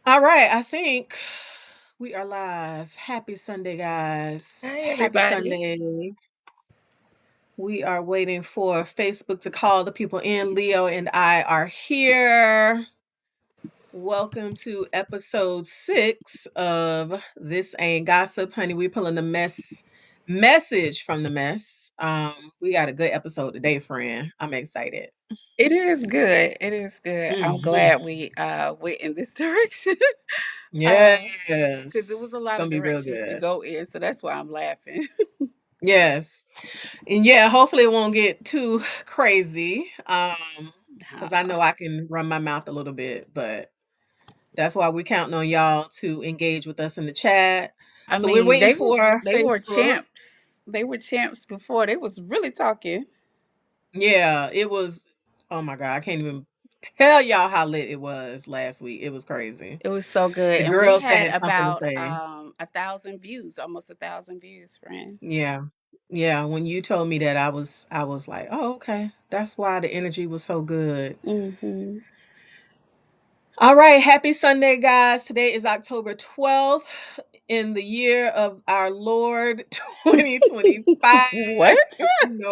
All right, I think we are live. Happy Sunday, guys. Hi, Happy everybody. Sunday. We are waiting for Facebook to call the people in. Leo and I are here. Welcome to episode 6 of This Ain't Gossip. Honey, we pulling the message from the mess. We got a good episode today, friend. I'm excited. It is good. It is good. I'm Mhm. glad we went in this direction. Yes. Because it was a It's lot gonna of be real directions to good. go in, so that's why I'm laughing. Yes. And yeah, hopefully it won't get too crazy. Because I know Nah. I can run my mouth a little bit, but that's why we're counting on y'all to engage with us in the chat. I So we're mean, waiting for they were Facebook. champs. They were champs before. They was really talking. Yeah, it was, oh my God, I can't even tell y'all how lit it was last week. It was crazy. It was so good, The and we girls had had something to about say. 1,000 views, almost 1,000 views, friend. Yeah. Yeah, when you told me that I was like, "Oh, okay. That's why the energy was so good." Hmm. All right, happy Sunday, guys. Today is October 12th in the year of our Lord 2025. What?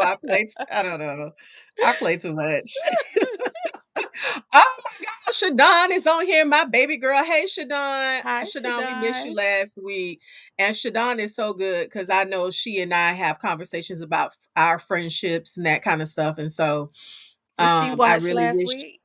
I play, I don't know. I play too much. Oh my God, Shadon is on here, my baby girl. Hey, Shadon. Hi, Shadon, we missed you Shadon. last week. And Shadon is so good because I know she and I have conversations about our friendships and that kind of stuff. And so Did she I watch really last wish week?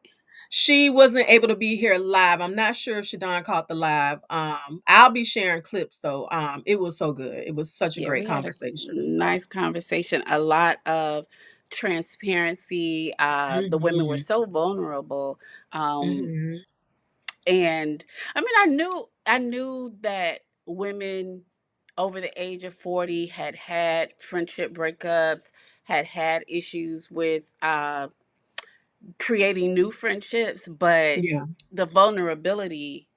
she wasn't able to be here live. I'm not sure if Shadon caught the live. I'll be sharing clips though. It was so good. It was such a Yeah, great we had a conversation and stuff. nice conversation, a lot of transparency. The women were Mhm. so vulnerable. Um, Mhm. and I mean, I knew that women over the age of 40 had had friendship breakups, had had issues with creating new friendships, but Yeah. the vulnerability,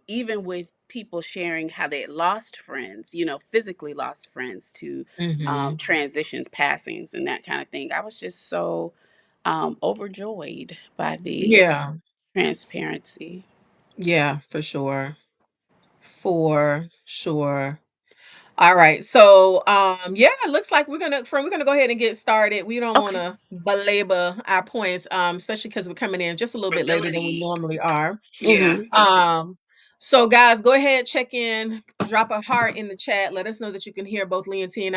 even with people sharing how they had lost friends, physically lost friends to Mhm. transitions, passings, and that kind of thing. I was just so overjoyed by the Yeah. transparency. Yeah, for sure. For sure. All right. So, yeah, it looks like we're gonna go ahead and get started. We don't want Okay. to belabor our points, especially because we're coming in just a little bit later than we Ability. normally are. Yeah. So guys, go ahead, check in, drop a heart in the chat. Let us know that you can hear both Lee and Teen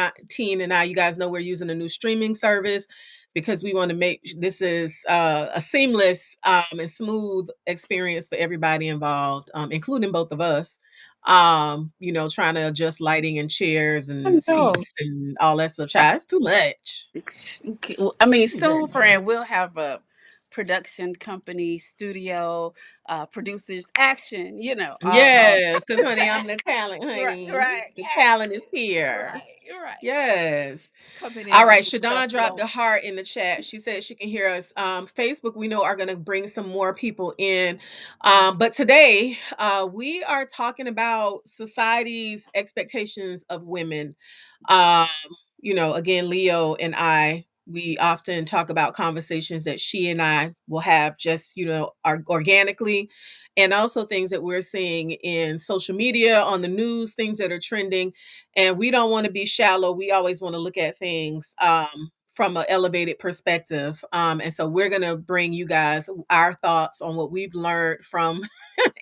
and I. You guys know we're using a new streaming service because we want to make this is a seamless and smooth experience for everybody involved, including both of us. Trying to adjust lighting and chairs I and know. seats and all that stuff. Child, it's too much. I mean, Too very soon, much. friend, we'll have a production company, studio, producers, action. All Yes, because honey, I'm the talent, right, honey. right, The talent action, is here. right, right. Yes. Coming All in right. with the stuff Shadon dropped a flowing. heart in the chat. She said she can hear us. Facebook, we know, are going to bring some more people in. But today, we are talking about society's expectations of women. Um, again, Leo and I, we often talk about conversations that she and I will have just, organically, and also things that we're seeing in social media, on the news, things that are trending. And we don't want to be shallow. We always want to look at things from an elevated perspective. And so we're going to bring you guys our thoughts on what we've learned from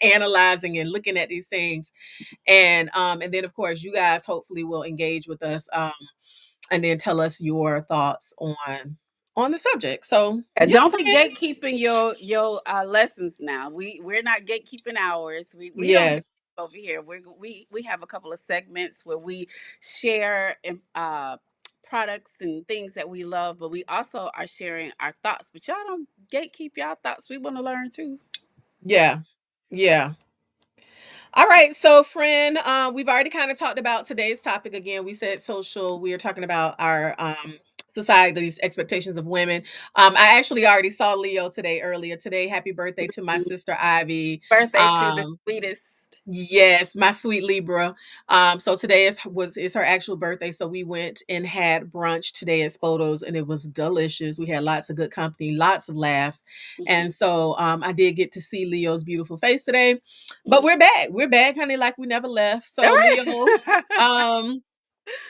analyzing and looking at these things. And then of course you guys hopefully will engage with us, and then tell us your thoughts on the subject. So yeah, Don't be friend. gatekeeping your lessons now. We're not gatekeeping ours. We don't Yes. gatekeep over here. We have a couple of segments where we share products and things that we love, but we also are sharing our thoughts. But y'all don't gatekeep y'all thoughts. We want to learn too. Yeah. Yeah. All right, so friend, we've already kind of talked about today's topic again. We said social. We are talking about our society's expectations of women. I actually already saw Leo today earlier today. Happy birthday to my sister Ivy. Birthday to the Um, sweetest. Yes, my sweet Libra. So today is her actual birthday. So we went and had brunch today at Spoto's and it was delicious. We had lots of good company, lots of laughs. Mhm. And so I did get to see Leo's beautiful face today. But Mm. we're back. We're back, honey, like we never left. All So right. um,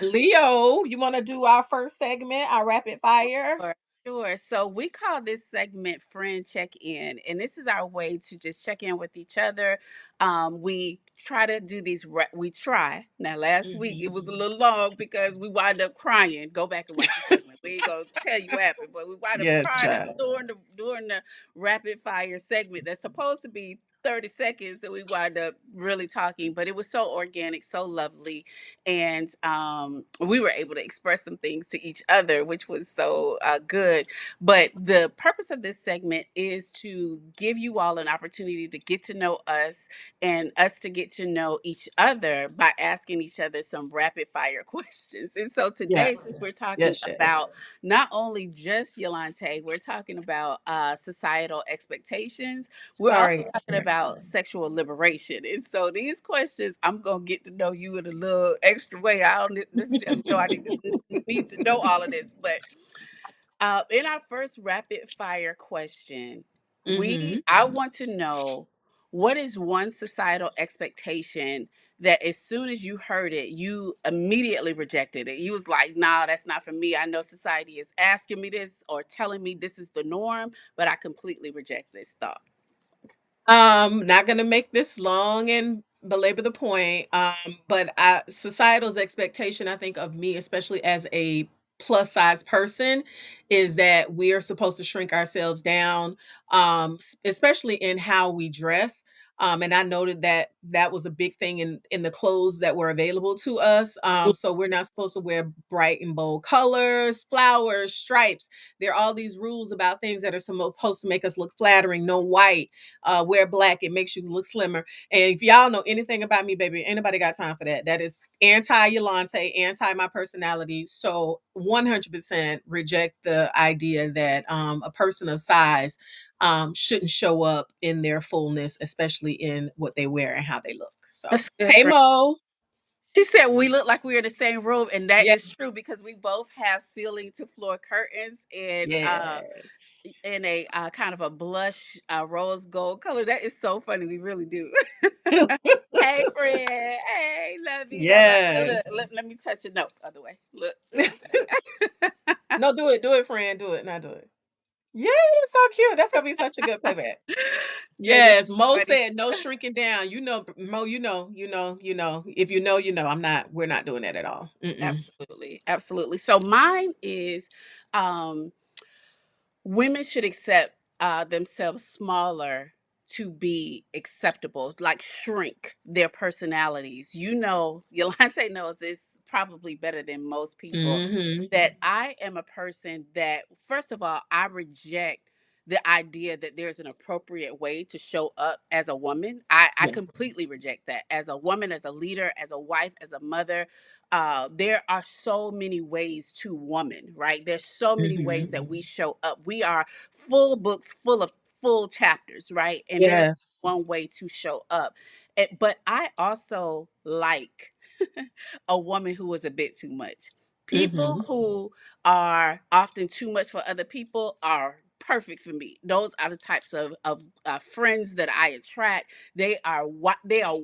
Leo, you want to do our first segment, our rapid fire? Sure, sure. So we call this segment friend check in, and this is our way to just check in with each other. We try to do these, we try. Now, last week it Mhm. was a little long because we wound up crying. Go back and watch the segment. We ain't gonna tell you what happened, but we wound up Yes, crying child. during the rapid fire segment that's supposed to be 30 seconds, and we wound up really talking, but it was so organic, so lovely, and we were able to express some things to each other, which was so good. But the purpose of this segment is to give you all an opportunity to get to know us and us to get to know each other by asking each other some rapid fire questions. And so today, since we're Yes. talking Yes, about yes. not only just Yolante, we're talking about societal expectations, we're also Sorry. talking about sexual liberation. And so these questions, I'm gonna get to know you in a little extra way. I don't necessarily know I need to know all of this, but in our first rapid fire question, Mhm. I want to know, what is one societal expectation that as soon as you heard it, you immediately rejected it? You was like, nah, that's not for me. I know society is asking me this or telling me this is the norm, but I completely reject this thought. Not gonna make this long and belabor the point. But societal's expectation, I think, of me, especially as a plus size person, is that we are supposed to shrink ourselves down, especially in how we dress. And I noted that that was a big thing in the clothes that were available to us. So we're not supposed to wear bright and bold colors, flowers, stripes. There are all these rules about things that are supposed to make us look flattering. No white, wear black, it makes you look slimmer. And if y'all know anything about me, baby, anybody got time for that. That is anti Yolante, anti my personality. So 100% reject the idea that a person of size shouldn't show up in their fullness, especially in what they wear and how they look. So, That's good, hey, friend. Mo. She said we look like we're in the same room, and that Yeah. is true because we both have ceiling to floor curtains and Yes. in a kind of a blush rose gold color. That is so funny. We really do. Hey, friend. Hey, love you. All right. Look, Yes. let me touch your note. Other way. Look, look at that. No, do it. Do it, friend. Do it. Now do it. Yeah, that's so cute. That's gonna be such a good playback. That is Yes, Mo funny. said no shrinking down. You know, Mo, you know. If you know, you know. We're not doing that at all. Mm-mm. Absolutely. Absolutely. So mine is um women should accept themselves smaller to be acceptable, like shrink their personalities. You know, Yolante knows this probably better than most people, Mhm. that I am a person that, first of all, I reject the idea that there's an appropriate way to show up as a woman. I Yeah. completely reject that. As a woman, as a leader, as a wife, as a mother, there are so many ways to woman, right? There's so many ways that we Mhm. show up. We are full books full of full chapters, right? And there's one Yes. way to show up. But I also like a woman who is a bit too much. People Mhm. who are often too much for other people are perfect for me. Those are the types of friends that I attract. They are what they are,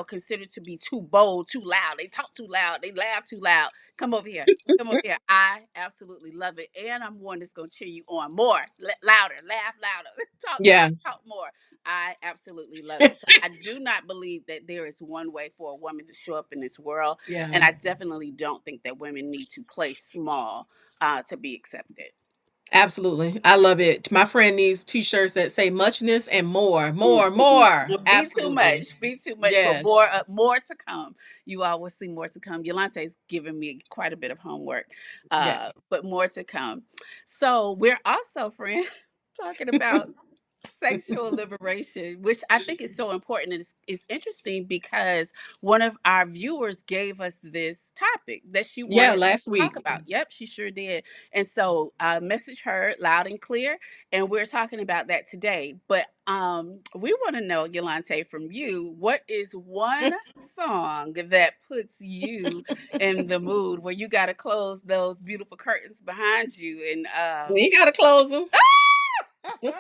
considered to be too bold, too loud. They talk too loud. They laugh too loud. Come over here. Come over here. I absolutely love it. And I'm one that's going to cheer you on more, louder, laugh louder, talk Yeah. loud, talk more. I absolutely love it. So I do not believe that there is one way for a woman to show up in this world. And Yeah. I definitely don't think that women need to play small to be accepted. Absolutely. I love it. My friend needs t-shirts that say muchness and more, more, Mhm. more. Be too Absolutely. much. Be too much, but Yes. more to come. You all will see more to come. Yolante's giving me quite a bit of homework, Yes. but more to come. So we're also, friend, talking about Sexual liberation, which I think is so important. And it's interesting because one of our viewers gave us this topic that she Yeah, wanted us last to talk week. about. Yep, she sure did. And so I messaged her loud and clear, and we're talking about that today. But we want to know, Yolante, from you, what is one song that puts you in the mood where you got to close those beautiful curtains behind you and We ain't gotta close them.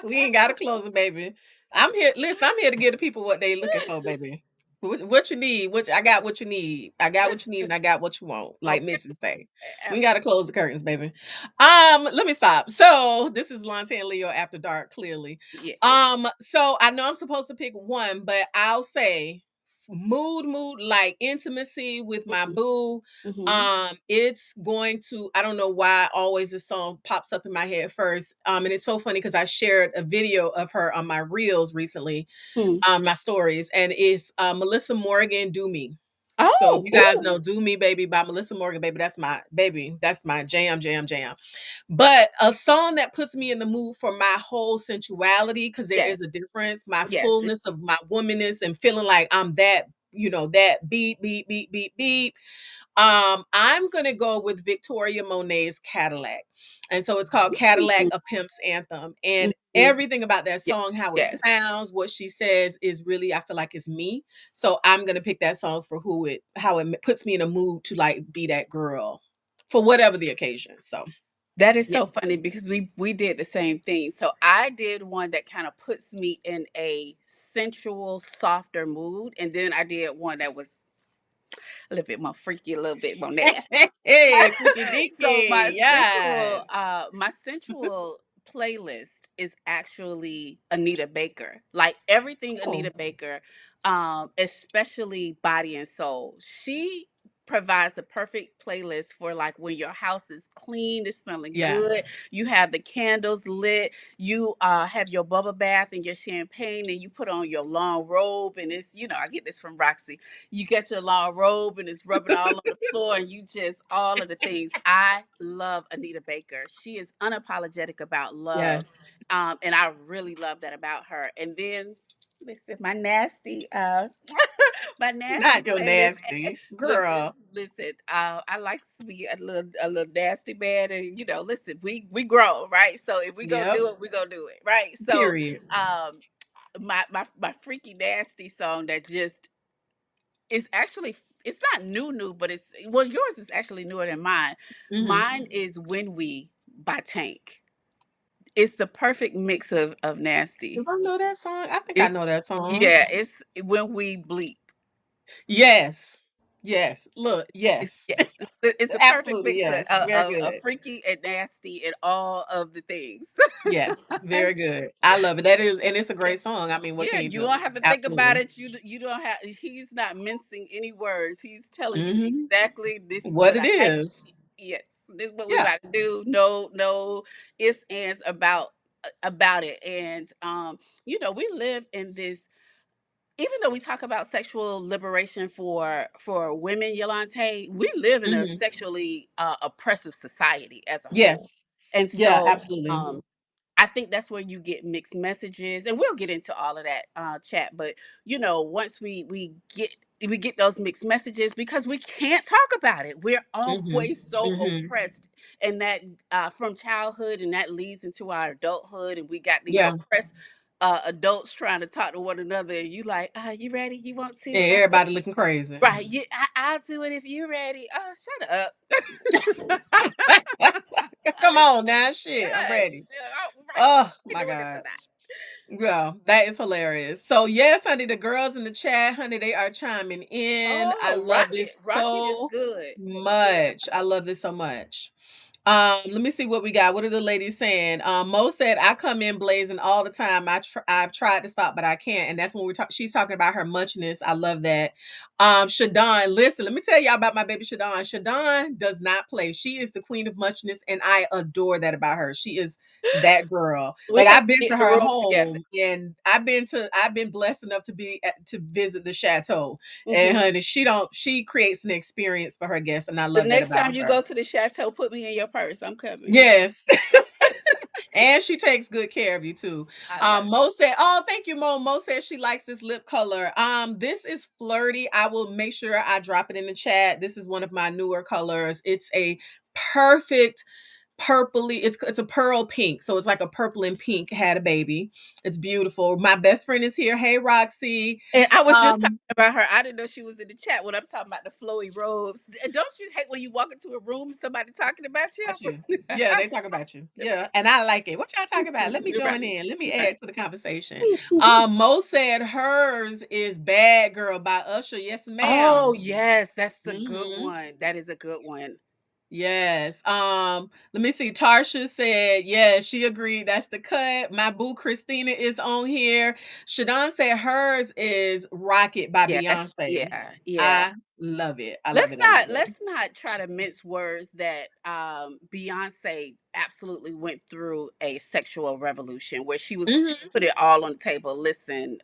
We ain't gotta close them, baby. I'm here. Listen, I'm here to give the people what they looking for, baby. What you need? What I got? What you need? I got what you need, and I got what you want. Like okay, Mrs. say, we gotta absolutely. close the curtains, baby. Let me stop. So this is Lonte and Leo after dark. Clearly, Yes. so I know I'm supposed to pick one, but I'll say mood, like intimacy with my Mhm. boo. Mhm. It's going to, I don't know why always this song pops up in my head first. And it's so funny because I shared a video of her on my reels recently, Hmm. my stories, and it's Melissa Morgan, Do Me. So if Oh, you guys ooh. know Do Me Baby by Melissa Morgan, baby, that's my baby. That's my jam. But a song that puts me in the mood for my whole sensuality, because there Yes. is a difference, my Yes. fullness of my womanness and feeling like I'm that, that beep. I'm gonna go with Victoria Monet's Cadillac. And so it's called Cadillac, Mhm. a Pimp's Anthem. And Mhm. everything about that Yes. song, how it Yes. sounds, what she says is really, I feel like it's me. So I'm gonna pick that song for how it puts me in a mood to like be that girl for whatever the occasion. So That is so yes. funny because we did the same thing. So I did one that kind of puts me in a sensual, softer mood, and then I did one that was a little bit more freaky, a little bit more nasty. Hey, freaky So dicky. Yes. my sensual playlist is actually Anita Baker. Like everything Oh, Anita Baker, especially Body and Soul. She provides the perfect playlist for like when your house is clean, it's smelling yeah. good, you have the candles lit, you have your bubble bath and your champagne, and you put on your long robe, and it's, I get this from Roxy, you get your long robe and it's rubbing all on the floor, and you just all of the things. I love Anita Baker. She is unapologetic about love. Yes. And I really love that about her. And then listen, my nasty Not your playlist. nasty Listen, girl. listen. I like to be a little nasty man, and listen, we grow, right? So if we gonna Yep. do it, we gonna do it, right? So, Period. um, my freaky nasty song that just it's actually it's not new, but it's well, yours is actually newer than mine. Mhm. Mine is When We by Tank. It's the perfect mix of Do nasty. I know that song? I think I It's know that song. yeah, it's When We Bleep. Yes. Yes. Look, It's yes. yes, it's the perfect Absolutely, mix of, yes. of, Very of, of good. freaky and nasty and all of the things. Yes, very good. I love it. That is, and it's a great song. I mean, what Yeah, can you you do? don't have to think about Absolutely. it. You don't have. He's not mincing any words. He's telling you Mhm. exactly this is What what it I like. is. Yes, this is what we Yeah. about to do. No, no ifs, ands about it. And we live in this. Even though we talk about sexual liberation for women, Yolante, we live in a Mhm. sexually oppressive society as a whole, Yes. and Yeah, so absolutely. um, I think that's where you get mixed messages, and we'll get into all of that chat. But once we get those mixed messages because we can't talk about it. We're Mhm. always so Mhm. oppressed, and that from childhood, and that leads into our adulthood, and we got these Yeah. oppressed adults trying to talk to one another. And you like, you ready? You want to? And everybody looking crazy. Right? Yeah, I'll do it if you're ready. Oh, shut up. Come on now, shit. I'm Gosh, ready. all right. Oh We my doing this God. tonight. Yeah, that is hilarious. So yes, honey, the girls in the chat, honey, they are chiming in. I Oh, love Rocket. this Rocket is so good. Yeah. much. I love this so much. Let me see what we got. What are the ladies saying? Mo said, "I come in blazing all the time. I've tried to stop, but I can't." And that's when she's talking about her muchness. I love that. Shadon, listen, let me tell y'all about my baby Shadon. Shadon does not play. She is the queen of muchness, and I adore that about her. She is that girl. We Like have I've to been get to in the her room together. home, and I've been blessed enough to visit the chateau. And Hmm. honey, she creates an experience for her guests, and I The love that next about time you her. go to the chateau, put me in your purse. I'm coming. Yes. And she takes good care of you too. I love Mo said, "Oh, thank you, Mo." Mo says she likes this lip color. This is flirty. I will make sure I drop it in the chat. This is one of my newer colors. It's a perfect purpley. It's a pearl pink, so it's like a purple and pink had a baby. It's beautiful. My best friend is here. Hey, Roxy. And I was just talking Um, about her. I didn't know she was in the chat when I'm talking about the flowy robes. Don't you hate when you walk into a room and somebody talking about Got you. you? Yeah, they talk about you. Yeah, and I like it. What y'all talking about? Let me Right. join in. Let me Right. add to the conversation. Mo said hers is "Bad Girl" by Usher. Yes, Oh ma'am. yes, that's a good Hmm. one. That is a good one. Yes. Let me see. Tarsha said, yeah, she agreed. That's the cut. My boo Christina is on here. Shadon said hers is Rocket by Yes, Beyonce. yeah, yeah. I love it. I love Let's it. I love not it. let's not try to mince words that Beyonce absolutely went through a sexual revolution where she Hmm. put it all on the table. Listen,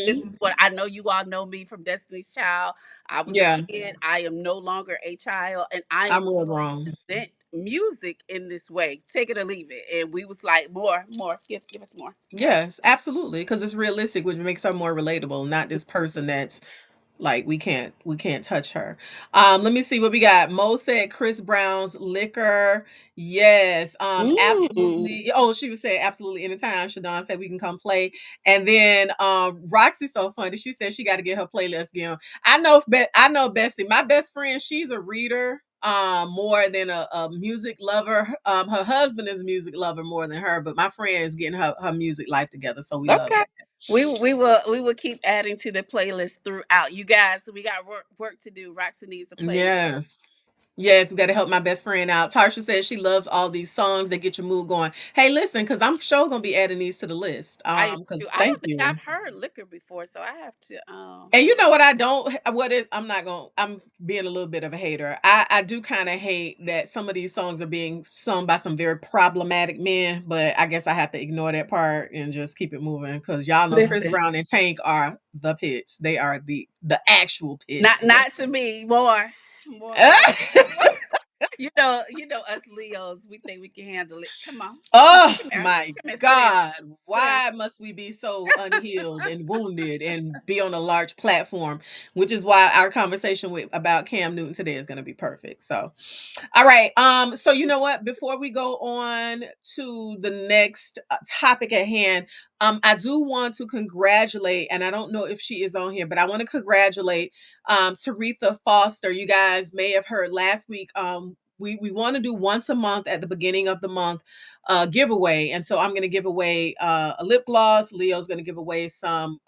this Hmm. is what I know. You all know me from Destiny's Child. I was a Yeah, kid. I am no longer a child, and I am I'm real wrong. present music in this way. Take it or leave it. And we was like, more, more. Give us more. Yes, absolutely. Because it's realistic, which makes her more relatable, not this person that's like we can't touch her. Let me see what we got. Mo said Chris Brown's Liquor. Yes, Mm. absolutely. Oh, she was saying absolutely anytime. Shadon said we can come play. And then Roxy's so funny. She said she got to get her playlist going. I know Bestie. My best friend, she's a reader. More than a music lover. Her husband is a music lover more than her, but my friend is getting her music life together. So we love Okay. that. We will keep adding to the playlist throughout. You guys, we got work to do. Roxy needs a playlist. Yes. Yes, we got to help my best friend out. Tarsha says she loves all these songs that get your mood going. Hey, listen, because I'm sure gonna be adding these to the list. I am too. Because I thank don't think you. I've heard liquor before, so I have to And you know what I don't what is I'm not gonna I'm being a little bit of a hater. I do kind of hate that some of these songs are being sung by some very problematic men, but I guess I have to ignore that part and just keep it moving because y'all know Chris listen. Brown and Tank are the pits. They are the actual pits. Not to me. More. You know us Leos, we think we can handle it. Come on. Oh Come here. my Come here, sit down. God. Sit down. Why must we be so unhealed and wounded and be on a large platform? Which is why our conversation about Cam Newton today is going to be perfect. So, all right. So you know what? Before we go on to the next topic at hand, I do want to congratulate, and I don't know if she is on here, but I want to congratulate Taretha Foster. You guys may have heard last week. We want to do once a month at the beginning of the month giveaway, and so I'm going to give away a lip gloss. Leo's going to give away some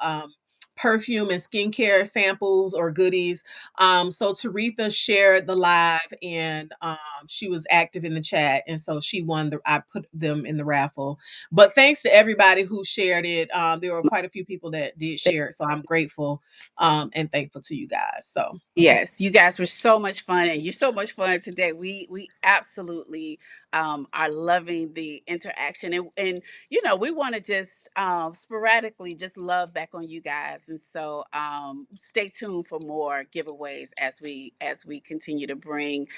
perfume and skincare samples or goodies. So Taretha shared the live and she was active in the chat. And so she won I put them in the raffle. But thanks to everybody who shared it. There were quite a few people that did share it. So I'm grateful and thankful to you guys. So Yes, you guys were so much fun, and you're so much fun today. We absolutely are loving the interaction, and we want to just sporadically just love back on you guys, and so stay tuned for more giveaways as we continue to bring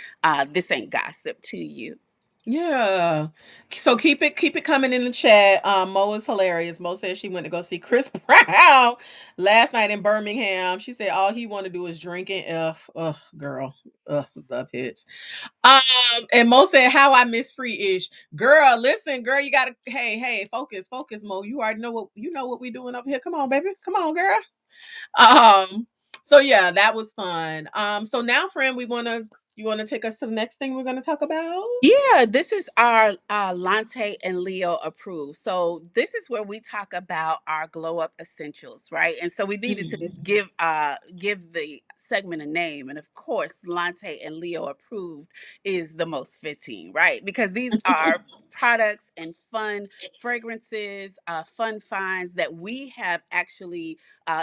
this ain't gossip to you. yeah. So keep it coming in the chat. Mo is hilarious. Mo said she went to go see Chris Brown last night in Birmingham. She said all he want to do is drinking. Ugh, ugh, girl. Ugh, love hits. And Mo said how I miss free ish. Girl, listen, girl, you gotta hey, focus, Mo. You already know what we doing up here. Come on, baby. Come on, girl. Um, so yeah, that was fun. So now, friend, you wanna take us to the next thing we're gonna talk about? Yeah, this is our Lante and Leo approved. So this is where we talk about our glow up essentials, right? And so we needed to Mhm. give the segment a name, and of course, Lante and Leo approved is the most fitting, right? Because these are products and fun fragrances, fun finds that we have actually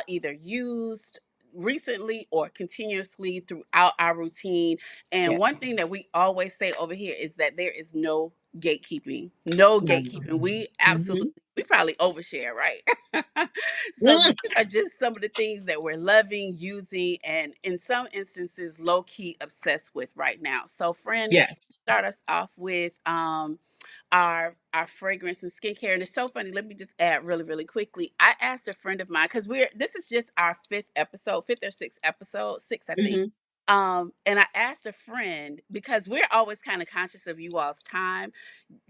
either used recently or continuously throughout our routine, and one thing Yes. that we always say over here is that there is no gatekeeping. No Not gatekeeping. even. We absolutely, Mhm. we probably overshare, right? So Mm. these are just some of the things that we're loving, using, and in some instances, low key obsessed with right now. So, friend, Yes. start us off with our fragrance and skincare. And it's so funny. Let me just add really, really quickly. I asked a friend of mine because we're this is just our fifth episode, fifth or sixth episode, six, I think. Mhm. And I asked a friend because we're always kind of conscious of you all's time.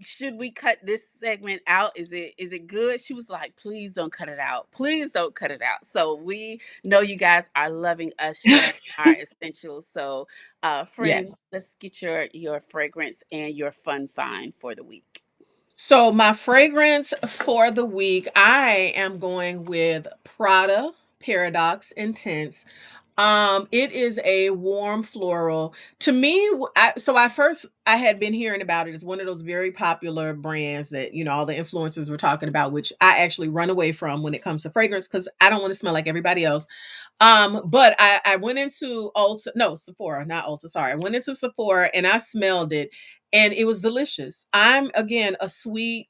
Should we cut this segment out? Is it good? She was like, please don't cut it out. Please don't cut it out. So we know you guys are loving us sharing our essentials. So friend, Yes. let's get your fragrance and your fun find for the week. So my fragrance for the week, I am going with Prada Paradox Intense. It is a warm floral. To me, I had been hearing about it. It's one of those very popular brands that, all the influencers were talking about, which I actually run away from when it comes to fragrance because I don't want to smell like everybody else. But I went into Ulta, no, Sephora, not Ulta, sorry. I went into Sephora and I smelled it and it was delicious. I'm again a sweet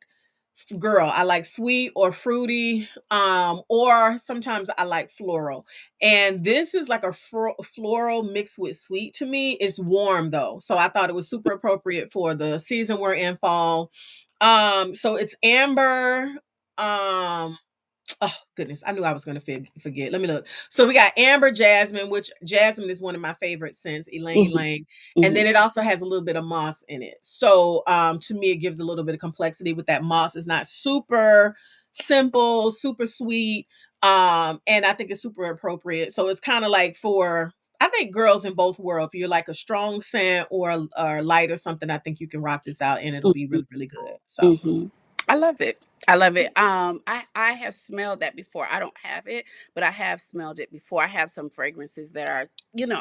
girl. I like sweet or fruity, or sometimes I like floral. And this is like a floral mixed with sweet to me. It's warm though. So I thought it was super appropriate for the season we're in, fall. So it's amber, um oh goodness, I knew I was going to forget. Let me look. So we got amber jasmine, which jasmine is one of my favorite scents, Elaine Hmm. Lang. And Hmm. then it also has a little bit of moss in it. So to me, it gives a little bit of complexity with that moss. It's not super simple, super sweet. And I think it's super appropriate. So it's kind of like for I think girls in both worlds, if you're like a strong scent or light or something, I think you can rock this out and it'll be really, really good. So Hmm. I love it. I love it. I have smelled that before. I don't have it, but I have smelled it before. I have some fragrances that are,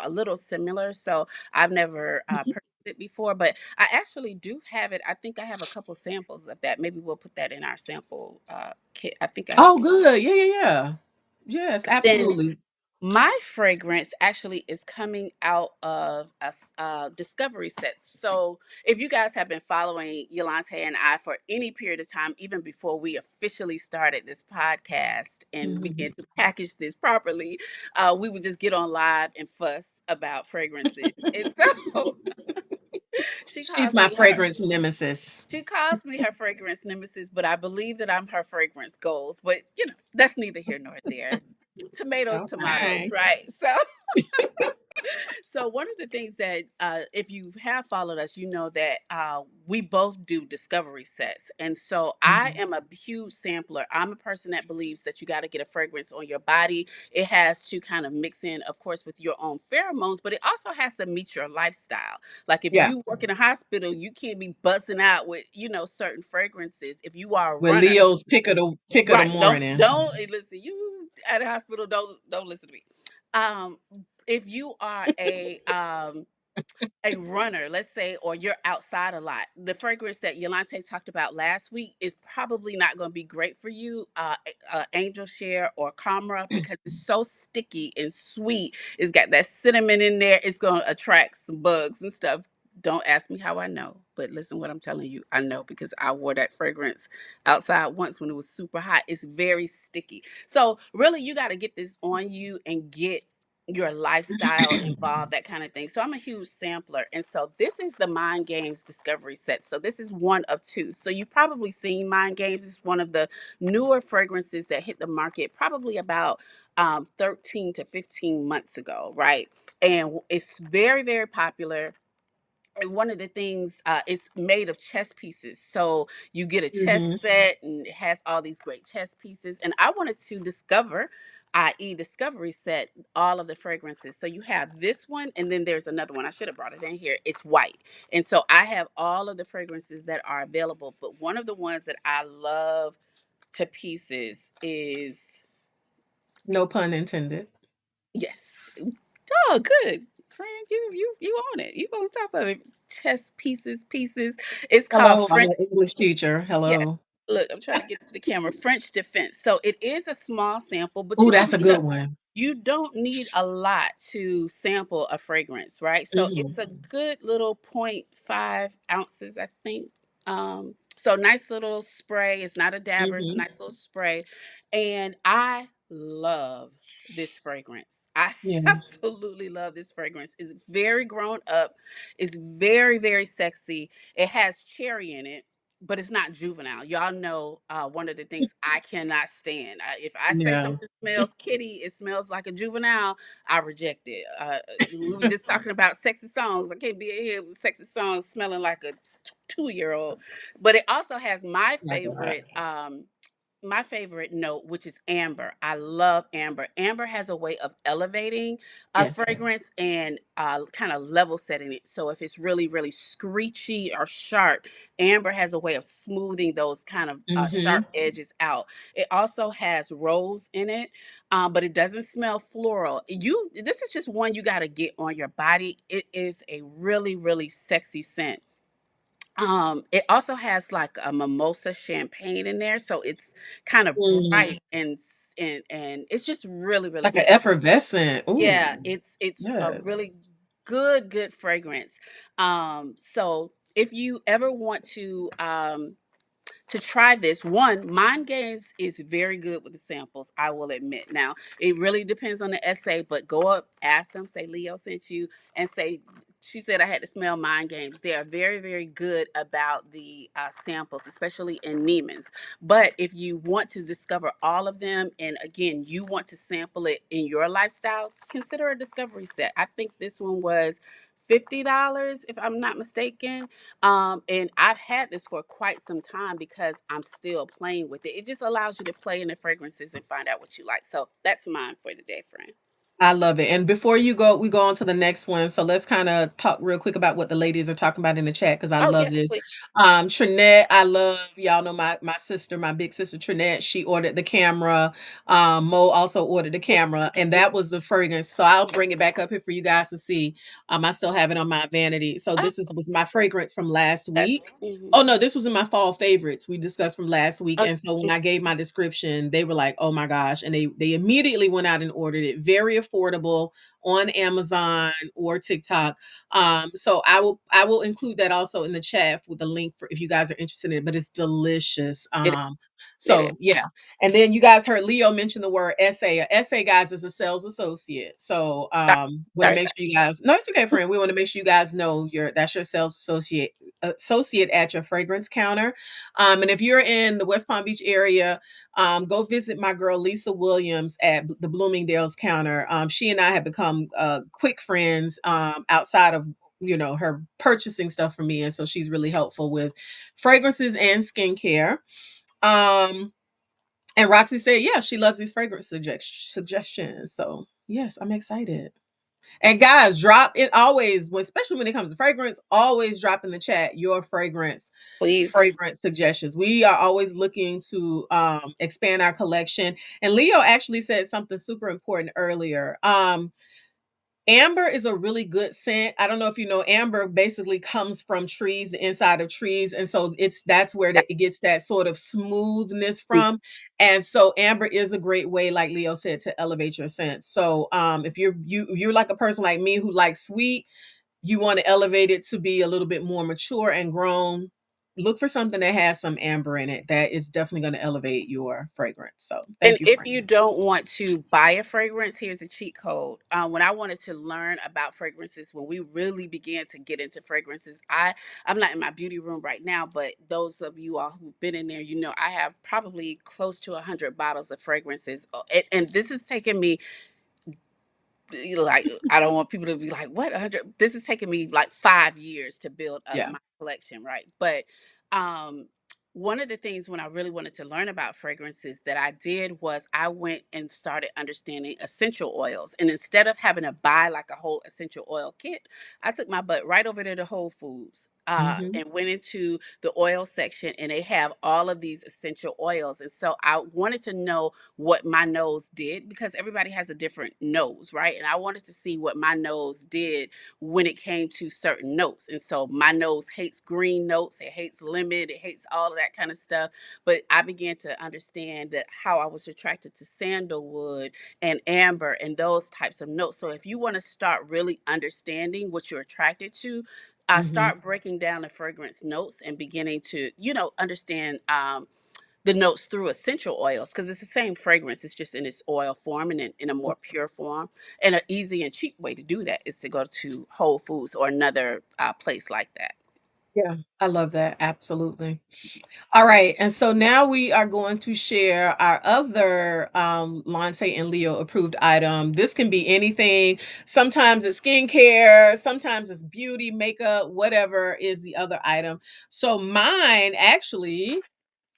a little similar. So I've never mhm. purchased it before, but I actually do have it. I think I have a couple samples of that. Maybe we'll put that in our sample kit. I think I have Oh, some. good. Yeah, yeah, yeah. Yes, Then absolutely. my fragrance actually is coming out of a discovery set. So if you guys have been following Yolante and I for any period of time, even before we officially started this podcast and Mhm. began to package this properly, we would just get on live and fuss about fragrances. And so she She's calls my me her fragrance nemesis. she calls me her fragrance nemesis, but I believe that I'm her fragrance goals. But that's neither here nor there. Tomatoes, tomatoes, Okay. right? So one of the things that if you have followed us, you know that we both do discovery sets. And so I Mhm. am a huge sampler. I'm a person that believes that you got to get a fragrance on your body. It has to kind of mix in, of course, with your own pheromones, but it also has to meet your lifestyle. Like if Yeah. you work in a hospital, you can't be buzzing out with, certain fragrances. If you are a With runner, Leo's pick of the right, morning. listen, you at a hospital, don't listen to me. Um if you are a runner, let's say, or you're outside a lot, the fragrance that Yolante talked about last week is probably not going to be great for you, Angel Share or Camera, because it's so sticky and sweet. It's got that cinnamon in there. It's going to attract some bugs and stuff. Don't ask me how I know, but listen what I'm telling you. I know because I wore that fragrance outside once when it was super hot. It's very sticky. So really you got to get this on you and get your lifestyle involved, that kind of thing. So I'm a huge sampler. And so this is the Mind Games Discovery Set. So this is one of two. So you've probably seen Mind Games. It's one of the newer fragrances that hit the market probably about 13 to 15 months ago, right? And it's very, very popular. And one of the things, it's made of chess pieces. So you get a chess Mhm. set and it has all these great chess pieces. And I wanted to discover, i.e., discovery set, all of the fragrances. So you have this one, and then there's another one. I should have brought it in here. It's white. And so I have all of the fragrances that are available. But one of the ones that I love to pieces is, No pun intended. yes. Oh, good. Friend, you on it. You on top of it. Chess pieces, pieces. It's called Hello, I'm French. an English teacher. Yeah. Hello. Look, I'm trying to get it to the camera. French defense. So it is a small sample, but Oh, that's a good one. you don't need a lot to sample a fragrance, right? So it's Mhm. a good little 0.5 ounces, I think. So nice little spray. It's not a dabber, it's a Mhm. nice little spray. And I love this fragrance. I Yes. absolutely love this fragrance. It's very grown up. It's very, very sexy. It has cherry in it, but it's not juvenile. Y'all know one of the things I cannot stand. If I say Yeah. something smells kitty, it smells like a juvenile, I reject it. We were just talking about sexy songs. I can't be in here with sexy songs smelling like a 2 year old. But it also has Like that. my favorite note, which is amber. I love amber. Amber has a way of elevating a Yes. fragrance and kind of level setting it. So if it's really, really screechy or sharp, amber has a way of smoothing those kind of sharp Mhm. edges out. It also has rose in it, but it doesn't smell floral. This is just one you got to get on your body. It is a really, really sexy scent. It also has like a mimosa champagne in there, so it's kind of Mm. bright and it's just really, really Like an sexy. effervescent. Yeah, Ooh. it's a really Yes. good fragrance. So if you ever want to try this. One, Mind Games is very good with the samples, I will admit. Now, it really depends on the essay, but go up, ask them, say Leo sent you, and say, she said I had to smell Mind Games. They are very, very good about the samples, especially in Neiman's. But if you want to discover all of them, and again, you want to sample it in your lifestyle, consider a discovery set. I think this one was $50, if I'm not mistaken. And I've had this for quite some time because I'm still playing with it. It just allows you to play in the fragrances and find out what you like. So that's mine for the day, friend. I love it. And before we go on to the next one. So let's kind of talk real quick about what the ladies are talking about in the chat because I Oh, love yes, this. please. Trinette, I love y'all know my sister, my big sister Trinette. She ordered the camera. Mo also ordered the camera, and that was the fragrance. So I'll bring it back up here for you guys to see. I still have it on my vanity. So Oh, this is was my fragrance from last that's week. mhm. Oh no, this was in my fall favorites we discussed from last week. Oh, And so when mm, I gave my description, they were like, "Oh my gosh." And they immediately went out and ordered it. Very affordable on Amazon or TikTok. So I will include that also in the chat with the link for if you guys are interested in it, but it's delicious. it it is. So yeah. And then you guys heard Leo mention the word essay. A essay, guys, is a sales associate. So Sorry, want to sorry, make sorry. sure you guys no, it's okay, friend. We want to make sure you guys know that's your sales associate at your fragrance counter. And if you're in the West Palm Beach area, go visit my girl Lisa Williams at the Bloomingdale's counter. She and I have become quick friends outside of her purchasing stuff for me, and so she's really helpful with fragrances and skincare. Um, and Roxy said, yeah, she loves these fragrance suggestions. So yes, I'm excited. And guys, drop it always, especially when it comes to fragrance, always drop in the chat your Please. fragrance suggestions. We are always looking to expand our collection. And Leo actually said something super important earlier. Amber is a really good scent. I don't know if you know, amber basically comes from trees, the inside of trees, and so that's where it gets that sort of smoothness from. And so amber is a great way, like Leo said, to elevate your scent. So if you're like a person like me who likes sweet, you want to elevate it to be a little bit more mature and grown. Look for something that has some amber in it. That is definitely going to elevate your fragrance. So And thank you, if you friend. don't want to buy a fragrance, here's a cheat code. When I wanted to learn about fragrances, when we really began to get into fragrances, I'm not in my beauty room right now, but those of you all who've been in there, you know I have probably close to 100 bottles of fragrances, and this has taken me like I don't want people to be like, what 100? This has taken me like 5 years to build up Yeah. my collection, right? But um one of the things when I really wanted to learn about fragrances that I did was I went and started understanding essential oils. And instead of having to buy like a whole essential oil kit, I took my butt right over to the Whole Foods Hmm. and went into the oil section, and they have all of these essential oils. And so I wanted to know what my nose did because everybody has a different nose, right? And I wanted to see what my nose did when it came to certain notes. And so my nose hates green notes, it hates lemon, it hates all of that kind of stuff. But I began to understand that how I was attracted to sandalwood and amber and those types of notes. So if you want to start really understanding what you're attracted to, Mhm. start breaking down the fragrance notes and beginning to, understand the notes through essential oils, because it's the same fragrance. It's just in its oil form and in a more pure form. And an easy and cheap way to do that is to go to Whole Foods or another place like that. Yeah, I love that, absolutely. All right, and so now we are going to share our other, Lonte and Leo approved item. This can be anything. Sometimes it's skincare, sometimes it's beauty, makeup, whatever is the other item. So mine actually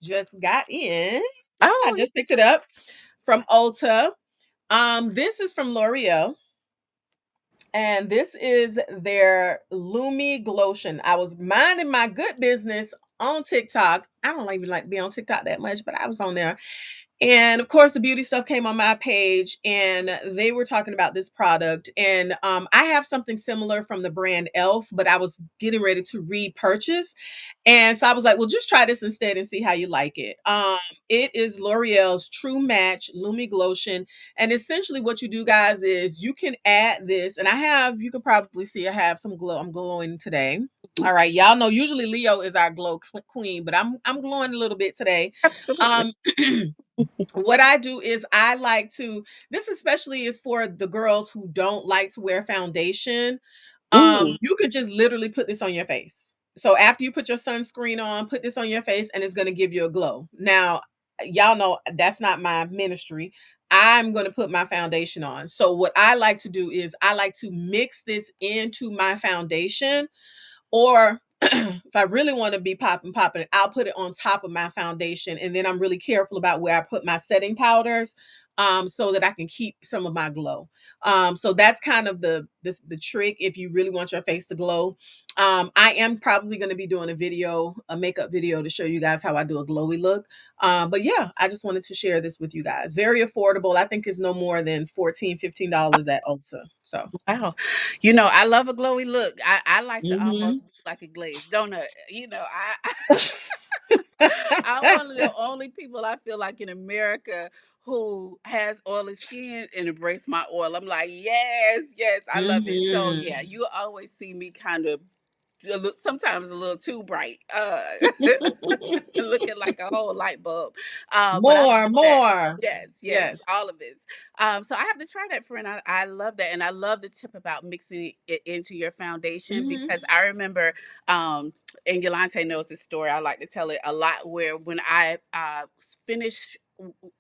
just got in. I Oh, just picked it up from Ulta. This is from L'Oreal, and this is their Lumi Glotion. I was minding my good business on TikTok. I don't even like to be on TikTok that much, but I was on there. And of course, the beauty stuff came on my page and they were talking about this product. And I have something similar from the brand Elf, but I was getting ready to repurchase. And so I was like, well, just try this instead and see how you like it. It is L'Oreal's True Match Lumi Glotion. And essentially, what you do, guys, is you can add this. And you can probably see I have some glow. I'm glowing today. mhm. All right. Y'all know usually Leo is our queen, but I'm glowing a little bit today. Absolutely. Um, what I do is I like to, this especially is for the girls who don't like to wear foundation. Mm. You could just literally put this on your face. So after you put your sunscreen on, put this on your face and it's going to give you a glow. Now, y'all know that's not my ministry. I'm going to put my foundation on. So what I like to do is I like to mix this into my foundation, or if I really want to be popping, I'll put it on top of my foundation. And then I'm really careful about where I put my setting powders, so that I can keep some of my glow. So that's kind of the trick if you really want your face to glow. I am probably going to be doing a makeup video to show you guys how I do a glowy look. But yeah, I just wanted to share this with you guys. Very affordable. I think it's no more than $14, $15 at Ulta. So Wow. I love a glowy look. I like to mhm. almost be like a glazed donut. I'm one of the only people I feel like in America who has oily skin and embrace my oil. I'm like, yes, yes, I love it. So yeah, Mhm. you always see me kind of sometimes a little too bright, looking like a whole light bulb. But I More, love that. more. Yes, yes, Yes. all of this. So I have to try that, friend. I love that, and I love the tip about mixing it into your foundation, Mhm. because I remember, and Yolante knows this story. I like to tell it a lot. Where when I finished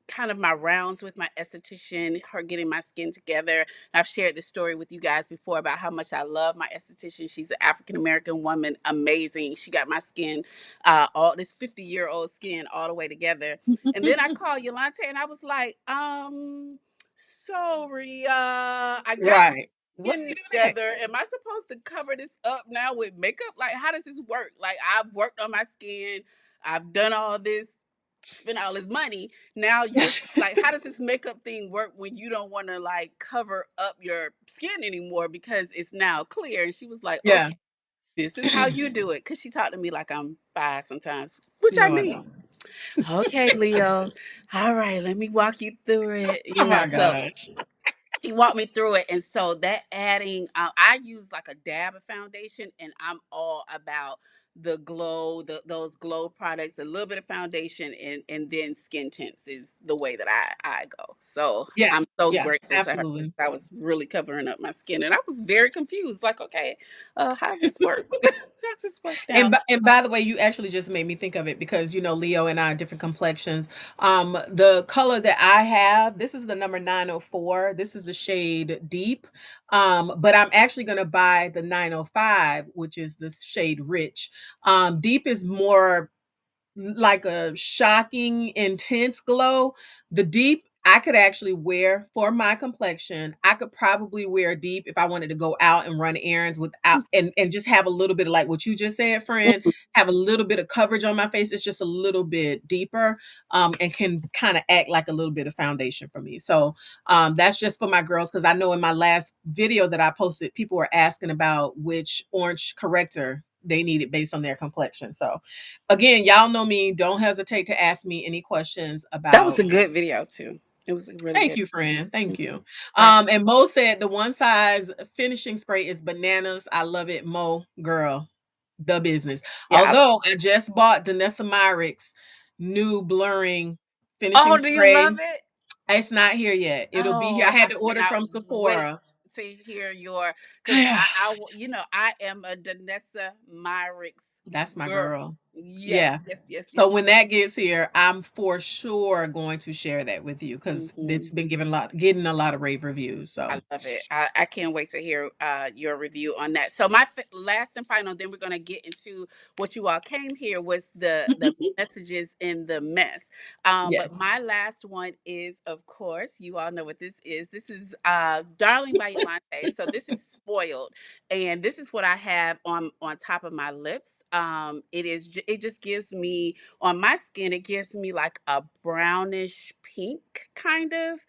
kind of my rounds with my esthetician, her getting my skin together. I've shared this story with you guys before about how much I love my esthetician. She's an African American woman, amazing. She got my skin, all this 50-year-old skin, all the way together. And then I called Yolante and I was like, sorry, I got my Right. What do skin you do together. next? Am I supposed to cover this up now with makeup? Like, how does this work? Like, I've worked on my skin, I've done all this, spent all this money. Now like, how does this makeup thing work when you don't want to like cover up your skin anymore because it's now clear? And she was like, Yeah. okay, this is how you do it. Cause she talked to me like I'm five sometimes, which I No, I need. don't. Okay, Leo. All right, let me walk you through it. Oh my So gosh. he walked me through it, and so that adding, I use like a dab of foundation, and I'm all about the glow, those glow products, a little bit of foundation, and then skin tints is the way that I go. So Yeah. I'm so Yeah, grateful to her. absolutely. I was really covering up my skin, and I was very confused. Like, okay, how's this work? How's this work now? And by the way, you actually just made me think of it because Leo and I are different complexions. The color that I have, this is the number 904. This is the shade deep. But I'm actually gonna buy the 905, which is the shade rich. Deep is more like a shocking, intense glow. The deep I could actually wear for my complexion. I could probably wear deep if I wanted to go out and run errands without and just have a little bit of like what you just said, friend, have a little bit of coverage on my face. It's just a little bit deeper, and can kind of act like a little bit of foundation for me. So that's just for my girls because I know in my last video that I posted, people were asking about which orange corrector they needed based on their complexion. So again, y'all know me. Don't hesitate to ask me any questions That was about. a good video too. It was really Thank good. you, friend. Thank Mhm. you. I And Mo said the one size finishing spray is bananas. I love it, Mo. Girl, the business. yeah. Although I just bought Danessa Myricks new blurring finishing Oh, do you love spray. it? It's not here yet. It'll be here. I Oh, had I to order cannot from wait Sephora. to hear your because you know, I am a Danessa Myricks That's my girl. girl. Yeah. Yes, yes, yes, So yes. when that gets here, I'm for sure going to share that with you because Hmm. it's been getting a lot of rave reviews. I So love it. I can't wait to hear your review on that. So my last and final, then we're gonna get into what you all came here was the messages in the mess. But yes. my last one is, of course, you all know what this is. This is "Darling" by Yolante. So this is spoiled, and this is what I have on top of my lips. It just gives me on my skin. It gives me like a brownish pink kind of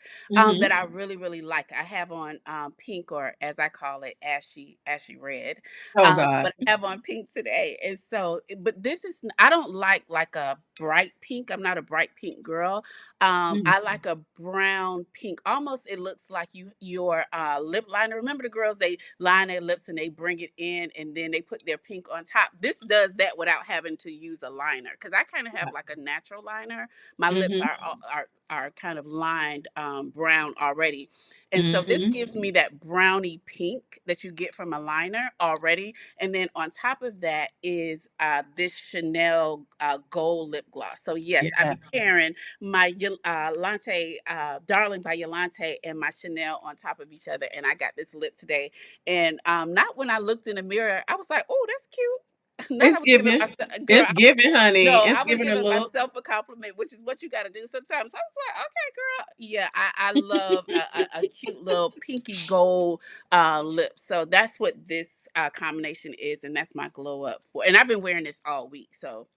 that Hmm. I really, really like. I have on pink, or as I call it, ashy red. Oh God. But I have on pink today, and so, but this is I don't like a bright pink. I'm not a bright pink girl. Mhm. I like a brown pink. Almost, it looks like your lip liner. Remember the girls, they line their lips and they bring it in, and then they put their pink on top. This does that without having to use a liner because I kind of have like a natural liner. My lips Mhm. are kind of lined brown already. And so this Mhm. gives me that brownie pink that you get from a liner already. And then on top of that is this Chanel gold lip gloss. So yes, I Yeah. be pairing my Lante, Darling by Yolante, and my Chanel on top of each other. And I got this lip today. And not when I looked in the mirror, I was like, oh, that's cute. Not I It's was giving giving. myself, girl. It's giving, honey. No, It's I was giving a giving look. myself a compliment, which is what you got to do sometimes. I was like, okay, girl. Yeah, I love a cute little pinky gold lip. So that's what this combination is. And that's my glow up for. And I've been wearing this all week. So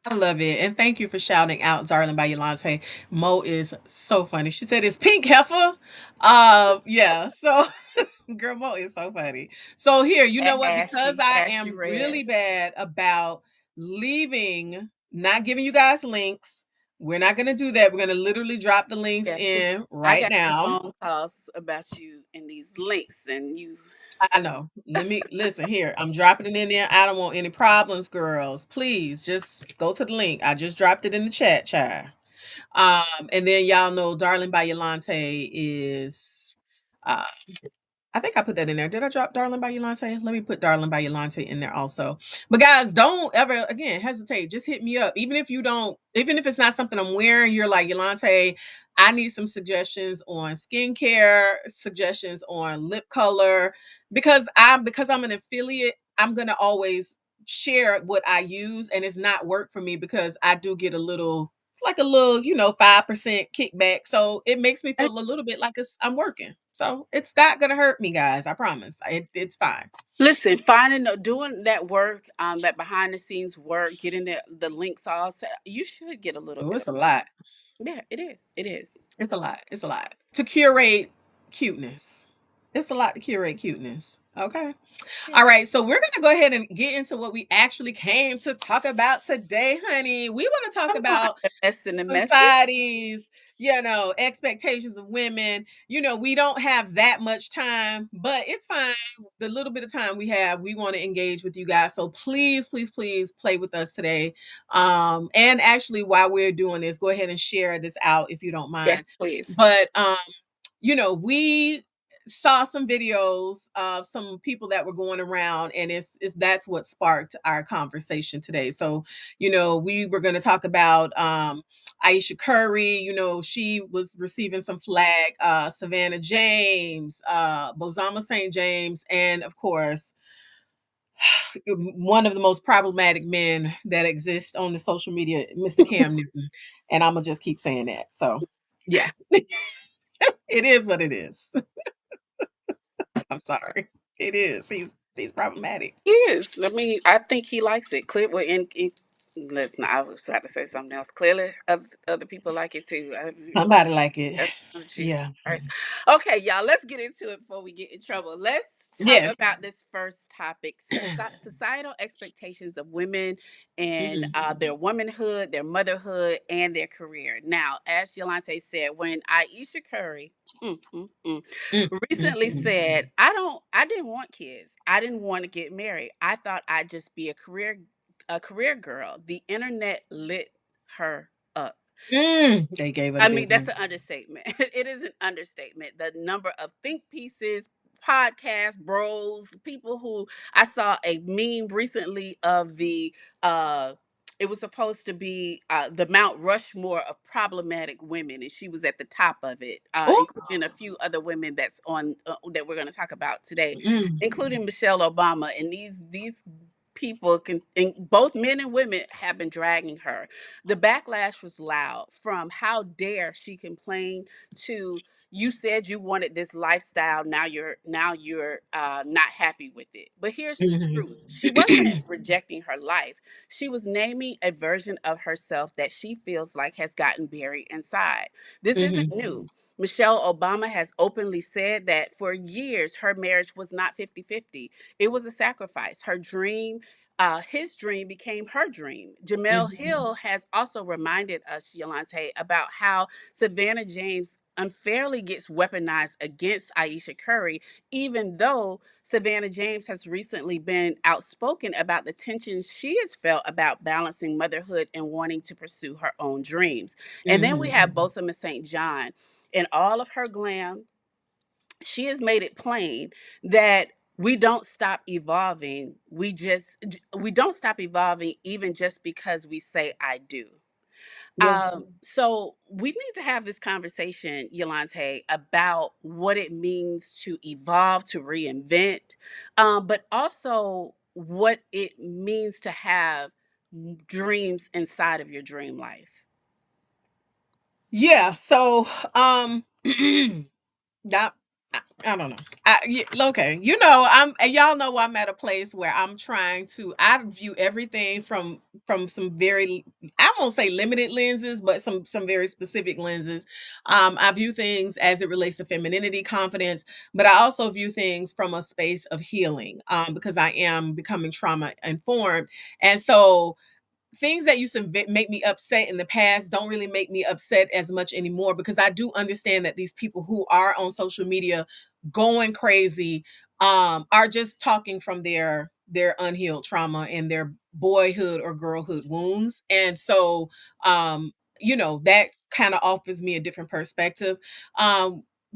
I love it. And thank you for shouting out Darling by Yolante. Mo is so funny. She said it's pink heifer. Yeah. So girl, Mo is so funny. So here, you know what? Because I ashy am really red. bad about leaving, not giving you guys links. We're not gonna do that. We're gonna literally drop the links Yes, because in I right got some now. phone calls about you and these links, and you. I know. Let me listen here. I'm dropping it in there. I don't want any problems, girls. Please just go to the link. I just dropped it in the chat, child. And then y'all know Darling by Yolante is uh I think I put that in there. Did I drop Darling by Yolante? Let me put Darling by Yolante in there also. But guys, don't ever again hesitate. Just hit me up. Even if it's not something I'm wearing, you're like Yolante, I need some suggestions on skincare, suggestions on lip color. Because I'm an affiliate, I'm gonna always share what I use, and it's not work for me because I do get a little like a little, 5% kickback. So it makes me feel a little bit like I'm working. So it's not gonna hurt me, guys. I promise. It's fine. Listen, finding doing that work, that behind the scenes work, getting the links all set, you should get a little Oh, bit it's of a lot. yeah, it is. It is. It's a lot. It's a lot to curate cuteness. It's a lot to curate cuteness. Okay. All Yes. right, so we're going to go ahead and get into what we actually came to talk about today, honey. We want to talk Come on, about the mess and the message. society's, expectations of women. We don't have that much time, but it's fine. The little bit of time we have, we want to engage with you guys. So please, please, please play with us today. And actually, while we're doing this, go ahead and share this out if you don't Yes, mind. please. But we saw some videos of some people that were going around, and it's that's what sparked our conversation today. So we were going to talk about Ayesha Curry. She was receiving some flag. Savannah James, Bozama St. James, and of course one of the most problematic men that exist on the social media, Mr. Cam Newton. And I'm gonna just keep saying that. So yeah, it is what it is. I'm sorry. It is. He's problematic. He is. I mean, I think he likes it. Clear. Well, Listen, I was trying to say something else. Clearly, other people like it too. Somebody like it. Oh, Jesus Yeah. Christ. Okay, y'all, let's get into it before we get in trouble. Let's talk Yes. about this first topic: societal expectations of women and Mhm. their womanhood, their motherhood, and their career. Now, as Yolante said, when Ayesha Curry Mm, mm, recently mm. said, I didn't want kids. I didn't want to get married. I thought I'd just be a career girl. The internet lit her up. They gave her the I mean, that's an business. understatement. It is an understatement. The number of think pieces, podcast bros, people who I saw a meme recently of the it was supposed to be the Mount Rushmore of problematic women, and she was at the top of it, Oh. including a few other women that's on that we're going to talk about today, Mm, including Michelle Obama. And these people can, and both men and women have been dragging her. The backlash was loud, from how dare she complain to you said you wanted this lifestyle, now you're not happy with it. But here's the mhm. truth: she wasn't rejecting her life, she was naming a version of herself that she feels like has gotten buried inside. This isn't Mhm. new. Michelle Obama has openly said that for years her marriage was not 50-50. It was a sacrifice. His dream became her dream. Jamel Mhm. Hill has also reminded us, Yolante, about how Savannah James unfairly gets weaponized against Ayesha Curry, even though Savannah James has recently been outspoken about the tensions she has felt about balancing motherhood and wanting to pursue her own dreams. And then we Mhm. have Bosoma St. John. In all of her glam, she has made it plain that we don't stop evolving even just because we say I do. Yeah. So we need to have this conversation, Yolante, about what it means to evolve, to reinvent, but also what it means to have dreams inside of your dream life. Yeah. So, that I don't know. Okay, and y'all know I'm at a place where I'm trying to. I view everything from some very, I won't say limited lenses, but some very specific lenses. I view things as it relates to femininity, confidence, but I also view things from a space of healing. Because I am becoming trauma informed, and so things that used to make me upset in the past don't really make me upset as much anymore, because I do understand that these people who are on social media going crazy are just talking from their unhealed trauma and their boyhood or girlhood wounds. And so that kind of offers me a different perspective.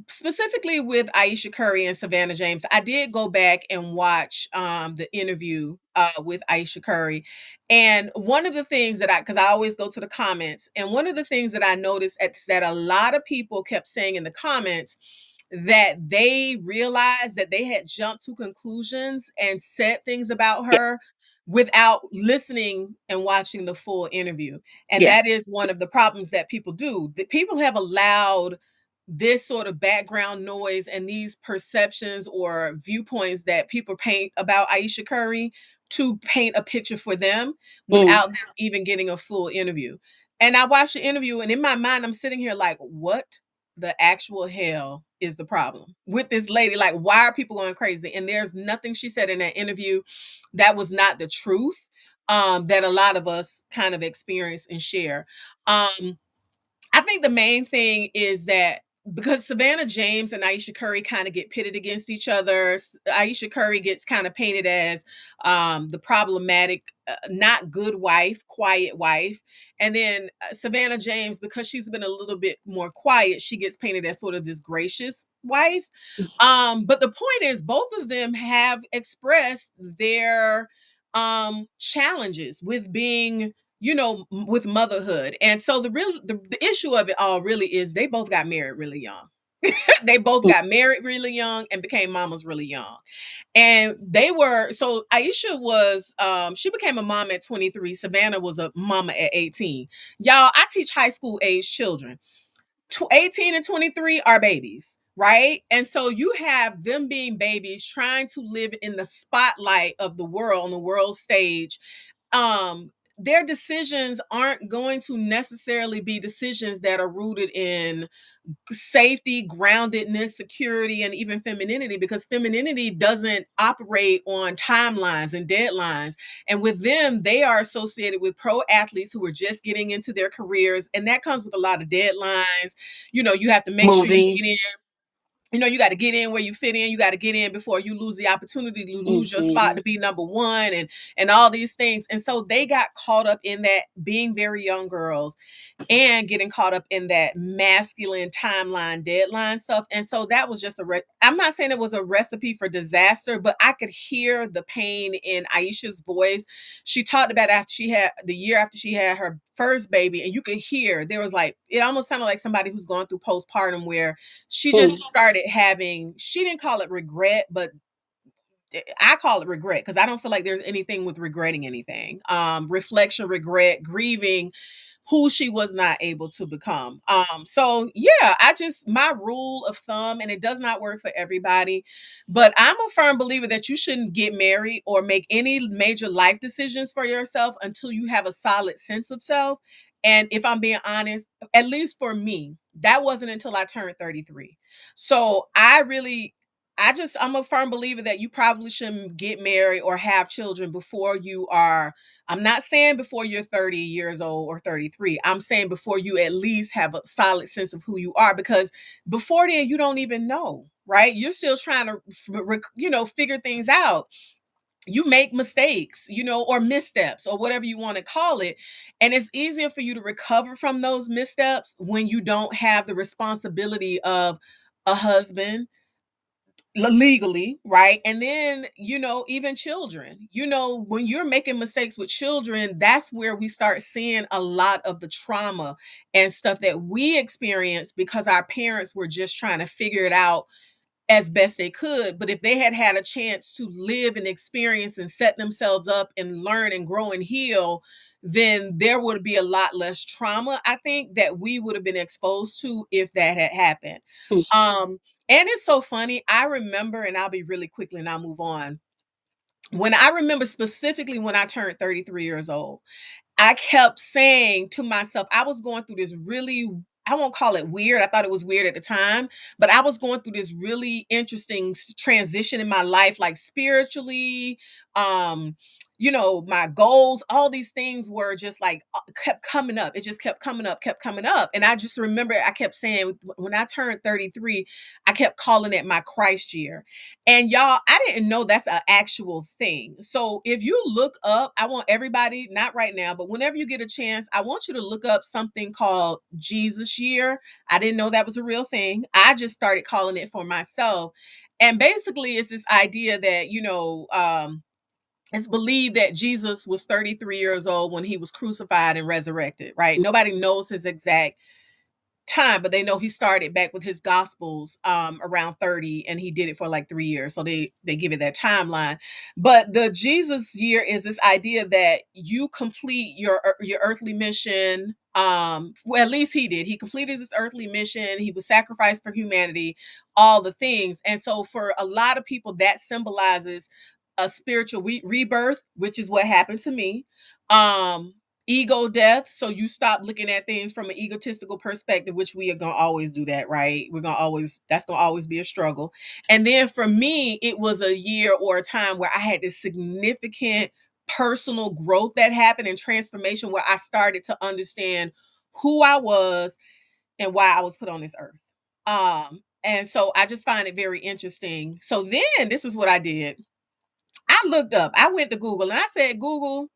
Specifically with Ayesha Curry and Savannah James, I did go back and watch the interview with Ayesha Curry, and one of the things that because I always go to the comments, and one of the things that I noticed that a lot of people kept saying in the comments, that they realized that they had jumped to conclusions and said things about Yeah. her without listening and watching the full interview. And Yeah. that is one of the problems that people do. That people have allowed this sort of background noise and these perceptions or viewpoints that people paint about Ayesha Curry to paint a picture for them Mm. without them even getting a full interview. And I watched the interview, and in my mind, I'm sitting here like, what the actual hell is the problem with this lady? Like, why are people going crazy? And there's nothing she said in that interview that was not the truth, that a lot of us kind of experience and share. I think the main thing is that because Savannah James and Ayesha Curry kind of get pitted against each other, Ayesha Curry gets kind of painted as the problematic, not good wife, quiet wife. And then Savannah James, because she's been a little bit more quiet, she gets painted as sort of this gracious wife. But the point is, both of them have expressed their challenges with being, with motherhood. And so the issue of it all really is they both got married really young. They both got married really young and became mamas really young. And they were, so Aisha was, she became a mom at 23. Savannah was a mama at 18. Y'all, I teach high school age children. 18 and 23 are babies, right? And so you have them being babies trying to live in the spotlight of the world, on the world stage, um their decisions aren't going to necessarily be decisions that are rooted in safety, groundedness, security, and even femininity, because femininity doesn't operate on timelines and deadlines. And with them, they are associated with pro athletes who are just getting into their careers. And that comes with a lot of deadlines. You have to make sure you Moving. get in. You got to get in where you fit in. You got to get in before you lose the opportunity to lose your spot Hmm. to be number one, and all these things. And so they got caught up in that, being very young girls, and getting caught up in that masculine timeline deadline stuff. And so that was just I'm not saying it was a recipe for disaster, but I could hear the pain in Ayesha's voice. She talked about after she had the year after she had her first baby, and you could hear there was like, it almost sounded like somebody who's going through postpartum, where she just started having, she didn't call it regret, but I call it regret, because I don't feel like there's anything with regretting anything. Reflection, regret, grieving who she was not able to become. So yeah, I just, my rule of thumb, and it does not work for everybody, but I'm a firm believer that you shouldn't get married or make any major life decisions for yourself until you have a solid sense of self. And if I'm being honest, at least for me, that wasn't until I turned 33. So I'm a firm believer that you probably shouldn't get married or have children before you are, I'm not saying before you're 30 years old or 33. I'm saying before you at least have a solid sense of who you are, because before then you don't even know, right? You're still trying to figure things out. You make mistakes, or missteps, or whatever you want to call it. And it's easier for you to recover from those missteps when you don't have the responsibility of a husband legally, right? And then, even children, when you're making mistakes with children, that's where we start seeing a lot of the trauma and stuff that we experience, because our parents were just trying to figure it out as best they could. But if they had had a chance to live and experience and set themselves up and learn and grow and heal, then there would be a lot less trauma, I think, that we would have been exposed to if that had happened. um and it's so funny, I remember, and I'll be really quickly and I'll move on. When I remember specifically when I turned 33 years old, I kept saying to myself, I was going through this really, I won't call it weird. I thought it was weird at the time, but I was going through this really interesting transition in my life, like spiritually, um, my goals, all these things were just like kept coming up. It just kept coming up, kept coming up. And I just remember I kept saying, when I turned 33, I kept calling it my Christ year. And y'all, I didn't know that's an actual thing. So if you look up, I want everybody, not right now, but whenever you get a chance, I want you to look up something called Jesus Year. I didn't know that was a real thing. I just started calling it for myself. And basically, it's this idea that, it's believed that Jesus was 33 years old when he was crucified and resurrected, right? Nobody knows his exact time, but they know he started back with his gospels around 30, and he did it for like 3 years. So they give it that timeline. But the Jesus year is this idea that you complete your earthly mission. Well, at least he did. He completed his earthly mission. He was sacrificed for humanity, all the things. And so for a lot of people, that symbolizes a spiritual rebirth, which is what happened to me. Um, Ego death, so you stop looking at things from an egotistical perspective, which we are going to always do that, right? We're going to always, that's going to always be a struggle. And then for me, it was a year or a time where I had this significant personal growth that happened, and transformation, where I started to understand who I was and why I was put on this earth. And so I just find it very interesting. So then this is what I did. I looked up, I went to Google, and I said, Google,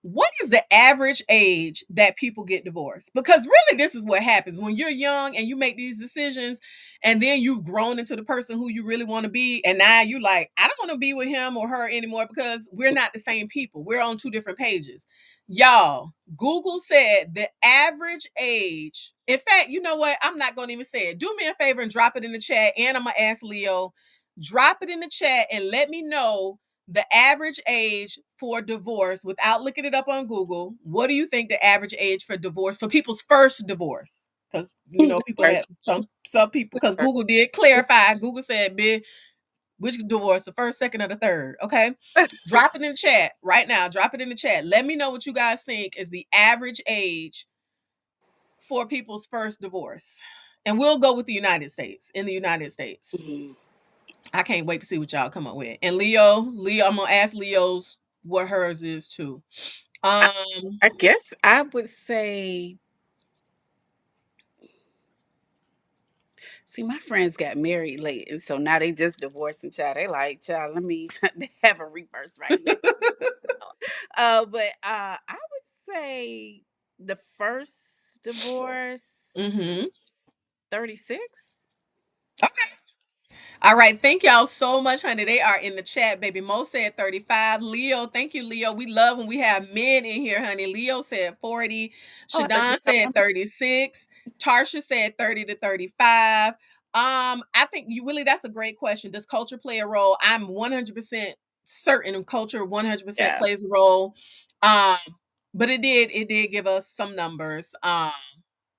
what is the average age that people get divorced? Because really, this is what happens when you're young and you make these decisions, and then you've grown into the person who you really want to be. And now you like, I don't want to be with him or her anymore, because we're not the same people. We're on two different pages. Y'all, Google said the average age. In fact, you know what? I'm not going to even say it. Do me a favor and drop it in the chat. And I'm going to ask Leo, drop it in the chat and let me know the average age for divorce without looking it up on Google. What do you think the average age for divorce, for people's first divorce? Because people have Divorce. some people, because Google did clarify. Google said, Which divorce? The first, second, or the third? Okay. Drop it in the chat right now. Drop it in the chat. Let me know what you guys think is the average age for people's first divorce. And we'll go with the United States. In the United States. Mhm. I can't wait to see what y'all come up with. And Leo, I'm gonna ask Leo's what hers is too. I, Um, I guess I would say, see, my friends got married late, and so now they just divorced and child. They like, child, let me they have a reverse right now. But I would say the first divorce, mm-hmm. 36. All right. Thank y'all so much, honey. They are in the chat, baby. Mo said 35. Leo, thank you, Leo. We love when we have men in here, honey. Leo said 40. Oh, I thought you Shadon were said talking 36. Tarsha said 30 to 35. I think you really that's a great question. Does culture play a role? I'm 100% certain culture 100% about. plays a role. Um, but it did give us some numbers.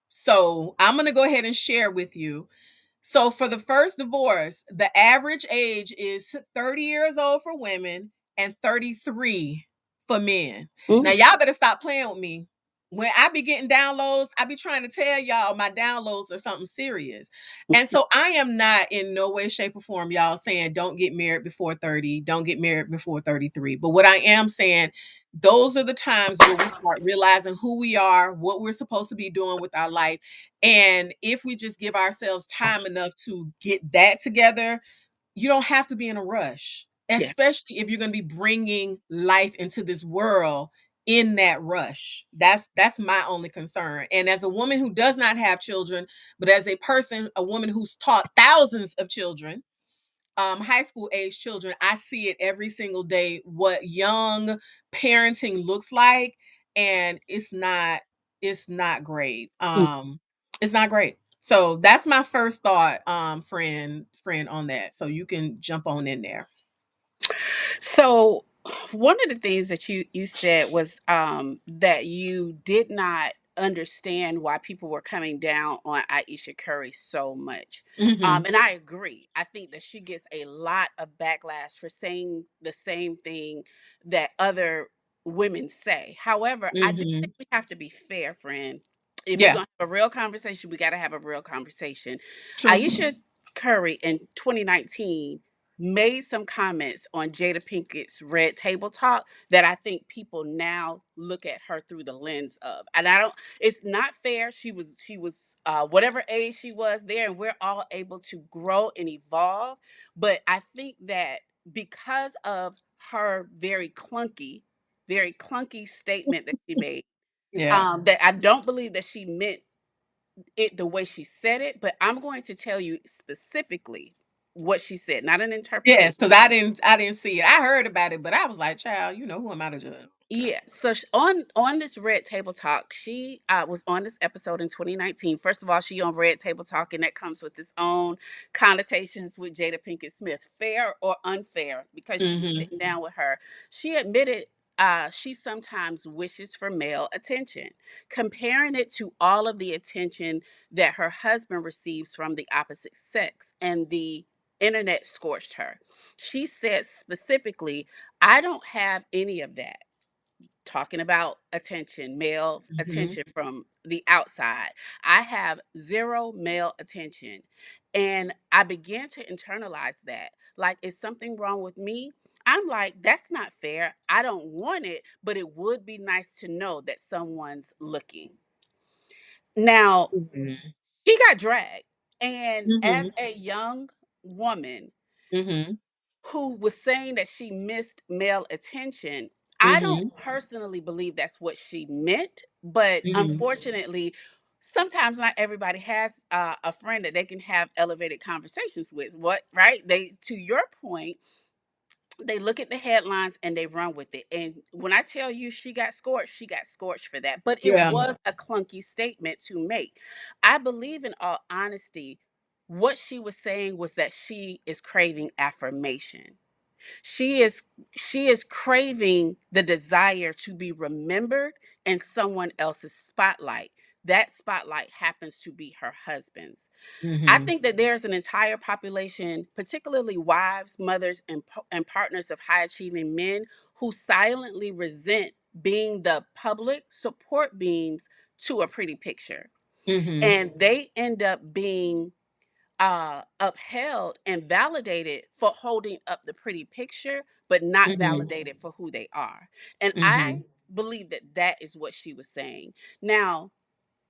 So I'm gonna go ahead and share with you. So for the first divorce, the average age is 30 years old for women and 33 for men. Now Yeah. y'all better stop playing with me. When I be getting downloads, I be trying to tell y'all my downloads are something serious. And so I am not in no way, shape, or form, y'all saying don't get married before 30, don't get married before 33. But what I am saying, those are the times where we start realizing who we are, what we're supposed to be doing with our life, and if we just give ourselves time enough to get that together, you don't have to be in a rush, Yeah. especially if you're going to be bringing life into this world in that rush. That's my only concern. And as a woman who does not have children, but as a person, a woman who's taught thousands of children, high school age children, I see it every single day what young parenting looks like, and it's not great. It's not great. So that's my first thought, friend on that. So you can jump on in there. So one of the things that you said was that you did not understand why people were coming down on Aisha Curry so much. Mhm. And I agree. I think that she gets a lot of backlash for saying the same thing that other women say. However, I do think Mhm. we have to be fair, friend. If we're Yeah, gonna have a real conversation, we gotta have a real conversation. true. Aisha Curry in 2019 made some comments on Jada Pinkett's Red Table Talk that I think people now look at her through the lens of. And I don't it's not fair. She was whatever age she was there, and we're all able to grow and evolve. But I think that because of her very clunky statement that she made, Yeah. that I don't believe that she meant it the way she said it, but I'm going to tell you specifically what she said, not an interpretation. Yes, because I didn't see it. I heard about it, but I was like, child, who am I to judge? Yeah, so on this Red Table Talk, she was on this episode in 2019. First of all, she on Red Table Talk, and that comes with its own connotations with Jada Pinkett Smith, fair or unfair, because you was Mhm. sitting down with her. She admitted she sometimes wishes for male attention, comparing it to all of the attention that her husband receives from the opposite sex, and the internet scorched her. She said specifically, "I don't have any of that." Talking about attention, male Mhm. attention from the outside. I have zero male attention. And I began to internalize that. Like, is something wrong with me? I'm like, that's not fair. I don't want it, but it would be nice to know that someone's looking. Now, Mhm. she got dragged. And as Mhm. a young woman, Mhm. who was saying that she missed male attention. I don't Mhm. personally believe that's what she meant, but Mhm. unfortunately, sometimes not everybody has a friend that they can have elevated conversations with. What, right? They, to your point, they look at the headlines and they run with it. And when I tell you she got scorched for that. But it Yeah. was a clunky statement to make. I believe, in all honesty, what she was saying was that she is craving affirmation. She is craving the desire to be remembered in someone else's spotlight. that spotlight happens to be her husband's. I Mhm. think that there's an entire population, particularly wives, mothers, and partners of high achieving men, who silently resent being the public support beams to a pretty picture. Mhm. And they end up being upheld and validated for holding up the pretty picture, but not Mhm. validated for who they are. And I Mhm. believe that that is what she was saying. Now,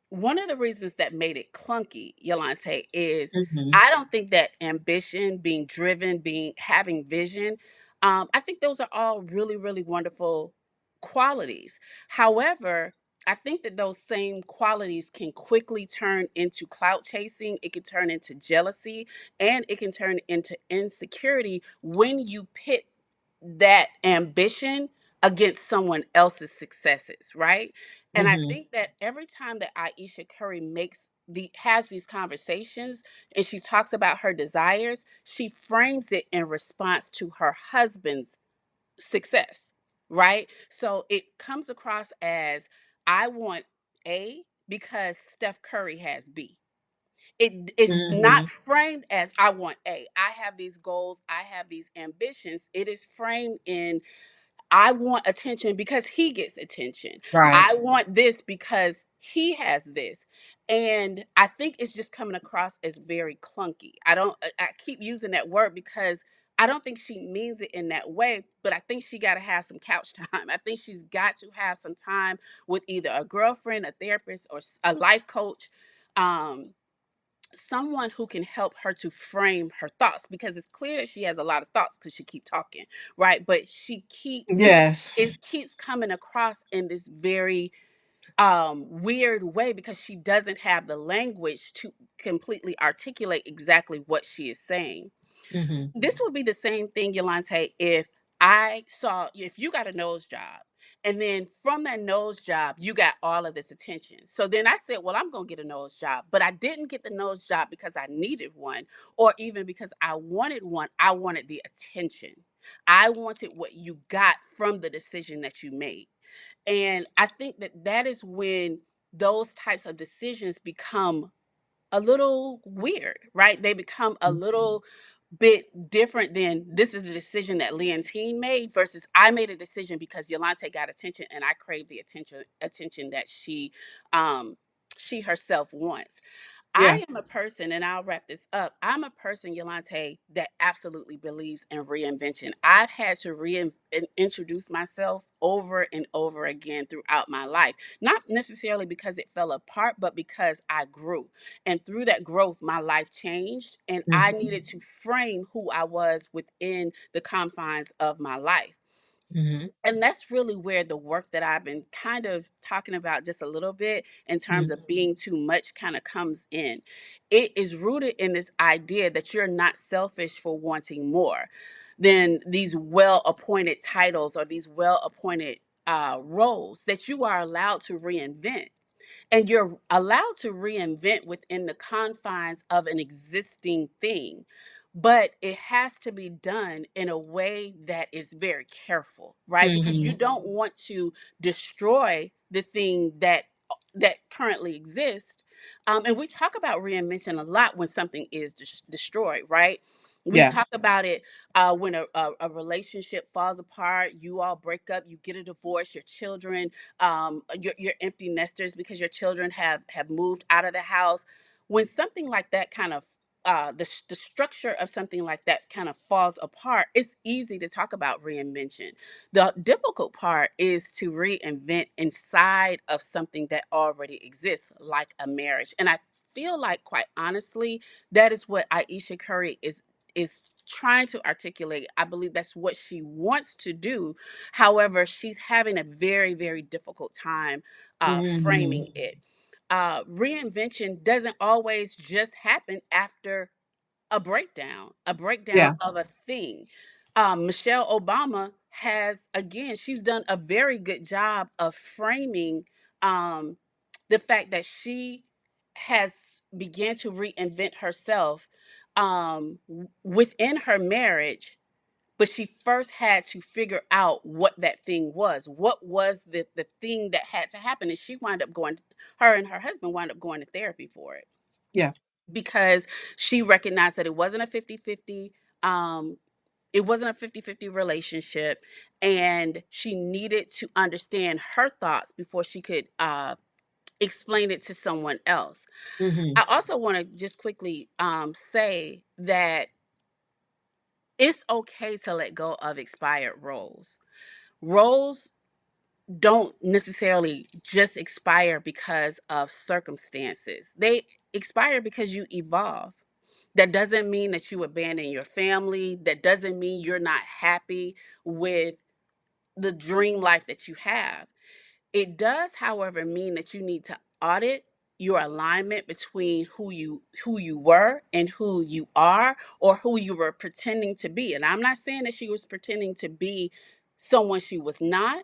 one of the reasons that made it clunky, Yolante, is Mhm. I don't think that ambition, being driven, being having vision, I think those are all really, really wonderful qualities. However, I think that those same qualities can quickly turn into clout chasing. It can turn into jealousy, and it can turn into insecurity when you pit that ambition against someone else's successes, right? And I Mhm. think that every time that Aisha Curry has these conversations and she talks about her desires, she frames it in response to her husband's success, right? So it comes across as, I want A because Steph Curry has B. It is not Mhm. framed as, I want A. I have these goals, I have these ambitions. It is framed in, I want attention because he gets attention. Right. I want this because he has this. And I think it's just coming across as very clunky. I keep using that word because I don't think she means it in that way, but I think she got to have some couch time. I think she's got to have some time with either a girlfriend, a therapist, or a life coach. Um, Someone who can help her to frame her thoughts, because it's clear that she has a lot of thoughts because she keeps talking, right? But she keeps Yes. it keeps coming across in this very weird way because she doesn't have the language to completely articulate exactly what she is saying. Mhm. This would be the same thing, Yolante, if you got a nose job, and then from that nose job, you got all of this attention. So then I said, well, I'm going to get a nose job, but I didn't get the nose job because I needed one or even because I wanted one. I wanted the attention. I wanted what you got from the decision that you made. And I think that that is when those types of decisions become a little weird, right? They become a little bit different than, this is the decision that Leontine made versus I made a decision because Yolante got attention and I crave the attention that she herself wants. Yeah. I am a person, and I'll wrap this up. I'm a person, Yolante, that absolutely believes in reinvention. I've had to introduce myself over and over again throughout my life, not necessarily because it fell apart, but because I grew. And through that growth, my life changed, and I Mhm. needed to frame who I was within the confines of my life. Mhm. And that's really where the work that I've been kind of talking about just a little bit in terms Mhm. of being too much kind of comes in. It is rooted in this idea that you're not selfish for wanting more than these well appointed titles or these well appointed roles, that you are allowed to reinvent. And you're allowed to reinvent within the confines of an existing thing, but it has to be done in a way that is very careful, right? Because you Mhm. don't want to destroy the thing that currently exists. And we talk about reinvention a lot when something is destroyed, right? We Yeah. talk about it when a relationship falls apart, you all break up, you get a divorce, your children, you're empty nesters because your children have moved out of the house. When something like that kind of the structure of something like that kind of falls apart, it's easy to talk about reinvention. The difficult part is to reinvent inside of something that already exists, like a marriage. And I feel like, quite honestly, that is what Aisha Curry is trying to articulate. I believe that's what she wants to do. However, she's having a very, very difficult time Mhm. framing it. Reinvention doesn't always just happen after a breakdown Yeah. of a thing. Michelle Obama has, again, she's done a very good job of framing um, the fact that she has began to reinvent herself within her marriage, but she first had to figure out what that thing was. What was the thing that had to happen? And she wound up going, her and her husband wound up going to therapy for it, Yeah. because she recognized that it wasn't a 50-50, um, it wasn't a 50-50 relationship, and she needed to understand her thoughts before she could explain it to someone else. Mhm. I also want to just quickly say that it's okay to let go of expired roles. Roles don't necessarily just expire because of circumstances. They expire because you evolve. That doesn't mean that you abandon your family. That doesn't mean you're not happy with the dream life that you have. It does, however, mean that you need to audit your alignment between who you were and who you are, or who you were pretending to be. And I'm not saying that she was pretending to be someone she was not,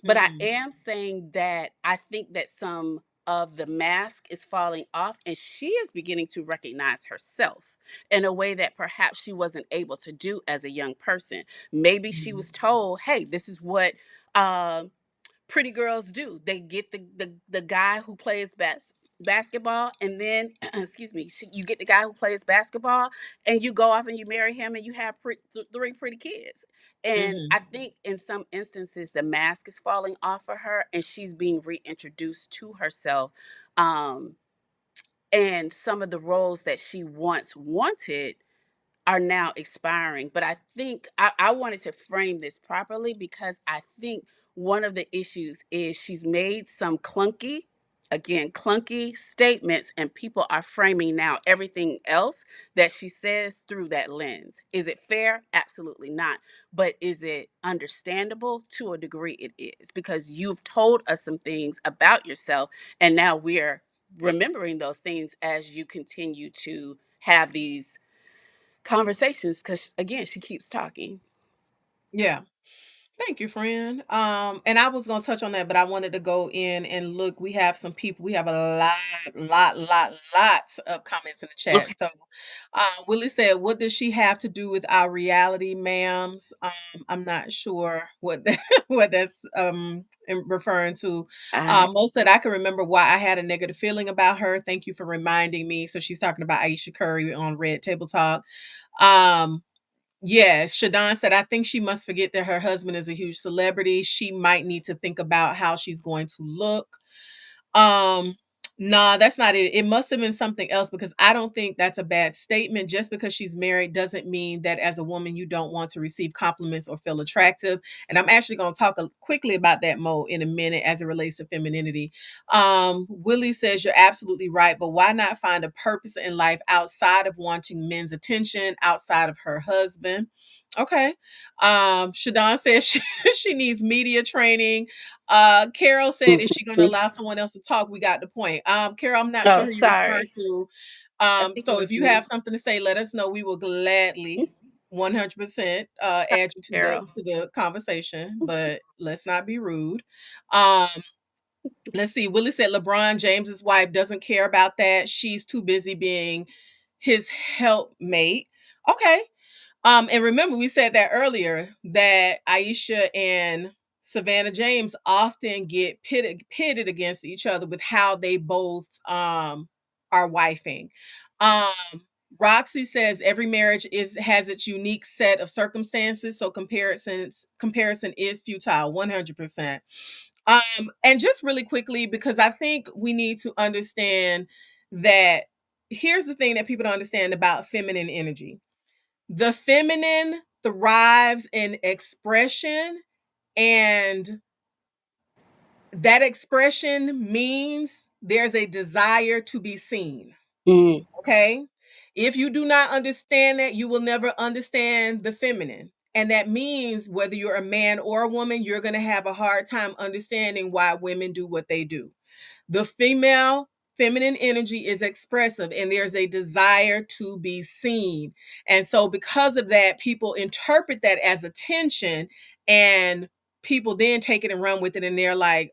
but I Mhm. am saying that I think that some of the mask is falling off, and she is beginning to recognize herself in a way that perhaps she wasn't able to do as a young person. Maybe she Mhm. was told, hey, this is what uh, pretty girls do. They get the guy who plays basketball, and then excuse me, you get the guy who plays basketball, and you go off and you marry him, and you have three pretty kids. And Mhm. I think in some instances the mask is falling off of her, and she's being reintroduced to herself, um, and some of the roles that she once wanted are now expiring. But I think I wanted to frame this properly, because I think one of the issues is she's made some clunky, again, clunky statements, and people are framing now everything else that she says through that lens. Is it fair? Absolutely not. But is it understandable? To a degree, it is, because you've told us some things about yourself, and now we're remembering those things as you continue to have these conversations, because again she keeps talking. Yeah. Thank you, friend. And I was gonna touch on that, but I wanted to go in and look. We have some people. We have a lots of comments in the chat. Okay. So, Willie said, "What does she have to do with our reality, ma'ams?" I'm not sure what that what that's referring to. I Mo said, "I can remember why I had a negative feeling about her. Thank you for reminding me." So she's talking about Ayesha Curry on Red Table Talk. Um, Yes, Shadon said, "I think she must forget that her husband is a huge celebrity. She might need to think about how she's going to look." Um, nah, that's not it. It must have been something else, because I don't think that's a bad statement. Just because she's married doesn't mean that as a woman you don't want to receive compliments or feel attractive. And I'm actually going to talk quickly about that, Mo, in a minute as it relates to femininity. Willie says you're absolutely right, but why not find a purpose in life outside of wanting men's attention, outside of her husband? Okay. Shadon says she needs media training. Carol said, "Is she gonna allow someone else to talk?" We got the point. Carol, I'm not sure oh who you refer sorry, to. I think it So if was you me. have something to say, let us know. We will gladly 100% add you to the Carol. conversation, but let's not be rude. Um, let's see. Willie said LeBron James's wife doesn't care about that. She's too busy being his helpmate. Okay. And remember, we said that earlier that Aisha and Savannah James often get pitted against each other with how they both are wifing. Um, Roxy says every marriage is has its unique set of circumstances, so comparison is futile, 100%. And just really quickly, because I think we need to understand that here's the thing that people don't understand about feminine energy. The feminine thrives in expression, and that expression means there's a desire to be seen. Mm, Okay? If you do not understand that, you will never understand the feminine. And that means whether you're a man or a woman, you're going to have a hard time understanding why women do what they do. The female feminine energy is expressive, and there's a desire to be seen. And so, because of that, people interpret that as attention, and people then take it and run with it. And they're like,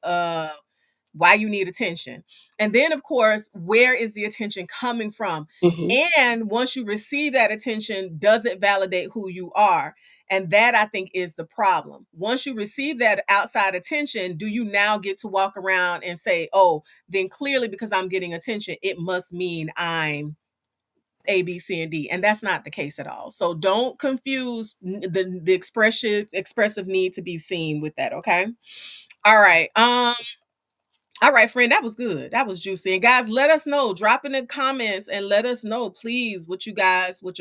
why you need attention. And then, of course, where is the attention coming from? Mhm. And once you receive that attention, does it validate who you are? And that, I think, is the problem. Once you receive that outside attention, do you now get to walk around and say, oh, then clearly because I'm getting attention, it must mean I'm A, B, C, and D. And that's not the case at all. So don't confuse the expressive need to be seen with that. Okay. All right. All right, friend, that was good. That was juicy. And guys, let us know. Drop in the comments and let us know, please, what your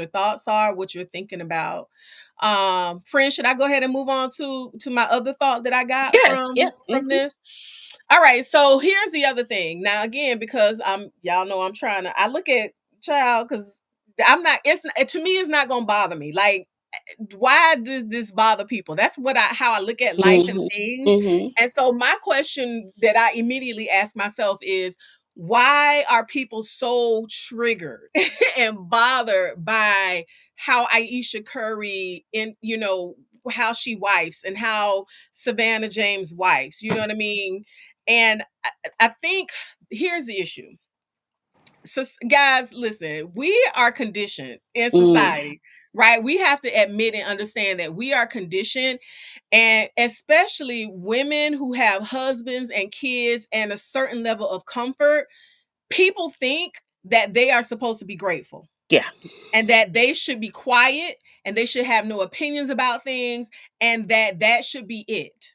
thoughts are, what you're thinking about. Friend, should I go ahead and move on to my other thought that I got Yes, yes. from Mhm. this? All right, so here's the other thing. Now, again, because y'all know I'm trying to, I look at child because I'm not, to me, it's not gonna bother me. Like, why does this bother people? That's what I how I look at life and Mhm. things. Mhm. And so my question that I immediately ask myself is, why are people so triggered and bothered by how Ayesha Curry in how she wifes and how Savannah James wifes, you know what I mean? And I think here's the issue. So, guys, listen, we are conditioned in Mm. society, right? We have to admit and understand that we are conditioned, and especially women who have husbands and kids and a certain level of comfort, people think that they are supposed to be grateful Yeah. and that they should be quiet and they should have no opinions about things and that should be it.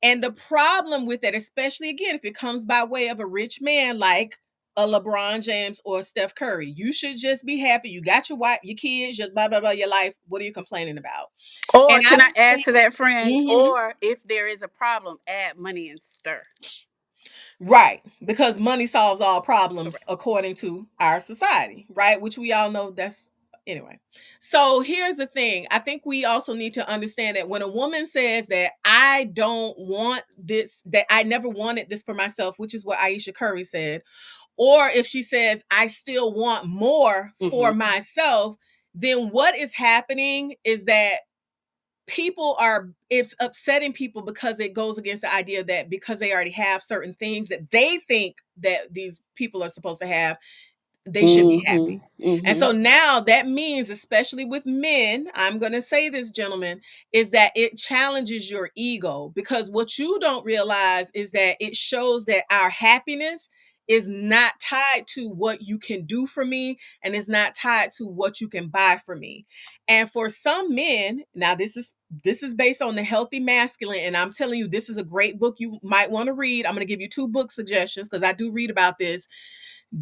And the problem with that, especially again, if it comes by way of a rich man like a LeBron James or a Steph Curry, you should just be happy. You got your wife, your kids, your blah blah blah, your life. What are you complaining about? Or And I can I add think, to that, friend? mhm, Or if there is a problem, add money and stir. right, because money solves all problems Correct. according to our society, right? Which we all know that's anyway. So here's the thing. I think we also need to understand that when a woman says that I don't want this, that I never wanted this for myself, which is what Ayesha Curry said, or if she says I still want more for Mhm. myself, then what is happening is that people are it's upsetting people because it goes against the idea that because they already have certain things that they think that these people are supposed to have, they should be Mhm. happy. And Mhm. so now that means, especially with men, I'm going to say this, gentlemen, is that it challenges your ego, because what you don't realize is that it shows that our happiness is not tied to what you can do for me and is not tied to what you can buy for me. And for some men, now this is based on the healthy masculine, and I'm telling you, this is a great book you might want to read. I'm going to give you two book suggestions because I do read about this.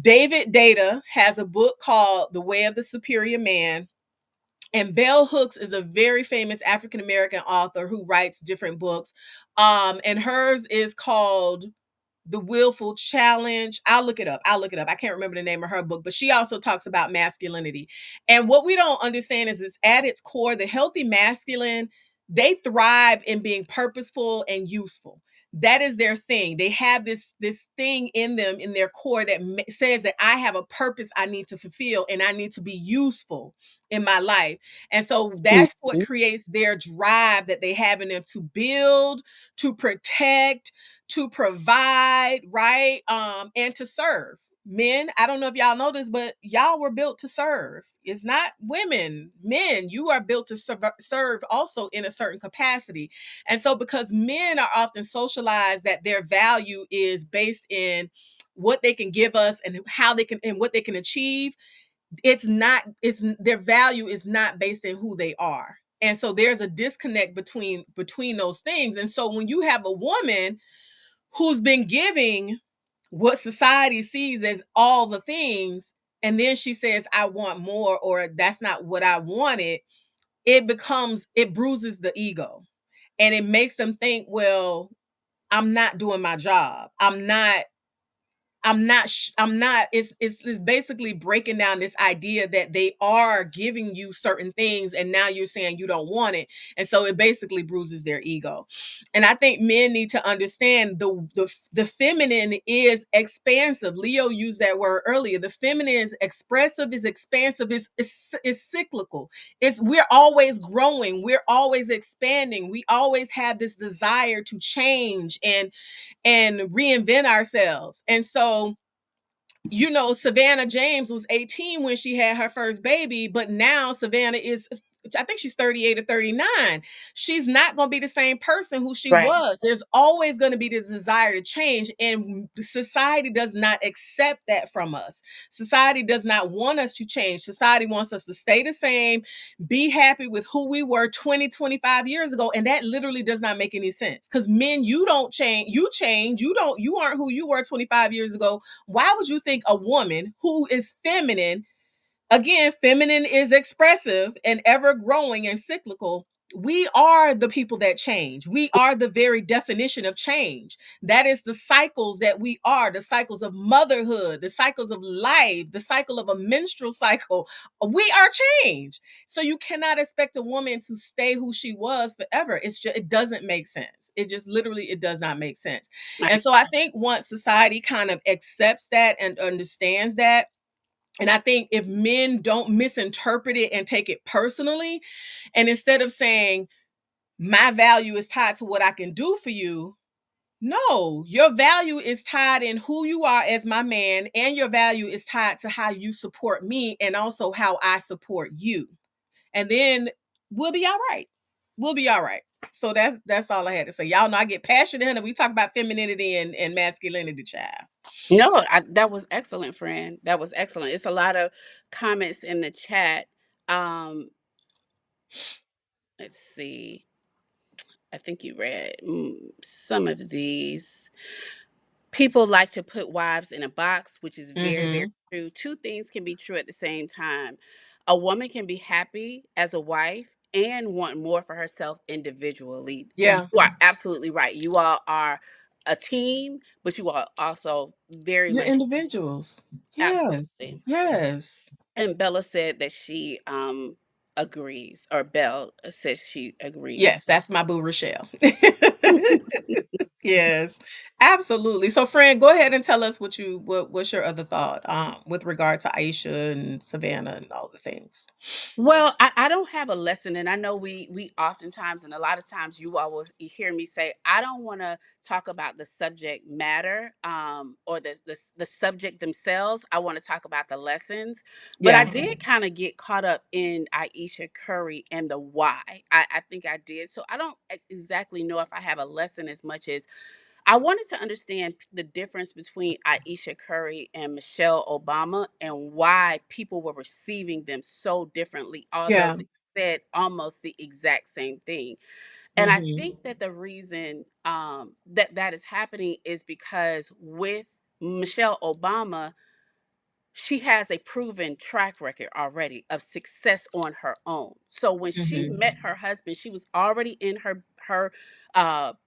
David Data has a book called The Way of the Superior Man. And Bell Hooks is a very famous African American author who writes different books. And hers is called The Willful Challenge. I'll look it up. I can't remember the name of her book, but she also talks about masculinity. And what we don't understand is at its core, the healthy masculine, they thrive in being purposeful and useful. That is their thing. They have this thing in them, in their core, that says that I have a purpose I need to fulfill and I need to be useful in my life. And so that's what Mhm. creates their drive that they have in them to build, to protect, to provide, right? And to serve. Men, I don't know if y'all know this, but y'all were built to serve. It's not women. Men, you are built to serve also in a certain capacity. And so because men are often socialized that their value is based in what they can give us and how they can and what they can achieve, it's their value is not based in who they are. And so there's a disconnect between those things. And so when you have a woman who's been giving what society sees as all the things, and then she says I want more, or that's not what I wanted, it bruises the ego, and it makes them think, well, I'm not doing my job, I'm not I'm not it's basically breaking down this idea that they are giving you certain things and now you're saying you don't want it. And so it basically bruises their ego. And I think men need to understand the feminine is expansive. Leo used that word earlier. The feminine is expressive, is expansive, is cyclical. It's We're always growing, we're always expanding. We always have this desire to change and reinvent ourselves. And so, Savannah James was 18 when she had her first baby, but now Savannah is, I think she's 38 or 39. She's not going to be the same person who she Right. was. There's always going to be the desire to change, and society does not accept that from us. Society does not want us to change. Society wants us to stay the same, be happy with who we were 20, 25 years ago, and that literally does not make any sense. Cuz men, you don't change, you aren't who you were 25 years ago. Why would you think a woman who is feminine, again, feminine is expressive and ever growing and cyclical? We are the people that change. We are the very definition of change. That is the cycles that we are, the cycles of motherhood, the cycles of life, the cycle of a menstrual cycle. We are change. So you cannot expect a woman to stay who she was forever. It doesn't make sense. It just literally, it does not make sense. And Right. so I think once society kind of accepts that and understands that, and I think if men don't misinterpret it and take it personally, and instead of saying, my value is tied to what I can do for you, no, your value is tied in who you are as my man, and your value is tied to how you support me and also how I support you. And then we'll be all right. We'll be all right. So that's all I had to say. Y'all know I get passionate and we talk about femininity and masculinity, child. No, that was excellent, friend. That was excellent. It's a lot of comments in the chat. Um, let's see. I think you read some of these. People like to put wives in a box, which is very, very Mm-hmm. true. Two things can be true at the same time. A woman can be happy as a wife and want more for herself individually. You Yeah. are absolutely right. You all are a team, but you are also very You're much individuals. Yes. absolutely. Yes. And Bella said that she agrees, or Belle says she Yes, agrees. that's my boo Rochelle. Yes, absolutely. So, friend, go ahead and tell us what's your other thought with regard to Aisha and Savannah and all the things. Well, I don't have a lesson, and I know we oftentimes and a lot of times you all will hear me say I don't want to talk about the subject matter or the subject themselves. I want to talk about the lessons. But I Yeah. did kind of get caught up in Ayesha Curry and the why. I think I did. So I don't exactly know if I have a lesson as much as I wanted to understand the difference between Aisha Curry and Michelle Obama and why people were receiving them so differently, although Yeah. they said almost the exact same thing. And I Mhm. think that the reason that that is happening is because with Michelle Obama, she has a proven track record already of success on her own. So when she Mhm. met her husband, she was already in her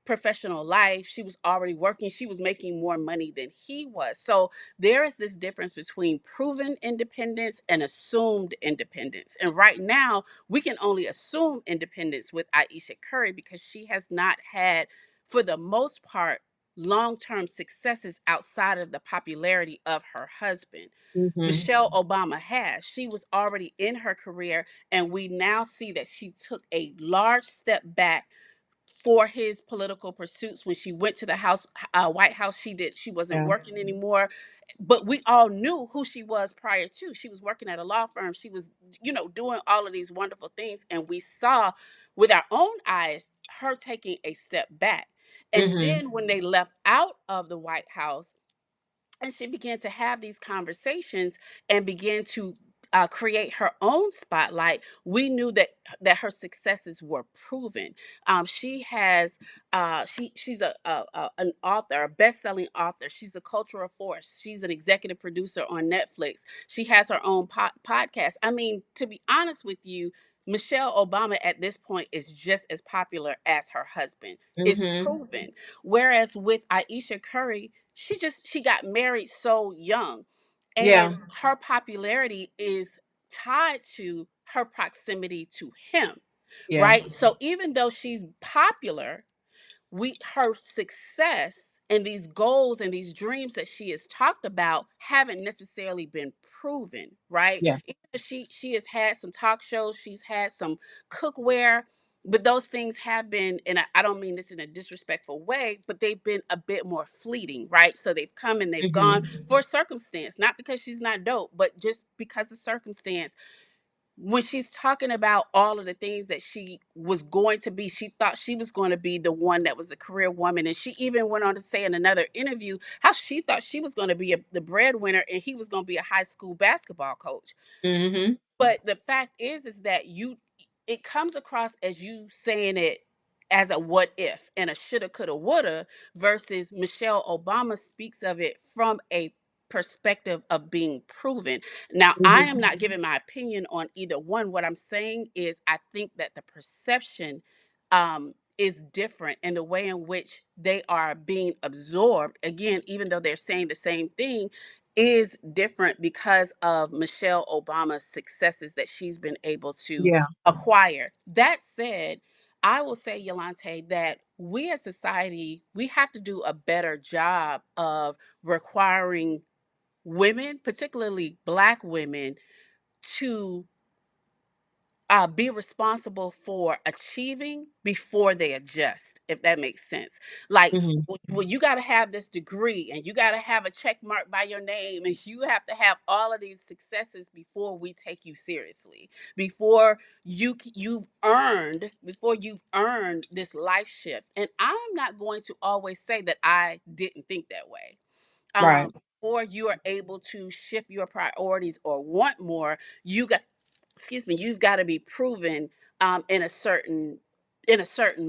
professional life. She was already working. She was making more money than he was. So there is this difference between proven independence and assumed independence. And right now, we can only assume independence with Aisha Curry because she has not had, for the most part, long-term successes outside of the popularity of her husband. Mhm. Michelle Obama has. She was already in her career, and we now see that she took a large step back for his political pursuits when she went to the White House. She wasn't Yeah. working anymore, but we all knew who she was prior to. She was working at a law firm. She was, doing all of these wonderful things, and we saw with our own eyes her taking a step back. And Mhm. then when they left out of the White House, and she began to have these conversations and began to create her own spotlight. We knew that her successes were proven. She has she's an author, a best-selling author. She's a cultural force. She's an executive producer on Netflix. She has her own podcast. I mean, to be honest with you, Michelle Obama at this point is just as popular as her husband. It's Mhm. proven. Whereas with Ayesha Curry, she got married so young, Yeah. and her popularity is tied to her proximity to him, Yeah. right? So even though she's popular, we her success and these goals and these dreams that she has talked about haven't necessarily been proven, right? Yeah. Even though she has had some talk shows, she's had some cookware, but those things have been, and I don't mean this in a disrespectful way, but they've been a bit more fleeting, right? So they've come and they've gone Mhm. for circumstance, not because she's not dope, but just because of circumstance. When she's talking about all of the things that she was going to be, she thought she was going to be the one that was a career woman. And she even went on to say in another interview how she thought she was going to be the breadwinner and he was going to be a high school basketball coach. Mhm. But the fact is that it comes across as you saying it as a what if and a shoulda, coulda, woulda, versus Michelle Obama speaks of it from a perspective of being proven. Now, I Mhm. am not giving my opinion on either one. What I'm saying is I think that the perception is different in the way in which they are being absorbed. Again, even though they're saying the same thing, is different because of Michelle Obama's successes that she's been able to Yeah. acquire. That said, I will say, Yolante, that we as society, we have to do a better job of requiring women, particularly Black women, to be responsible for achieving before they adjust, if that makes sense. Like, Mhm. well, you got to have this degree and you got to have a check mark by your name and you have to have all of these successes before we take you seriously, before you've earned this life shift. And I'm not going to always say that I didn't think that way. Right. Or you are able to shift your priorities or want more, you got, excuse me, you've got to be proven in a certain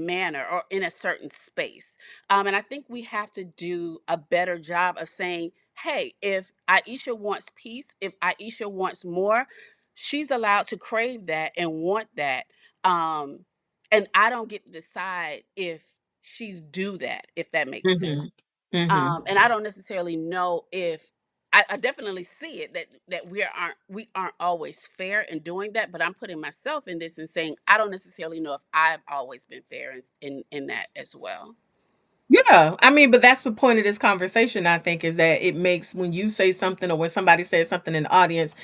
manner or in a certain space. And I think we have to do a better job of saying, hey, if Aisha wants peace, if Aisha wants more, she's allowed to crave that and want that. Um, and I don't get to decide if she's due that, if that makes sense. Mhm. Mhm. And I don't necessarily know if I definitely see it that we aren't always fair in doing that, but I'm putting myself in this and saying I don't necessarily know if I've always been fair in that as well. Yeah, I mean, but that's the point of this conversation, I think, is that it makes when you say something or when somebody says something in the audience,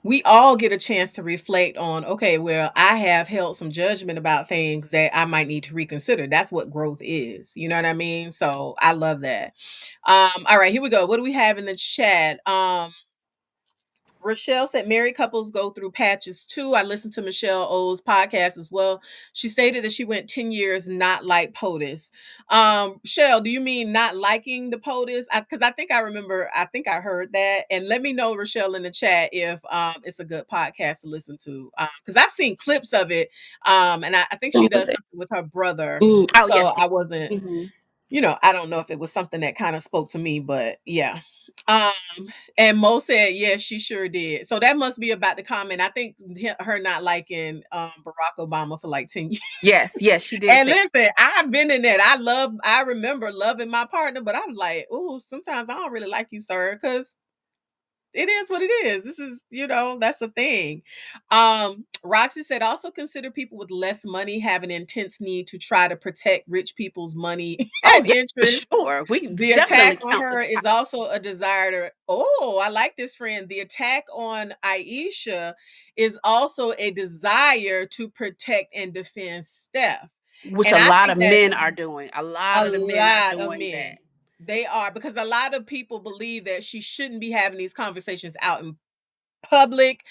we all get a chance to reflect on, okay, well, I have held some judgment about things that I might need to reconsider. That's what growth is. You know what I mean? So I love that. All right, here we go. What do we have in the chat? Rochelle said married couples go through patches too. I listened to Michelle O's podcast as well. She stated that she went 10 years not like POTUS. Shell, do you mean not liking the POTUS? Because I think I remember, I think I heard that. And let me know, Rochelle, in the chat if it's a good podcast to listen to. Because I've seen clips of it. And I think she What was does it? something with her brother. Oh So yes. I wasn't, Hmm. I don't know if it was something that kind of spoke to me, but yeah. Um, and Mo said, yes, she sure did. So that must be about the comment. I think her not liking Barack Obama for like 10 years. Yes, yes, she did And say. listen, I've been in that. I remember loving my partner, but I'm like, oh, sometimes I don't really like you, sir, because it is what it is. This is, that's the thing. Roxy said also consider people with less money have an intense need to try to protect rich people's money Oh and yeah, for interest. sure. We The definitely attack on count the her is also a desire to, I like this friend. The attack on Aisha is also a desire to protect and defend Steph. which And a I lot think of that men are doing. A lot a of the men are lot of doing that. men, they are, because a lot of people believe that she shouldn't be having these conversations out in public,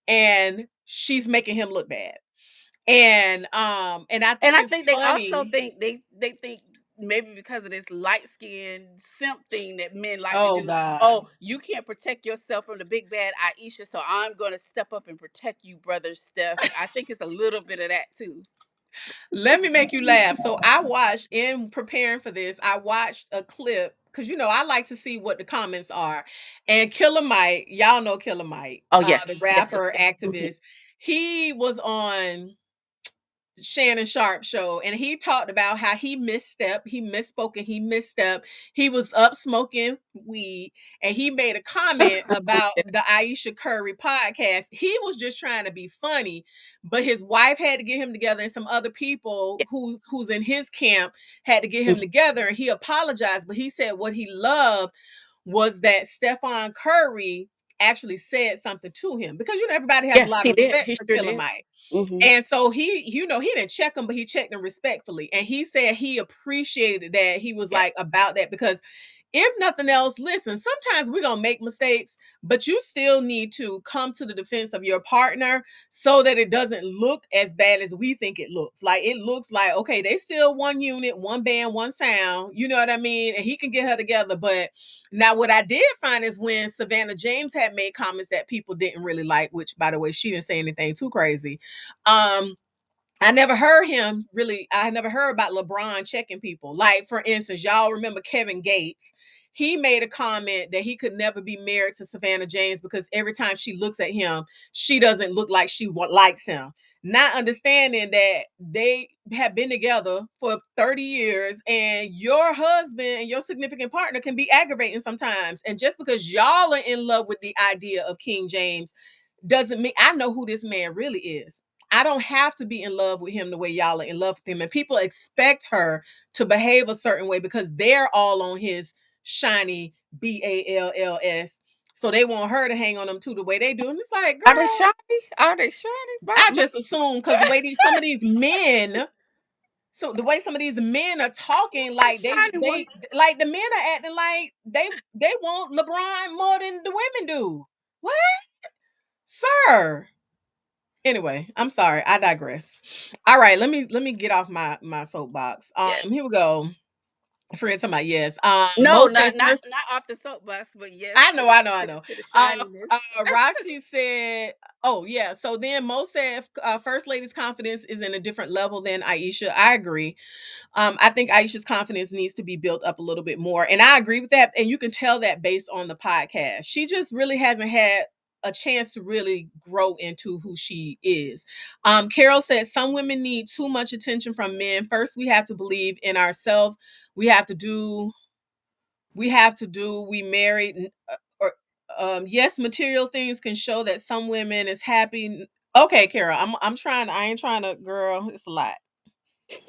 and she's making him look bad. And I And think I it's think they also funny. think they think maybe because of this light skinned simp thing that men like to Oh do. God. Oh, you can't protect yourself from the big bad Aisha, so I'm gonna step up and protect you, brother Steph. I think it's a little bit of that too. Let me make you laugh. So I watched, in preparing for this, I watched a clip because I like to see what the comments are. And Killer Mike, y'all know Killer Mike, Oh the yes, yes, yes, rapper yes. Mhm. activist. he was on Shannon Sharp show, and he talked about how he misstepped, he misspoke, and he misstepped. He was up smoking weed, and he made a comment about the Ayesha Curry podcast. He was just trying to be funny, but his wife had to get him together, and some other people Yeah. who's in his camp had to get him together. And he apologized, but he said what he loved was that Stefan Curry actually said something to him, because everybody has a Yes, lot he of did. respect He for sure Killer did. Mike. Hmm. And so he didn't check him, but he checked him respectfully. And he said he appreciated that. He was Yeah. like about that, because if nothing else, listen, sometimes we're gonna make mistakes, but you still need to come to the defense of your partner so that it doesn't look as bad as we think it looks. Like, it looks like, okay, they still one unit, one band, one sound, you know what I mean? And he can get her together. But now what I did find is when Savannah James had made comments that people didn't really like, which by the way, she didn't say anything too crazy. um I never heard him really. I never heard about LeBron checking people. Like, for instance, y'all remember Kevin Gates? He made a comment that he could never be married to Savannah James because every time she looks at him, she doesn't look like she likes him. Not understanding that they have been together for 30 years, and your husband and your significant partner can be aggravating sometimes. And just because y'all are in love with the idea of King James doesn't mean I know who this man really is. I don't have to be in love with him the way y'all are in love with him. And people expect her to behave a certain way because they're all on his shiny BALLS. So they want her to hang on them too the way they do. And it's like, Are they girl, shiny? Are they shiny? I just assume because the way some of these men, so the way some of these men are talking, like Shiny ones. they like the men are acting like they want LeBron more than the women do. What, sir? Anyway, I'm sorry. I digress. All right, let me get off my soapbox. Yes. Here we go. Friend talking about yes. No, Most not said not first. not off the soapbox, but yes I know, I know, I know. to the Uh, shininess. Roxy said, "Oh yeah." So then Mo said, "First lady's confidence is in a different level than Aisha." I agree. I think Aisha's confidence needs to be built up a little bit more. And I agree with that. And you can tell that based on the podcast. She just really hasn't had a chance to really grow into who she is. Carol said some women need too much attention from men. First, we have to believe in ourselves. We have to do, we married or yes, material things can show that some women is happy. Okay, Carol, I'm trying, I ain't trying to, girl, it's a lot.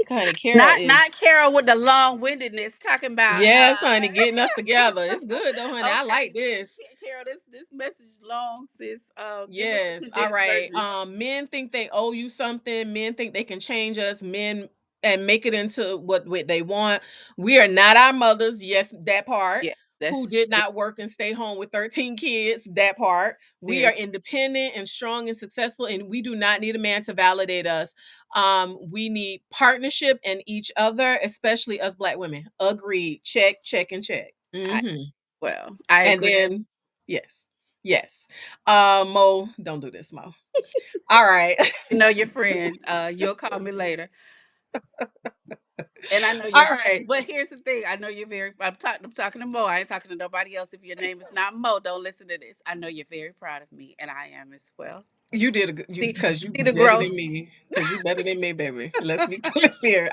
Honey, Carol is. Not Carol with the long windedness talking about Yes, honey, getting us together. It's good though, honey. I like okay. this. Carol, this message long, sis. Give us the Yes. All condensed right. version. Men think they owe you something. Men think they can change us. Men and make it into what they want. We are not our mothers. Yes, that part. Yeah, Who that's did not work and stay home with 13 kids. That part. We very are true. independent and strong and successful, and we do not need a man to validate us. We need partnership and each other, especially us black women. Agreed. Check, check, and check. I Hmm. I And agree. then, yes, yes. Mo, don't do this, Mo. All right. You know your friend. You'll call me later. And I know All you're, right. but here's the thing. I know you're very. I'm talking to Mo. I ain't talking to nobody else. If your name is not Mo, don't listen to this. I know you're very proud of me, and I am as well. You did a good, you, See, because you see the better growth. than me. Because you better than me, baby. Let's be clear.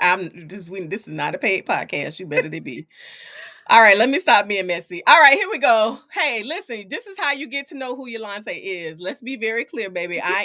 This is not a paid podcast. You better than me. All right, let me stop being messy. All right, here we go. Hey, listen, this is how you get to know who Yolante is. Let's be very clear, baby. I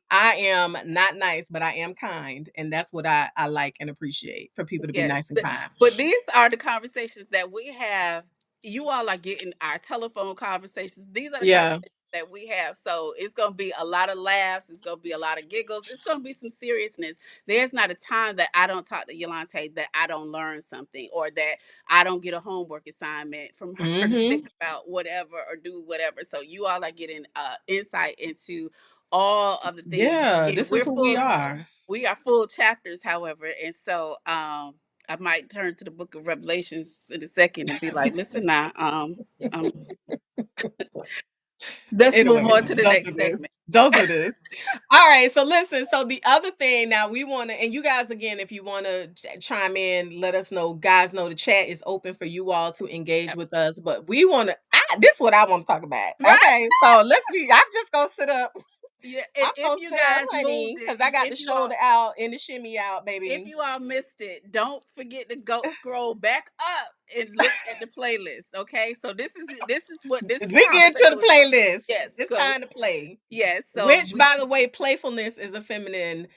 am not nice, but I am kind. And that's what I like and appreciate, for people to be Yes, nice and kind. but these are the conversations that we have. You all are getting our telephone conversations. These are the Yeah. conversations that we have. So it's going to be a lot of laughs. It's going to be a lot of giggles. It's going to be some seriousness. There's not a time that I don't talk to Yolante that I don't learn something or that I don't get a homework assignment from her to Mm-hmm. think about whatever or do whatever. So you all are getting insight into all of the things. Yeah, Again, this is who we are. we are full chapters, however, and so I might turn to the book of Revelations in a second and be like, listen now, let's move Anyway, on to the don't do next this. segment. Don't do this. All right. So listen. So the other thing now we want to, and you guys again, if you want to chime in, let us know. Guys, know the chat is open for you all to engage Yep. with us. But we want to. This is what I want to talk about. Right? Okay. So let's be. I'm just gonna sit up. Yeah, and I'm if gonna you sell, guys moved honey, it, because I got if the you all shoulder out and the shimmy out, if baby. you all missed it, don't forget to go scroll back up and look at the playlist. Okay, so this is what this We get into conversation the was going. playlist. Yes, It's so time to play. yes, so Which, we by the way, playfulness is a feminine,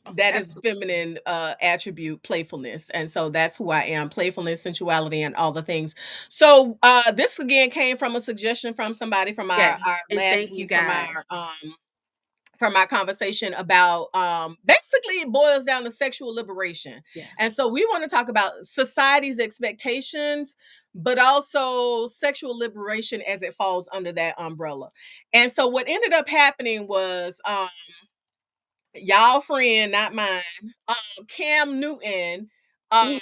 oh, that is absolutely feminine attribute, playfulness. And so that's who I am, playfulness, sensuality, and all the things. So this again came from a suggestion from somebody from yes, our and last thank you week guys. from our conversation about basically it boils down to sexual liberation. Yeah. And so we want to talk about society's expectations, but also sexual liberation as it falls under that umbrella. And so what ended up happening was y'all friend, not mine, Cam Newton, um,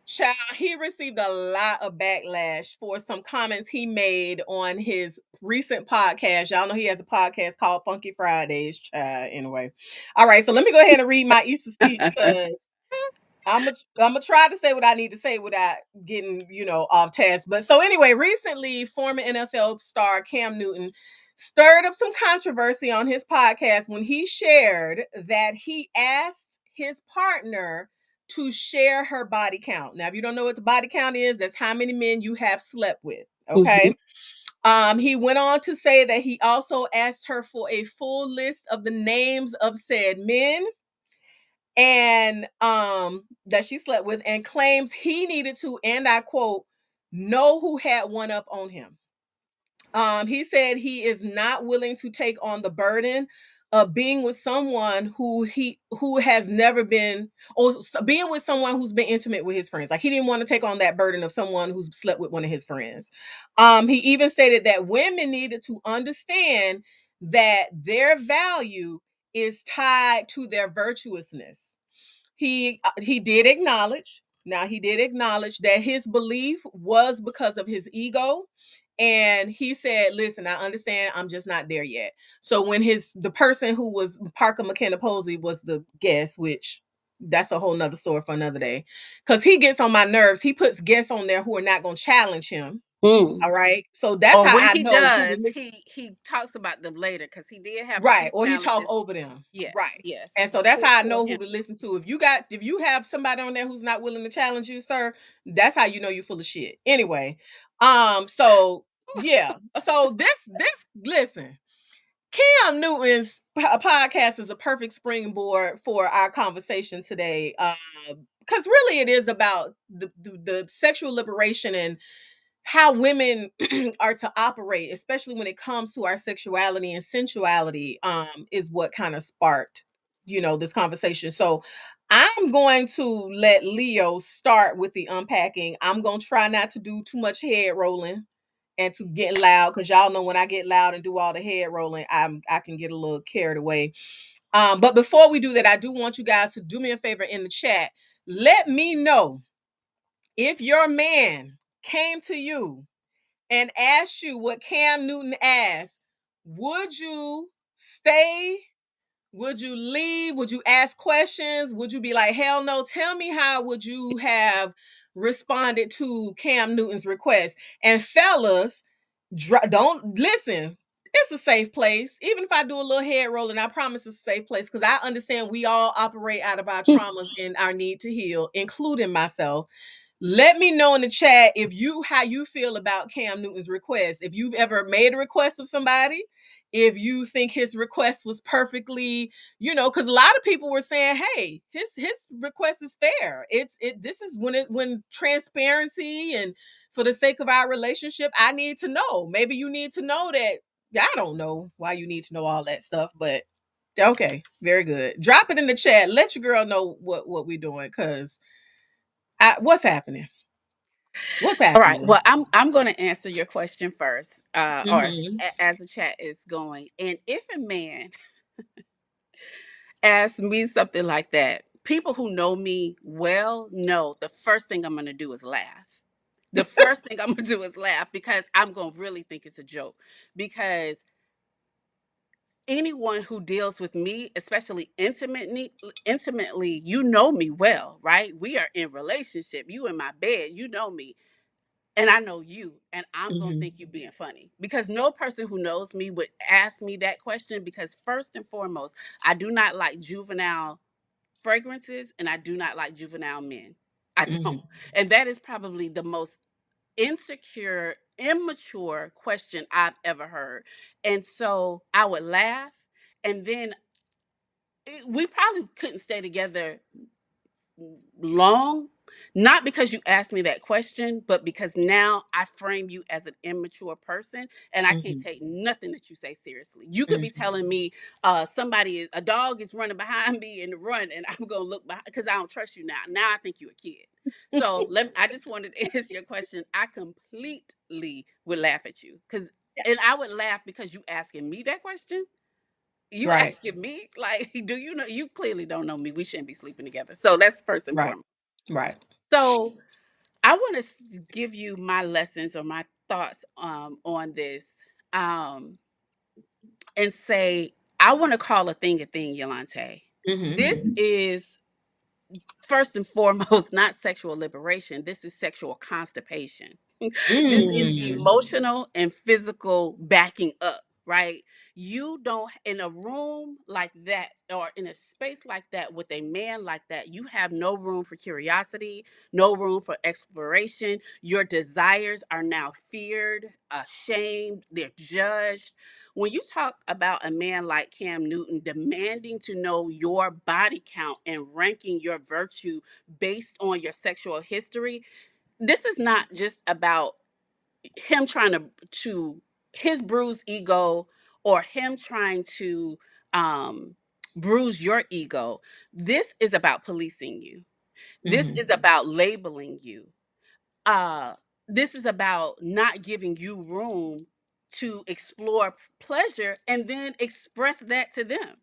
child, he received a lot of backlash for some comments he made on his recent podcast. Y'all know he has a podcast called Funky Fridays, child. Anyway, all right, so let me go ahead and read my Easter speech because I'm gonna try to say what I need to say without getting off task. But so anyway, recently, former NFL star Cam Newton stirred up some controversy on his podcast when he shared that he asked his partner to share her body count. Now, if you don't know what the body count is, that's how many men you have slept with. Mhm. Okay. He went on to say that he also asked her for a full list of the names of said men and that she slept with, and claims he needed to, and I quote, know who had one up on him. He said he is not willing to take on the burden of being with someone who has never been, or being with someone who's been intimate with his friends. Like he didn't want to take on that burden of someone who's slept with one of his friends. He even stated that women needed to understand that their value is tied to their virtuousness. He did acknowledge, now he did acknowledge that his belief was because of his ego, and he said, listen, I understand, I'm just not there yet. So when the person who was Parker McKenna Posey was the guest, which that's a whole nother story for another day, because he gets on my nerves. He puts guests on there who are not going to challenge him. Mm. All right, so that's Or how when I he know who to does, listen. he talks about them later because he did have a Right, few or he talk challenges. over them. Yes, Right. yes, And so that's how I for know who him. to listen to. If you have somebody on there who's not willing to challenge you, sir, that's how you know you're full of shit. Anyway, so yeah. So this listen, Cam Newton's podcast is a perfect springboard for our conversation today. Because really it is about the sexual liberation and how women are to operate, especially when it comes to our sexuality and sensuality, is what kind of sparked, this conversation. So I'm going to let Leo start with the unpacking. I'm going to try not to do too much head rolling and to get loud, because y'all know when I get loud and do all the head rolling, I can get a little carried away. But before we do that, I do want you guys to do me a favor in the chat. Let me know if your man came to you and asked you what Cam Newton asked, would you stay? Would you leave? Would you ask questions? Would you be like, hell no? Tell me, how would you have responded to Cam Newton's request? And fellas, don't listen. It's a safe place. Even if I do a little head rolling, I promise it's a safe place, because I understand we all operate out of our traumas and our need to heal, including myself. Let me know in the chat if you how you feel about Cam Newton's request. If you've ever made a request of somebody, if you think his request was perfectly, because a lot of people were saying, "Hey, his request is fair. This is when transparency, and for the sake of our relationship, I need to know. Maybe you need to know that. I don't know why you need to know all that stuff, but okay, very good. Drop it in the chat. Let your girl know what we're doing, because what's happening." What's All right. happening? Well, I'm going to answer your question first, or Mhm. as the chat is going. And if a man asks me something like that, people who know me well know the first thing I'm going to do is laugh. The first thing I'm going to do is laugh, because I'm going to really think it's a joke. Because anyone who deals with me, especially intimately, you know me well, right? We are in relationship. You in my bed, you know me. and I know you, and I'm gonna Mhm. think you being funny because no person who knows me would ask me that question. Because first and foremost, I do not like juvenile fragrances, and I do not like juvenile men. I don't, Mhm. and that is probably the most insecure, immature question I've ever heard. And so I would laugh, and then we probably couldn't stay together long, not because you asked me that question, but because now I frame you as an immature person, and I can't Mhm. take nothing that you say seriously. You could be Mhm. telling me a dog is running behind me in the run, and I'm gonna look behind because I don't trust you now. Now I think you're a kid. So I just wanted to answer your question. I completely would laugh at you because, and I would laugh because you asking me that question. You Right. asking me, like, do you know? You clearly don't know me. We shouldn't be sleeping together. So that's first and Right. foremost. Right. So I want to give you my lessons or my thoughts on this, um, and say I want to call a thing, Yolante. Mhm. This is first and foremost not sexual liberation. This is sexual constipation. This is Mm. emotional and physical backing up, right? You don't, in a room like that or in a space like that with a man like that, you have no room for curiosity, no room for exploration. Your desires are now feared, ashamed, they're judged. When you talk about a man like Cam Newton demanding to know your body count and ranking your virtue based on your sexual history, this is not just about him trying to his bruised ego, or him trying to um bruise your ego. This is about policing you. This Mhm. is about labeling you. uh this is about not giving you room to explore pleasure and then express that to them.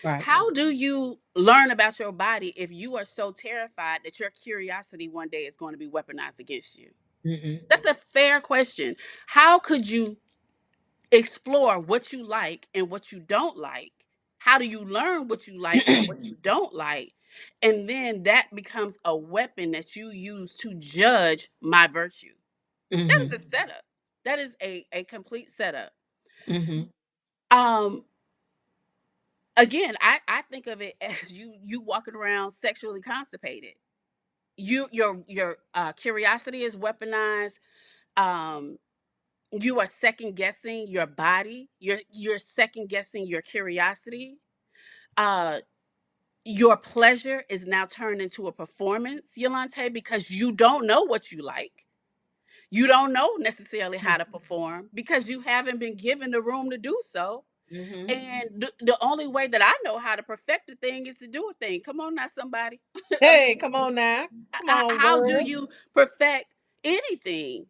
Right. How do you learn about your body if you are so terrified that your curiosity one day is going to be weaponized against you? Mhm. That's a fair question. How could you explore what you like and what you don't like? How do you learn what you like and what you don't like? And then that becomes a weapon that you use to judge my virtue. That is Mhm. a setup. That is a complete setup. Mhm. Um Again, I think of it as you walking around sexually constipated. Your curiosity is weaponized. Um you are second guessing your body. You're second guessing your curiosity. Uh your pleasure is now turned into a performance, Yolante, because you don't know what you like. You don't know necessarily how to perform because you haven't been given the room to do so. Mhm. And the only way that I know how to perfect a thing is to do a thing. Come on now, somebody. I Hey, mean, come on now. Come on, how do word. you perfect anything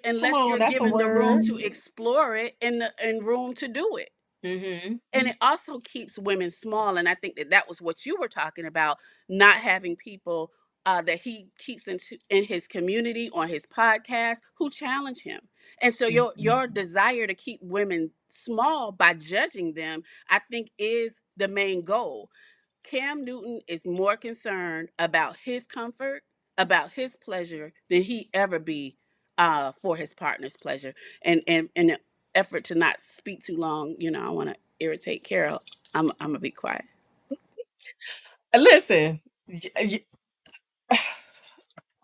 Come unless on, you're that's a given the room word. to explore it and room to do it? Mhm. And it also keeps women small. And I think that that was what you were talking about, not having people that he keeps in his community on his podcast who challenge him. And so Mhm. your desire to keep women small by judging them, I think, is the main goal. Cam Newton is more concerned about his comfort, about his pleasure, than he ever be for his partner's pleasure. And in an effort to not speak too long, I want to irritate Carol. I'm gonna be quiet. Listen,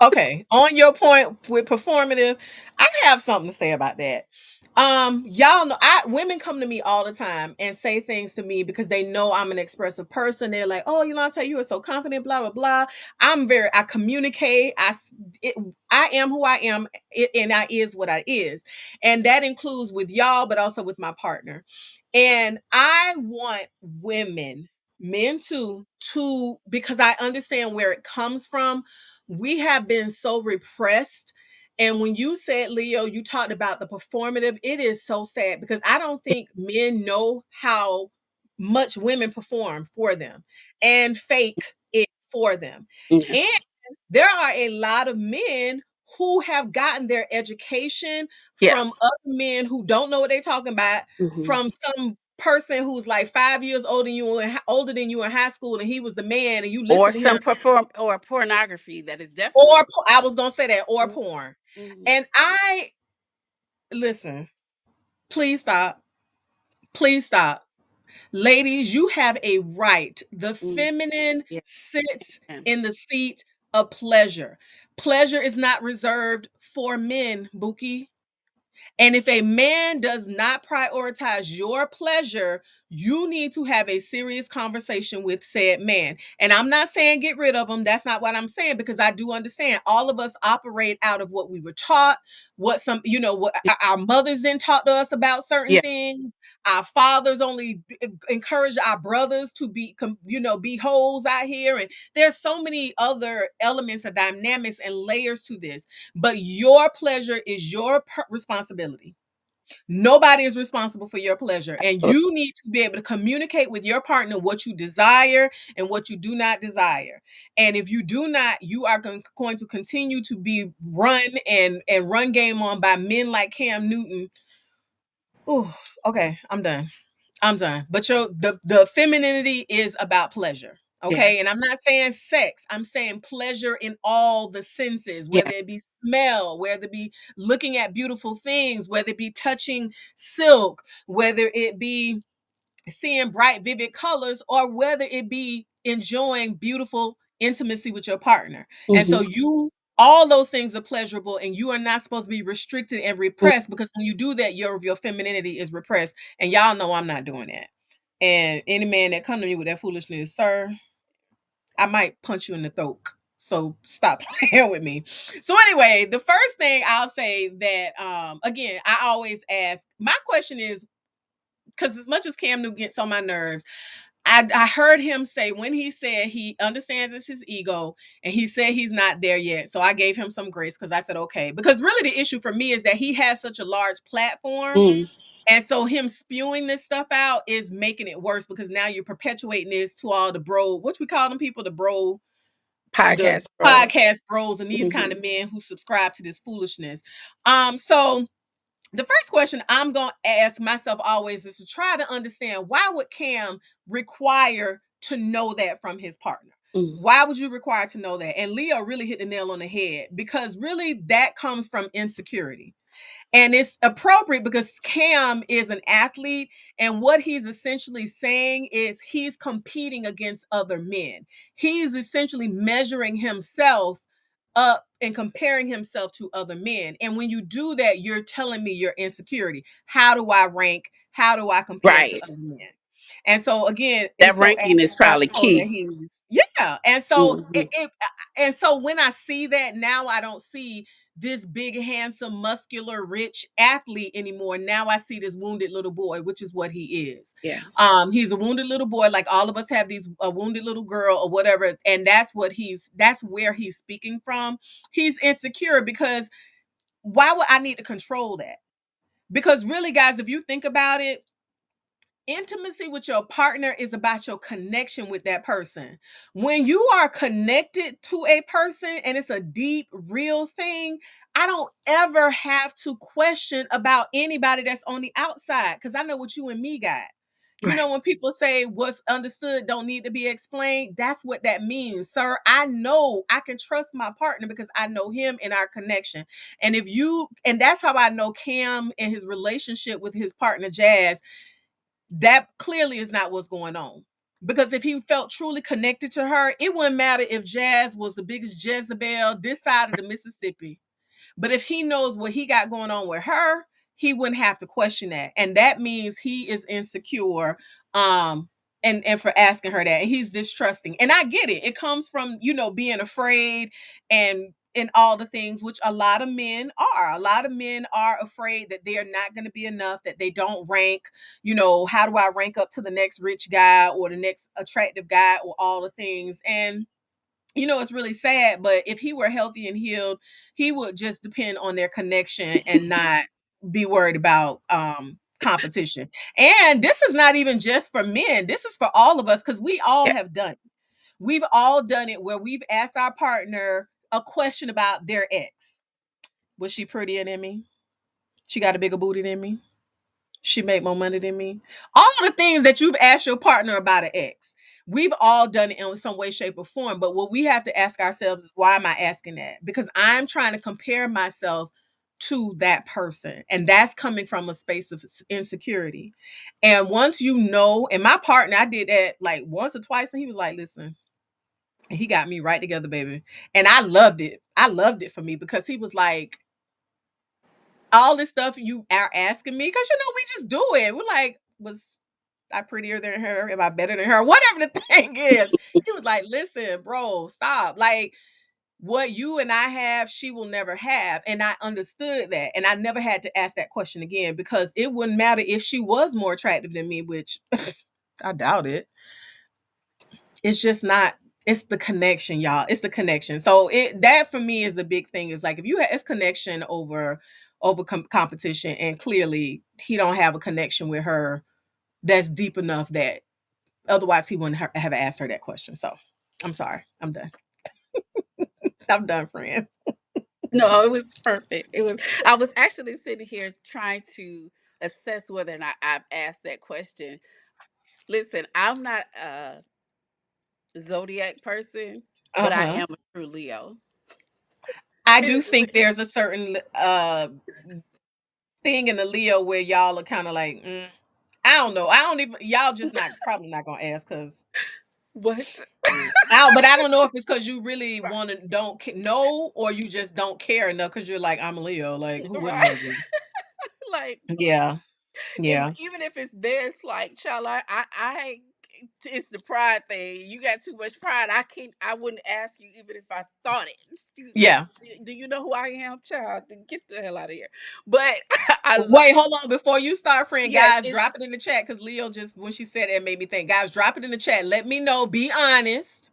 okay, on your point with performative, I have something to say about that. Y'all know, I women come to me all the time and say things to me because they know I'm an expressive person. They're like, "Oh, Yolanta, you are so confident." Blah blah blah. I communicate. It, I am who I am, and I is what I is, and that includes with y'all, but also with my partner. And I want women, men too, to because I understand where it comes from. We have been so repressed. And when you said, Leo, you talked about the performative, it is so sad because I don't think men know how much women perform for them and fake it for them. Yeah. And there are a lot of men who have gotten their education Yeah. from other men who don't know what they're talking about, Hmm. from some person who's like 5 years older than you in high school, and he was the man, and you Or listen to him. some perform or pornography that is definitely. Or I was gonna say that, or Mhm. porn. Mhm. And I listen, please stop. Please stop. Ladies, you have a right. The Mhm. feminine Yeah. sits Yeah. in the seat of pleasure. Pleasure is not reserved for men, Buki. And if a man does not prioritize your pleasure, you need to have a serious conversation with said man. And I'm not saying get rid of them. That's not what I'm saying, because I do understand all of us operate out of what we were taught, what some, what our mothers didn't talk to us about certain Yeah. things. Our fathers only encourage our brothers to be hoes out here. And there's so many other elements of dynamics and layers to this, but your pleasure is your responsibility. Nobody is responsible for your pleasure. And Absolutely. you need to be able to communicate with your partner what you desire and what you do not desire. And if you do not, you are going to continue to be run and run game on by men like Cam Newton. Oh, okay. I'm done. I'm done. But the femininity is about pleasure. Yeah. Okay. And I'm not saying sex. I'm saying pleasure in all the senses, Yeah. whether it be smell, whether it be looking at beautiful things, whether it be touching silk, whether it be seeing bright, vivid colors, or whether it be enjoying beautiful intimacy with your partner. And so Mhm. all those things are pleasurable, and you are not supposed to be restricted and repressed, because when you do that, your femininity is repressed. And y'all know I'm not doing that. And any man that come to me with that foolishness, sir, I might punch you in the throat. So stop playing with me. So anyway, the first thing I'll say that again, I always ask, my question is, because as much as Cam Newton gets on my nerves, I heard him say, when he said he understands it's his ego, and he said he's not there yet. So I gave him some grace, because I said, okay. Because really the issue for me is that he has such a large platform. Mm. And so him spewing this stuff out is making it worse, because now you're perpetuating this to all the what we call them people, the Podcast bro. podcast bros and these kind Mhm. of men who subscribe to this foolishness. So the first question I'm going to ask myself always is to try to understand, why would Cam require to know that from his partner? Mm. Why would you require to know that? And Leo really hit the nail on the head, because really that comes from insecurity. And it's appropriate because Cam is an athlete, and what he's essentially saying is he's competing against other men. He's essentially measuring himself up and comparing himself to other men. And when you do that, you're telling me your insecurity. How do I rank? How do I compare to Right. other men? And so again, That it's so ranking is probably apropos that key. he's, yeah. And so Mhm. and so when I see that now, I don't see this big, handsome, muscular, rich athlete anymore. Now I see this wounded little boy, which is what he is. Yeah. He's a wounded little boy, like all of us have these a wounded little girl or whatever, and that's where he's speaking from. He's insecure because why would I need to control that? Because really, guys, if you think about it, intimacy with your partner is about your connection with that person. When you are connected to a person and it's a deep, real thing, I don't ever have to question about anybody that's on the outside, because I know what you and me got. You know, Right. when people say what's understood don't need to be explained, that's what that means, sir. I know I can trust my partner because I know him and our connection. And that's how I know Cam and his relationship with his partner Jazz, that clearly is not what's going on. Because if he felt truly connected to her, it wouldn't matter if Jazz was the biggest Jezebel this side of the Mississippi. But if he knows what he got going on with her, he wouldn't have to question that. And that means he is insecure. And for asking her that, and he's distrusting. And I get it. It comes from, being afraid and all the things, which a lot of men are. A lot of men are afraid that they are not going to be enough, that they don't rank. How do I rank up to the next rich guy or the next attractive guy or all the things? And it's really sad, but if he were healthy and healed, he would just depend on their connection and not be worried about competition. And this is not even just for men. This is for all of us, because we all Yeah. have done it. We've all done it where we've asked our partner a question about their ex. Was she prettier than me? She got a bigger booty than me? She made more money than me? All the things that you've asked your partner about an ex. We've all done it in some way, shape, or form. But what we have to ask ourselves is, why am I asking that? Because I'm trying to compare myself to that person. And that's coming from a space of insecurity. And once you know, and my partner, I did that like once or twice, and he was like, listen, and he got me right together, baby. And I loved it. I loved it for me because he was like, all this stuff you are asking me, because we just do it. We're like, was I prettier than her? Am I better than her? Whatever the thing is. He was like, listen, bro, stop. Like, what you and I have, she will never have. And I understood that. And I never had to ask that question again, because it wouldn't matter if she was more attractive than me, which I doubt it. It's just not. It's the connection, y'all. It's the connection. So that for me is a big thing. Is like, if you have, it's connection over competition, and clearly he don't have a connection with her that's deep enough that otherwise he wouldn't have asked her that question. So I'm sorry. I'm done. I'm done, friend. No, it was perfect. It was. I was actually sitting here trying to assess whether or not I've asked that question. Listen, I'm not a zodiac person, but I Uh-huh. am a true Leo. I do think there's a certain thing in the Leo where y'all are kind of like, I don't know. I don't even, y'all just not probably not gonna ask, because What? but I don't know if it's because you really want to don't know, or you just don't care enough because you're like, I'm a Leo. Like, who wouldn't Right? want to be? Like, Yeah, and yeah, even if it's this, like, child, it's the pride thing. You got too much pride. I can't. I wouldn't ask you even if I thought it. yeah. Do you know who I am, child? Then get the hell out of here. But I love. Wait, hold on. Before you start, friend, Yes, guys, it's drop it in the chat, because Leo just, when she said it made me think. Guys, drop it in the chat. Let me know. Be honest.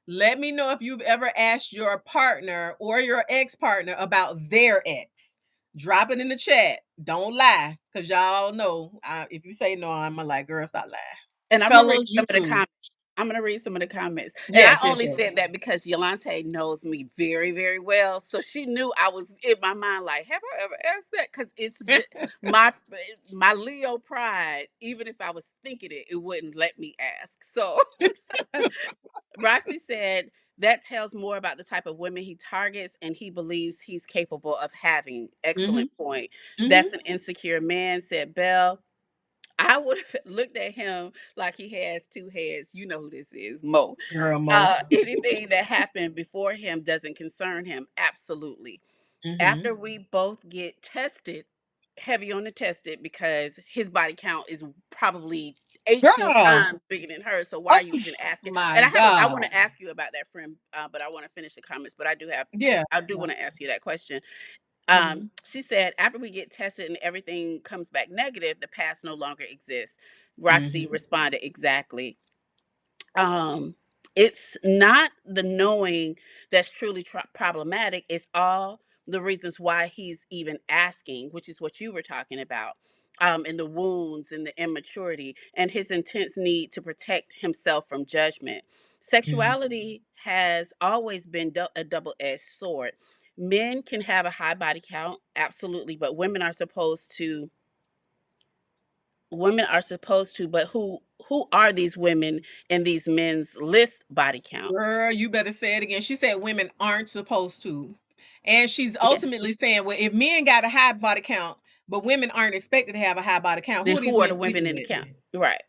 Let me know if you've ever asked your partner or your ex partner about their ex. Drop it in the chat. Don't lie, because y'all know, if you say no, I'm like, girl, stop lying. and I'm gonna read Fellas, some you of the too. comments. I'm gonna read some of the comments, and I Yes, yes, only yes. said that because Yolante knows me very, very well, so she knew I was in my mind like, have I ever asked that? Because it's just my Leo pride. Even if I was thinking it, it wouldn't let me ask. So Roxy said that tells more about the type of women he targets and he believes he's capable of having. Mm-hmm. Excellent point. Mm-hmm. That's an insecure man, said Belle. I would have looked at him like he has two heads. You know who this is, Mo. Girl, Mo. Anything that happened before him doesn't concern him. Absolutely. Mm-hmm. After we both get tested, heavy on the tested because his body count is probably 18 Girl. times bigger than hers. So why Oh are you even asking? my And I want God. to ask you about that, friend, but I want to finish the comments. But Yeah. I do want to ask you that question. Mm-hmm. She said, after we get tested and everything comes back negative, the past no longer exists. Roxy Mm-hmm. responded, exactly. um it's not the knowing that's truly problematic. It's all the reasons why he's even asking, which is what you were talking about. And the wounds and the immaturity and his intense need to protect himself from judgment. Mm-hmm. Sexuality has always been a double-edged sword. Men can have a high body count, absolutely, but women are supposed to, but who are these women in these men's list body count? Girl, you better say it again. She said women aren't supposed to. And she's Yes. ultimately saying, well, if men got a high body count, but women aren't expected to have a high body count, Then who are these who are men the women sleeping in the with count? then? Right.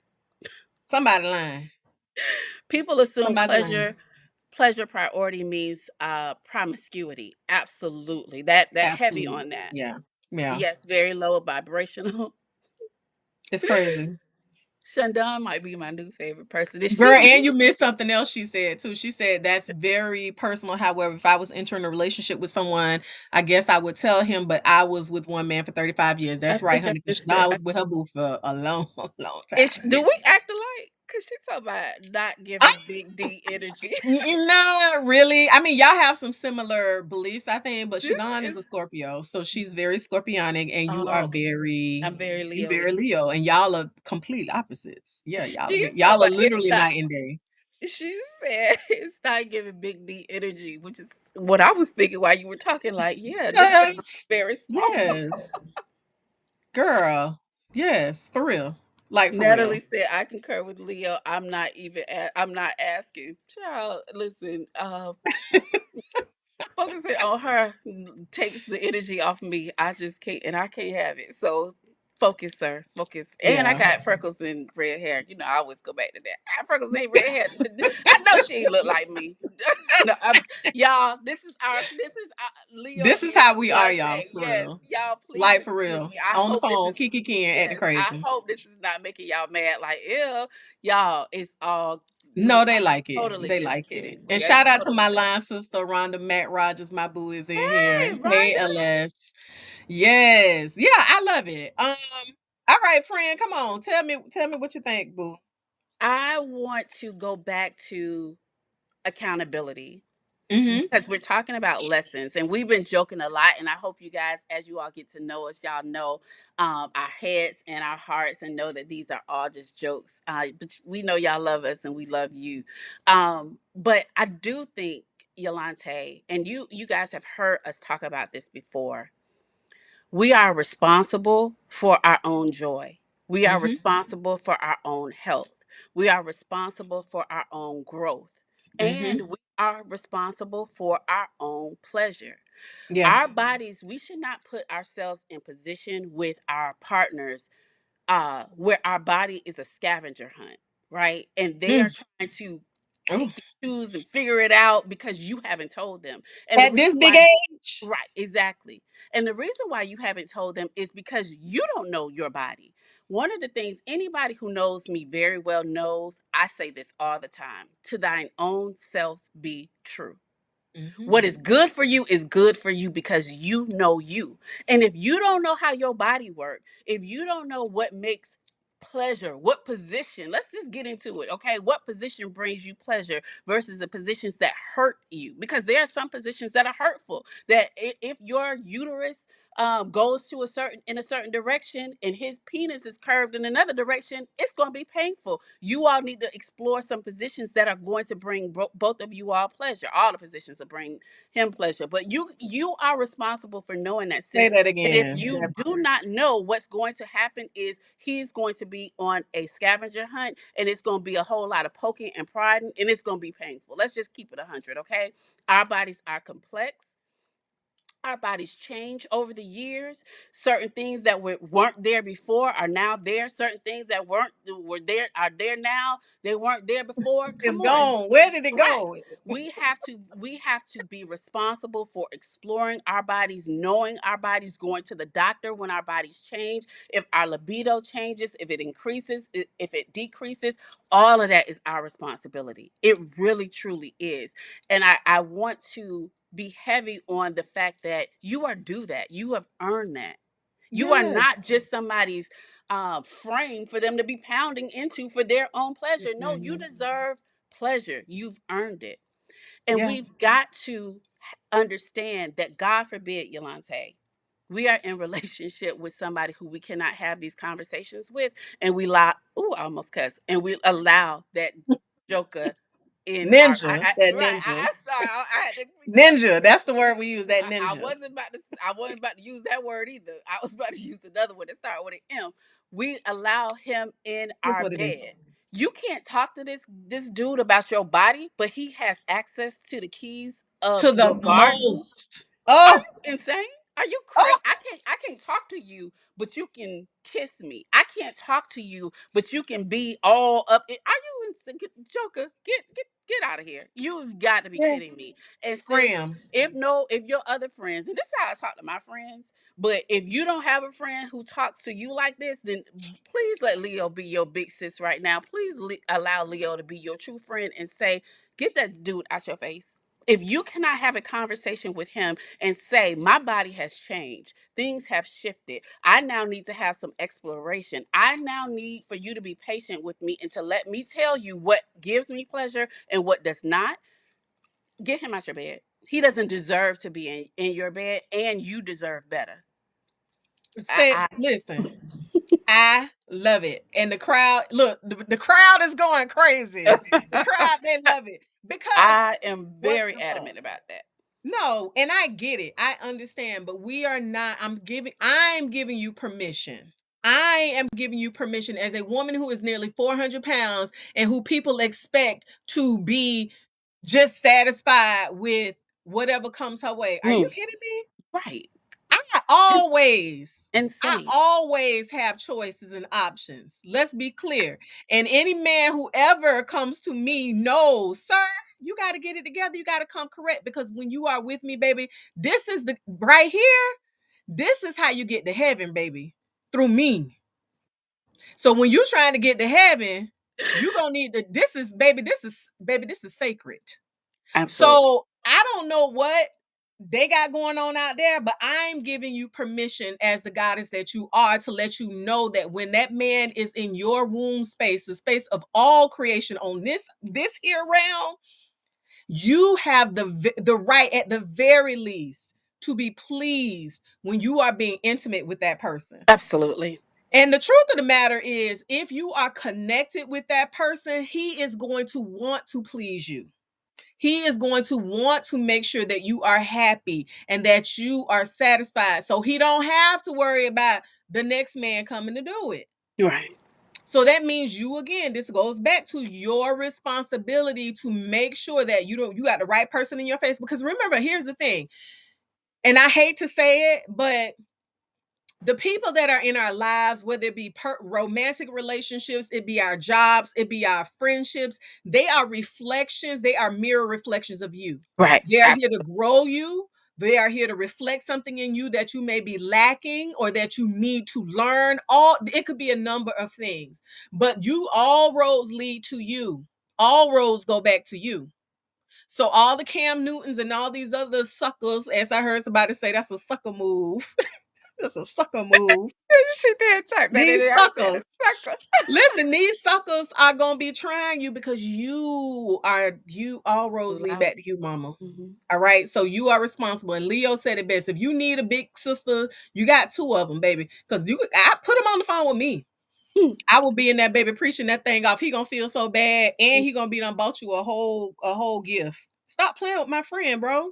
Somebody lying. People assume Somebody lying. pleasure priority means promiscuity. Absolutely. That heavy Absolutely. on that. Yeah. Yeah. Yes, very low vibrational. It's crazy. Shandon might be my new favorite person. Is Girl, she and new? you missed something else she said too. She said that's very personal. However, if I was entering a relationship with someone, I guess I would tell him, but I was with one man for 35 years. I That's right, think I honey, because missed I her. was with her boo for a long, long time. Do we act alike? Cause she talking about not giving big D energy. Not really. I mean, y'all have some similar beliefs, I think, but This Shadon is a is Scorpio, so she's very Scorpionic, and you oh, are okay. I'm very you Leo. very Leo, and y'all are complete opposites. Yeah, She's y'all are but it's literally not. night and day. She said it's not giving big D energy, which is what I was thinking while you were talking. Like, yeah, them things Yes, very small. yes, girl, yes, for real. Like for Natalie real. said, "I concur with Leo. I'm not even. I'm not asking." Child, listen. Focusing on her takes the energy off me. I just can't, and I can't have it. So focus, sir. Focus. And I Yeah. got freckles and red hair. You know, I always go back to that. I have freckles and red hair. I know she ain't look like me. No, y'all. This is Leo This is being how we are, y'all, Beyonce. for Yes, real. y'all. Please Like for excuse real. me. I On the hope this phone, is. Kiki Ken acting Yes, I crazy. hope this is not making y'all mad. Like, ew, y'all. It's all. No, they I'm like it. totally They just like it. kidding. And Yeah, shout out to totally my just. line sister, Rhonda Matt Rogers. My boo is in here. Hey, Hey, Rhonda. LS. Yes. Yeah, I love it. All right, friend, come on. Tell me what you think, boo. I want to go back to accountability Mm-hmm. because we're talking about lessons and we've been joking a lot. And I hope you guys, as you all get to know us, y'all know our heads and our hearts and know that these are all just jokes. But we know y'all love us and we love you. But I do think, Yolante, and you guys have heard us talk about this before. We are responsible for our own joy. We are Mm-hmm. responsible for our own health. We are responsible for our own growth. Mm-hmm. And we are responsible for our own pleasure. Yeah. Our bodies, we should not put ourselves in position with our partners where our body is a scavenger hunt, right? And they Mm. are trying to Ooh. pick and choose and figure it out because you haven't told them. And the At reason this big why age. Right, exactly. And the reason why you haven't told them is because you don't know your body. One of the things anybody who knows me very well knows, I say this all the time, to thine own self be true. Mm-hmm. What is good for you is good for you because you know you. And if you don't know how your body works, if you don't know what makes pleasure, what position, let's just get into it, okay? What position brings you pleasure versus the positions that hurt you? Because there are some positions that are hurtful. That if your uterus goes to a certain in a certain direction and his penis is curved in another direction, it's going to be painful. You all need to explore some positions that are going to bring both of you all pleasure. All the positions will bring him pleasure, but you are responsible for knowing that, Say sis. that And if again. you That do part. not know, what's going to happen is he's going to be on a scavenger hunt, and it's going to be a whole lot of poking and prodding, and it's going to be painful. Let's just keep it 100, okay? Our bodies are complex. Our bodies change over the years. Certain things that weren't there before are now there. Certain things that were there are there now. They weren't there before. It's Come on. gone. Where did it Right. go? We have to be responsible for exploring our bodies, knowing our bodies, going to the doctor when our bodies change, if our libido changes, if it increases, if it decreases, all of that is our responsibility. It really truly is. And I want to be heavy on the fact that you are due that. You have earned that. You are Yes. not just somebody's frame for them to be pounding into for their own pleasure. No, you Mm-mm. deserve pleasure. You've earned it. And Yeah. we've got to understand that, God forbid, Yolante, we are in relationship with somebody who we cannot have these conversations with, and we allow, ooh, I almost cuss, and we allow that joker in our, Ninja. That right, ninja. I'm sorry, I had to be careful. Ninja. That's the word we use, that I ninja. wasn't about to. I wasn't about to use that word either. I was about to use another one that started with an M. We allow him in That's our what it is. bed. You can't talk to this dude about your body, but he has access to the keys of To the your garden. most. Are Oh, you insane? Are you crazy? oh, I can't talk to you, but you can kiss me. I can't talk to you, but you can be all up. Are you insane? Joker? Get out of here. You've got to be kidding yes. me. And sis, Scram. if your other friends, and this is how I talk to my friends, but if you don't have a friend who talks to you like this, then please let Leo be your big sis right now. Please allow Leo to be your true friend and say, get that dude out your face. If you cannot have a conversation with him and say, my body has changed, things have shifted, I now need to have some exploration. I now need for you to be patient with me and to let me tell you what gives me pleasure and what does not. Get him out your bed. He doesn't deserve to be in your bed, and you deserve better. Said, listen, I love it. And the crowd, look, the crowd is going crazy. The crowd, they love it. Because I am what very the fuck? adamant about that. No, and I get it. I understand, but we are not, I'm giving you permission. I am giving you permission as a woman who is nearly 400 pounds and who people expect to be just satisfied with whatever comes her way. Are you Mm, kidding me? right. I In- always, I insane. always have choices and options. Let's be clear. And any man who ever comes to me knows, sir, you got to get it together. You got to come correct because when you are with me, baby, this is the right here. This is how you get to heaven, baby, through me. So when you're trying to get to heaven, you gonna need to. This is sacred. Absolutely. So I don't know what they got going on out there, but I'm giving you permission as the goddess that you are to let you know that when that man is in your womb space, the space of all creation on this here realm, you have the right at the very least to be pleased when you are being intimate with that person. Absolutely. And the truth of the matter is, if you are connected with that person, he is going to want to please you. He is going to want to make sure that you are happy and that you are satisfied. So he don't have to worry about the next man coming to do it. Right. So that means you again, this goes back to your responsibility to make sure that you got the right person in your face. Because remember, here's the thing, and I hate to say it, but the people that are in our lives, whether it be romantic relationships, it be our jobs, it be our friendships, they are reflections, they are mirror reflections of you. Right. They are here to grow you. They are here to reflect something in you that you may be lacking or that you need to learn. All it could be a number of things, but you all roads lead to you. All roads go back to you. So all the Cam Newtons and all these other suckers, as I heard somebody say, that's a sucker move. That's a sucker move. She did type that in These there. I said a suckers. sucker. Listen, these suckers are gonna be trying you because you all roads lead Loud. back to you, mama. Hmm. All right. So you are responsible. And Leo said it best. If you need a big sister, you got two of them, baby. Because I put him on the phone with me. I will be in that baby preaching that thing off. He gonna feel so bad, and he gonna be done bought you a whole gift. Stop playing with my friend, bro.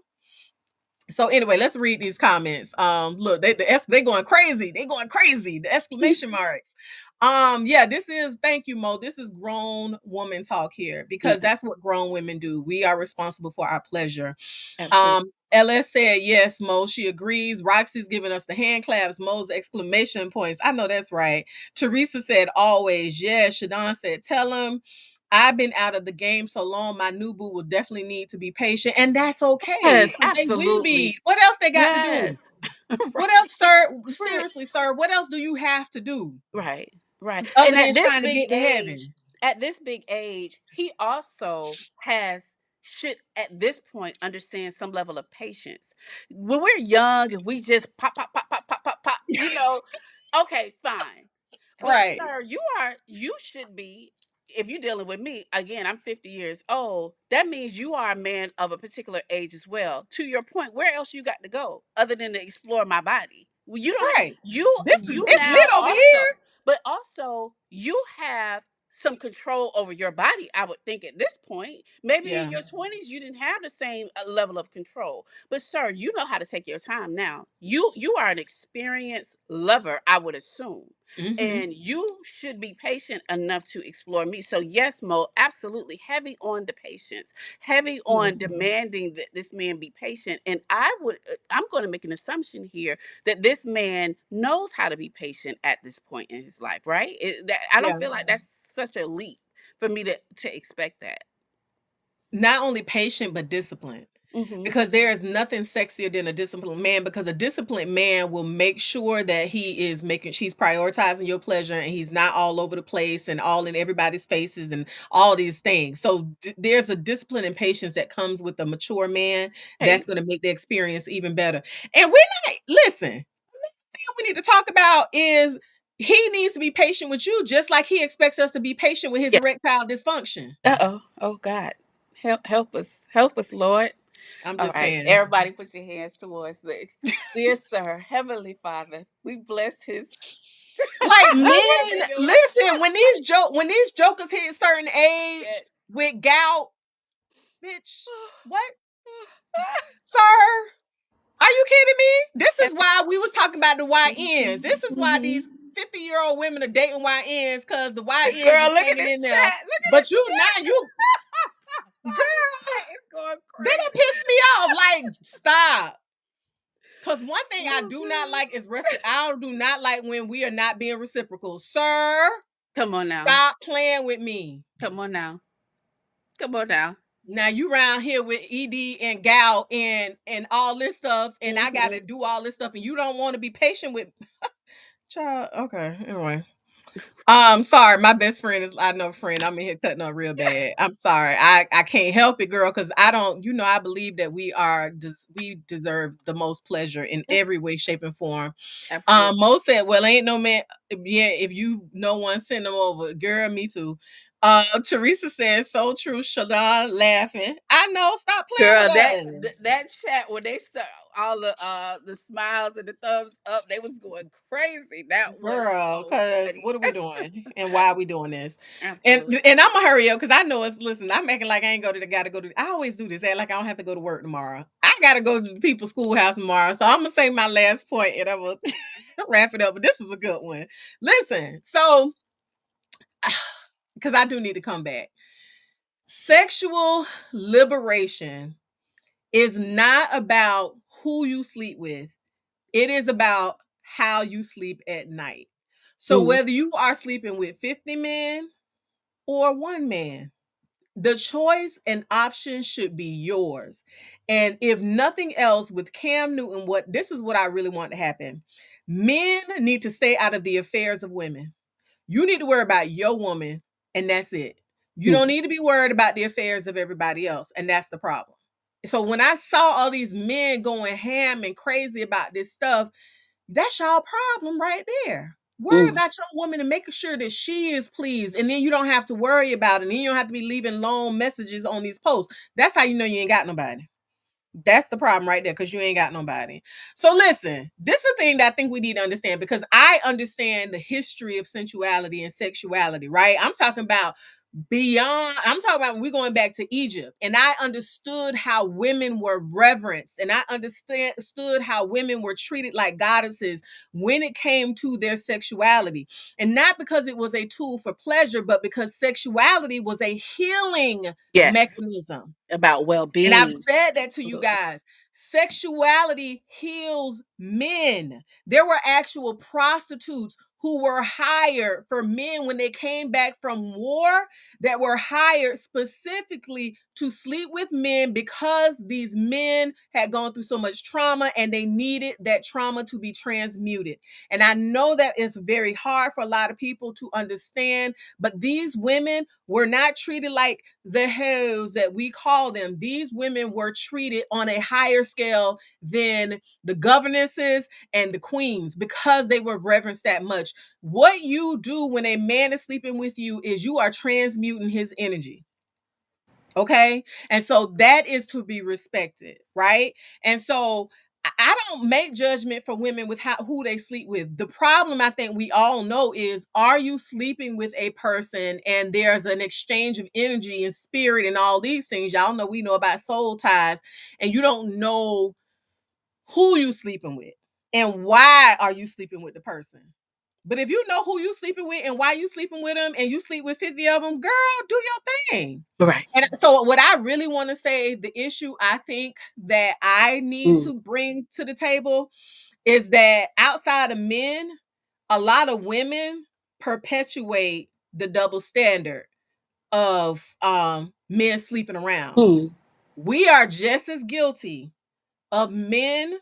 So anyway, let's read these comments. Look, they going crazy. They going crazy. The exclamation marks. Yeah, this is thank you, Mo. This is grown woman talk here because Yeah. that's what grown women do. We are responsible for our pleasure. Absolutely. LS said yes, Mo. She agrees. Roxy's giving us the hand claps. Mo's exclamation points. I know that's right. Teresa said always yes. Shadon said tell him. I've been out of the game so long, my new boo will definitely need to be patient, and that's okay Yes. because they will be. Absolutely. What else they got to do? Yes. What Right. else, sir? Right. Seriously, sir, what else do you have to do Right. Right. other And than trying to get to heaven? at this big age, he also has should at this point understand some level of patience. When we're young and we just pop, pop, pop, pop, pop, pop, pop, okay, fine. But Right, sir, you should be, if you're dealing with me, again, I'm 50 years old. That means you are a man of a particular age as well. To your point, where else you got to go other than to explore my body? Well, you don't right. This is you it's now lit over also, here. but also you have some control over your body, I would think at this point. Maybe in Yeah. your 20s you didn't have the same level of control. But sir, you know how to take your time now. You are an experienced lover, I would assume, Mm-hmm. and you should be patient enough to explore me. So yes, Mo, absolutely heavy on the patience, heavy on Mm-hmm. demanding that this man be patient. And I'm going to make an assumption here that this man knows how to be patient at this point in his life, right? I don't Yeah. feel like that's such a leap for me to expect that. Not only patient but disciplined. Hmm. Because there is nothing sexier than a disciplined man because a disciplined man will make sure that she's prioritizing your pleasure and he's not all over the place and all in everybody's faces and all these things. So there's a discipline and patience that comes with a mature man Hey, that's going to make the experience even better. And we're not, listen, thing we need to talk about is he needs to be patient with you just like he expects us to be patient with his yeah. erectile dysfunction. Uh-oh. Oh God. Help us, Lord. I'm All just right, saying. everybody put your hands towards the dear sir, Heavenly Father. We bless his Like what men, you doing? listen, when these jokers hit a certain age Yes. with gout, bitch, what? Sir, are you kidding me? This is Heaven. why we was talking about the YNs. This is why these Mhm. 50-year-old women are dating YNs because the YNs Girl, is look at hanging this in there. chat. Look at But this you now chat. you girl, This chat is going they done crazy. piss me off. Like, stop. Cause one thing I Oh do not god. like is I do not like when we are not being reciprocal. Sir, Come on now. stop playing with me. Come on now. Come on now. Now you around here with ED and Gal and all this stuff, and I gotta Hmm. do all this stuff, and you don't want to be patient with child. Okay, anyway. Sorry, my best friend is I know friend. I'm in here cutting up real bad. I'm sorry. I can't help it, girl, because I don't, I believe that we deserve the most pleasure in Yep, every way, shape, and form. absolutely. Mo said, "Well, ain't no man. Yeah, if you no one send them over, girl. Me too." Teresa says, "So true." Shadon laughing. I know. Stop playing Girl, with us, that chat when they start all the smiles and the thumbs up, they was going crazy. That was girl. so Because funny. what are we doing, and why are we doing this? And Absolutely. and I'm gonna hurry up because I know it's. Listen, I'm making like I ain't gotta go to. I always do this. Act like I don't have to go to work tomorrow. I gotta go to the people's schoolhouse tomorrow. So I'm gonna say my last point, and I'm gonna wrap it up. But this is a good one. Listen, so because I do need to come back. Sexual liberation is not about who you sleep with, it is about how you sleep at night. So, Mm, whether you are sleeping with 50 men or one man, the choice and option should be yours. And if nothing else, with Cam Newton, what this is what I really want to happen. Men need to stay out of the affairs of women. You need to worry about your woman, and that's it. You mm, don't need to be worried about the affairs of everybody else, and that's the problem. So when I saw all these men going ham and crazy about this stuff, that's y'all problem right there. Worry mm. about your woman and making sure that she is pleased, and then you don't have to worry about it. And then you don't have to be leaving long messages on these posts. That's how you know you ain't got nobody. That's the problem right there because you ain't got nobody. So listen, this is a thing that I think we need to understand because I understand the history of sensuality and sexuality, right? I'm talking about beyond, I'm talking about we're going back to Egypt, and I understood how women were reverenced, and I understood how women were treated like goddesses when it came to their sexuality. And not because it was a tool for pleasure, but because sexuality was a healing Yes. mechanism. About well And I've being. said that to you Absolutely. guys. Sexuality heals men. There were actual prostitutes who were hired for men when they came back from war, that were hired specifically to sleep with men because these men had gone through so much trauma and they needed that trauma to be transmuted. And I know that it's very hard for a lot of people to understand, but these women were not treated like the hoes that we call them. These women were treated on a higher scale than the governesses and the queens because they were reverenced that much. What you do when a man is sleeping with you is you are transmuting his energy. Okay. And so that is to be respected. Right. And so I don't make judgment for women with who they sleep with. The problem I think we all know is, are you sleeping with a person and there's an exchange of energy and spirit and all these things? Y'all know we know about soul ties, and you don't know who you sleeping with and why are you sleeping with the person. But if you know who you sleeping with and why you sleeping with them, and you sleep with 50 of them, girl, do your thing. Right. And so what I really want to say, the issue I think that I need Mm, to bring to the table is that outside of men, a lot of women perpetuate the double standard of men sleeping around. mm, We are just as guilty of men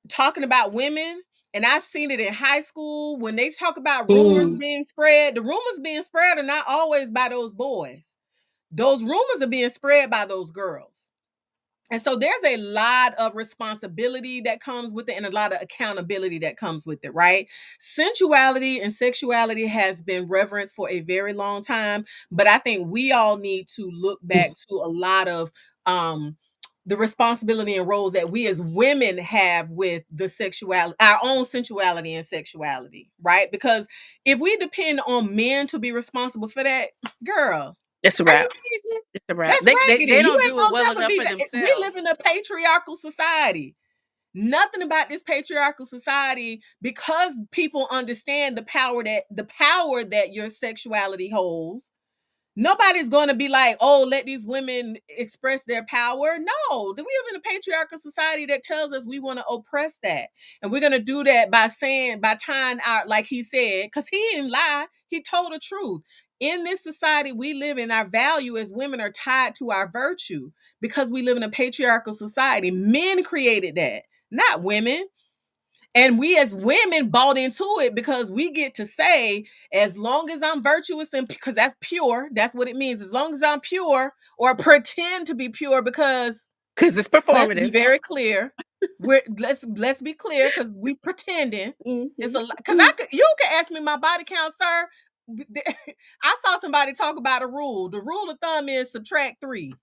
talking about women, and I've seen it in high school when they talk about rumors mm. being spread. The rumors being spread are not always by those boys. Those rumors are being spread by those girls. And so there's a lot of responsibility that comes with it and a lot of accountability that comes with it, right? Sensuality and sexuality has been reverenced for a very long time, but I think we all need to look Mm. back to a lot of the responsibility and roles that we as women have with the sexuality, our own sensuality and sexuality, right? Because if we depend on men to be responsible for that, girl, It's a are you wrap. crazy? It's a wrap. That's They raggedy. You don't ain't do it gonna well never enough be for that. We live themselves. in a patriarchal society. Nothing about this patriarchal society, because people understand the power that your sexuality holds. Nobody's going to be like, oh, let these women express their power. No, we live in a patriarchal society that tells us we want to oppress that. And we're going to do that by tying our, like he said, because he didn't lie, he told the truth. In this society we live in, our value as women are tied to our virtue because we live in a patriarchal society. Men created that, not women. And we as women bought into it because we get to say, as long as I'm virtuous, and because that's pure, that's what it means. As long as I'm pure, or pretend to be pure, because Because it's let's be performative. very clear. Let's be clear, because we pretending. It's a because Hmm. you can ask me my body count, sir. I saw somebody talk about a rule. The rule of thumb is subtract 3.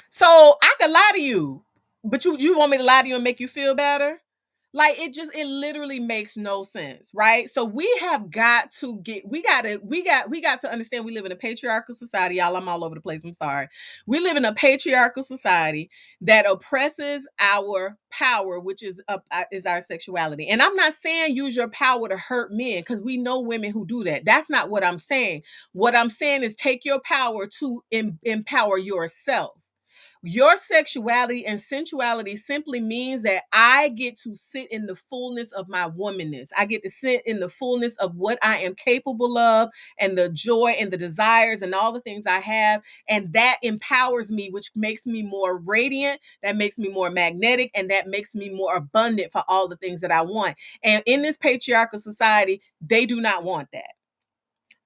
So I could lie to you, but you want me to lie to you and make you feel better? Like, it literally makes no sense, right? So we have got to get we got to understand we live in a patriarchal society. Y'all, I'm all over the place. I'm sorry. We live in a patriarchal society that oppresses our power, which is our sexuality. And I'm not saying use your power to hurt men, because we know women who do that. That's not what I'm saying. What I'm saying is take your power to empower yourself. Your sexuality and sensuality simply means that I get to sit in the fullness of my womanness. I get to sit in the fullness of what I am capable of, and the joy and the desires and all the things I have. And that empowers me, which makes me more radiant, that makes me more magnetic, and that makes me more abundant for all the things that I want. And in this patriarchal society, they do not want that.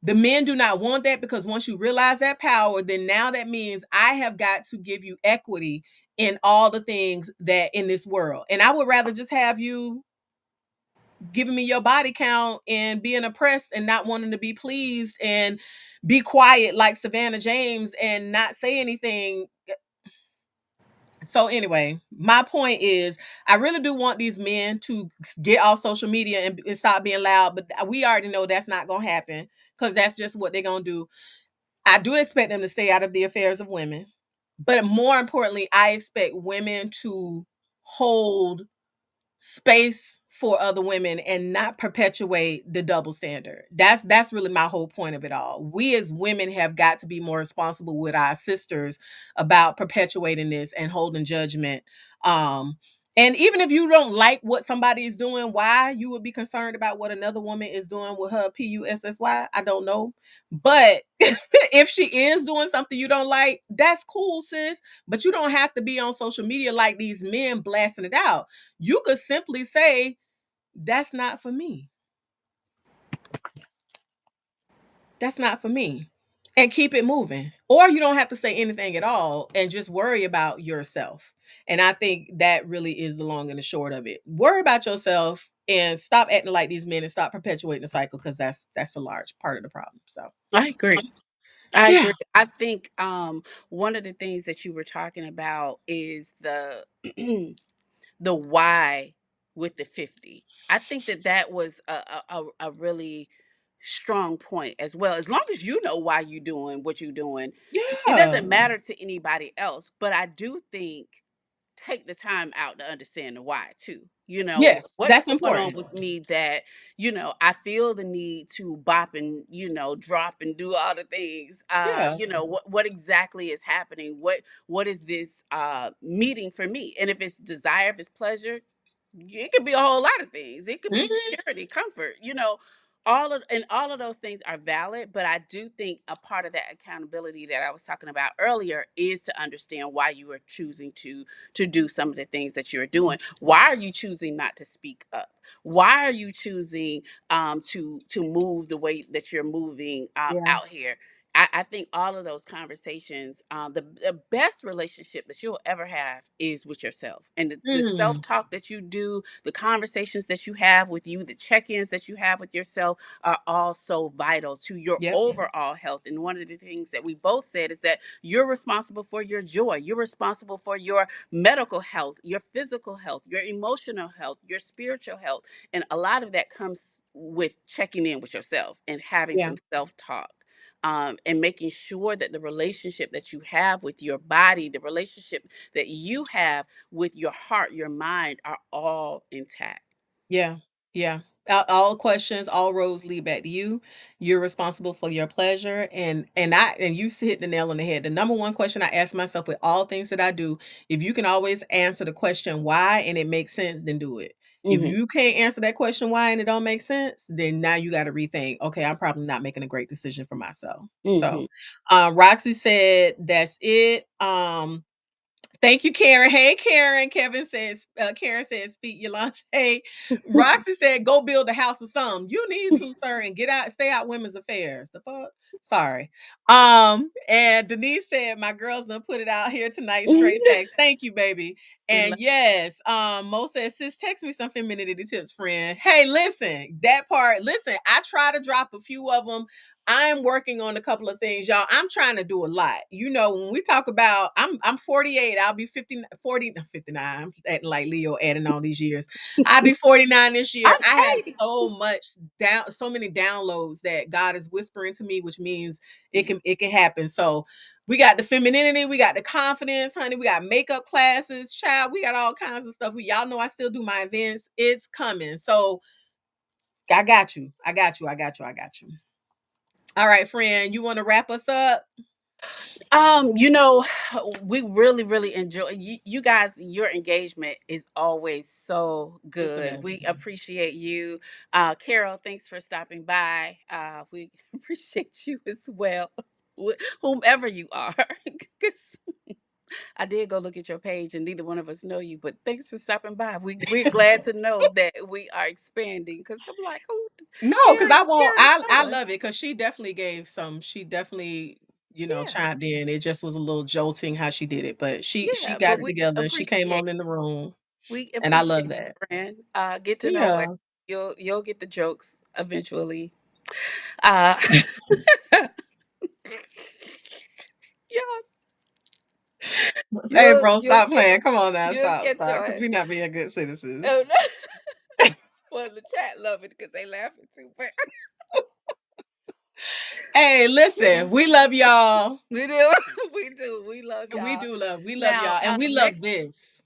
The men do not want that, because once you realize that power, then now that means I have got to give you equity in all the things that in this world. And I would rather just have you giving me your body count and being oppressed and not wanting to be pleased and be quiet like Savannah James and not say anything. So anyway, my point is, I really do want these men to get off social media and stop being loud, but we already know that's not going to happen, because that's just what they're going to do. I do expect them to stay out of the affairs of women. But more importantly, I expect women to hold space for other women and not perpetuate the double standard. That's really my whole point of it all. We as women have got to be more responsible with our sisters about perpetuating this and holding judgment. And even if you don't like what somebody is doing, why you would be concerned about what another woman is doing with her pussy, I don't know. But if she is doing something you don't like, that's cool, sis. But you don't have to be on social media like these men blasting it out. You could simply say, that's not for me. That's not for me. And keep it moving. Or you don't have to say anything at all and just worry about yourself. And I think that really is the long and the short of it. Worry about yourself and stop acting like these men and stop perpetuating the cycle, because that's a large part of the problem. So I agree. I yeah. agree. I think one of the things that you were talking about is the why with the 50. I think that that was a really strong point as well. As long as you know why you're doing what you're doing, it Yeah. doesn't matter to anybody else. But I do think take the time out to understand the why too. You know, Yes, what's that's going on important. with me that, I feel the need to bop and, drop and do all the things. Yeah. What exactly is happening? What is this meeting for me? And if it's desire, if it's pleasure, it could be a whole lot of things. It could be Mhm. security, comfort, all of those things are valid, but I do think a part of that accountability that I was talking about earlier is to understand why you are choosing to do some of the things that you're doing. Why are you choosing not to speak up? Why are you choosing to move the way that you're moving Yeah. out here? I think all of those conversations, the best relationship that you'll ever have is with yourself. And the self Mm. talk that you do, the conversations that you have with you, the check ins that you have with yourself are all so vital to your Yep. overall health. And one of the things that we both said is that you're responsible for your joy, you're responsible for your medical health, your physical health, your emotional health, your spiritual health. And a lot of that comes with checking in with yourself and having Yeah. some self talk. and making sure that the relationship that you have with your body, the relationship that you have with your heart, your mind are all intact. Yeah, yeah. All questions, all roads lead back to you. You're responsible for your pleasure, and you hit the nail on the head. The number one question I ask myself with all things that I do, if you can always answer the question why and it makes sense, then do it. If Hmm. you can't answer that question why and it don't make sense, then now you got to rethink. Okay, I'm probably not making a great decision for myself. So, Hmm. Roxy said that's it. Thank you, Karen. Hey, Karen. Karen says, speak Yolante. Roxy said, go build a house or something. You need to, sir, and get out, stay out women's affairs. The fuck? Sorry. And Denise said, my girls done put it out here tonight. Straight facts. Thank you, baby. We And love. yes, Mo says, sis, text me some femininity tips, friend. Hey, listen, that part, listen, I try to drop a few of them. I'm working on a couple of things, y'all. I'm trying to do a lot. You know, when we talk about I'm 48, I'll be 50, 40, no, 59. I'm acting like Leo adding all these years. I'll be 49 this year. I have Okay. so much so many downloads that God is whispering to me, which means Yeah. it can happen. So we got the femininity, we got the confidence, honey. We got makeup classes, child. We got all kinds of stuff. Y'all know I still do my events. It's coming. So I got you. I got you. I got you. I got you. All right, friend, you want to wrap us up? You know, we really, really enjoy you guys. Your engagement is always so It's the good. We best. appreciate you. Carol, thanks for stopping by. We appreciate you as well. Whomever you are. 'Cause I did go look at your page and neither one of us know you, but thanks for stopping by. We're glad to know that we are expanding because I'm like, who No, because Karen, I won't. Karen is I doing? love it because she definitely gave some. She definitely, Yeah, chimed in. It just was a little jolting how she did it, but she yeah, got but it we together and she came appreciate on in the room, we and I appreciate love that. you, friend. Get to know it. Yeah. You'll get the jokes eventually. Uh yeah, Hey, bro, you'll stop get playing. Come on now, you'll stop, get stop, because joy. we're not being good Oh citizens. no. Well, the chat love it because they laughing too. But Hey, listen, we love y'all. we do, we do. We love y'all. We love Now, y'all, and we love next, this.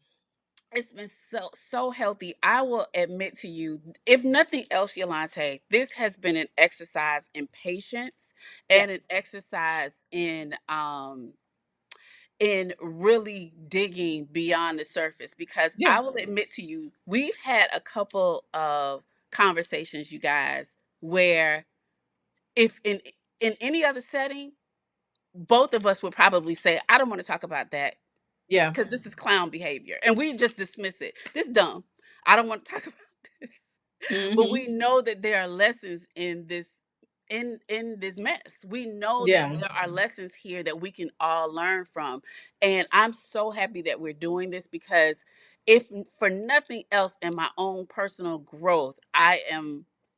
it's been so healthy. I will admit to you, if nothing else, Yolante, this has been an exercise in patience Yeah, and an exercise in really digging beyond the surface. Because yeah, I will admit to you, we've had a couple of conversations, you guys, where if in any other setting, both of us would probably say, I don't want to talk about that yeah. because this is clown behavior. And we just dismiss it. This dumb. I don't want to talk about this. But Mm-hmm. we know that there are lessons in this mess. We know that Yeah, there are lessons here that we can all learn from. And I'm so happy that we're doing this because if for nothing else in my own personal growth,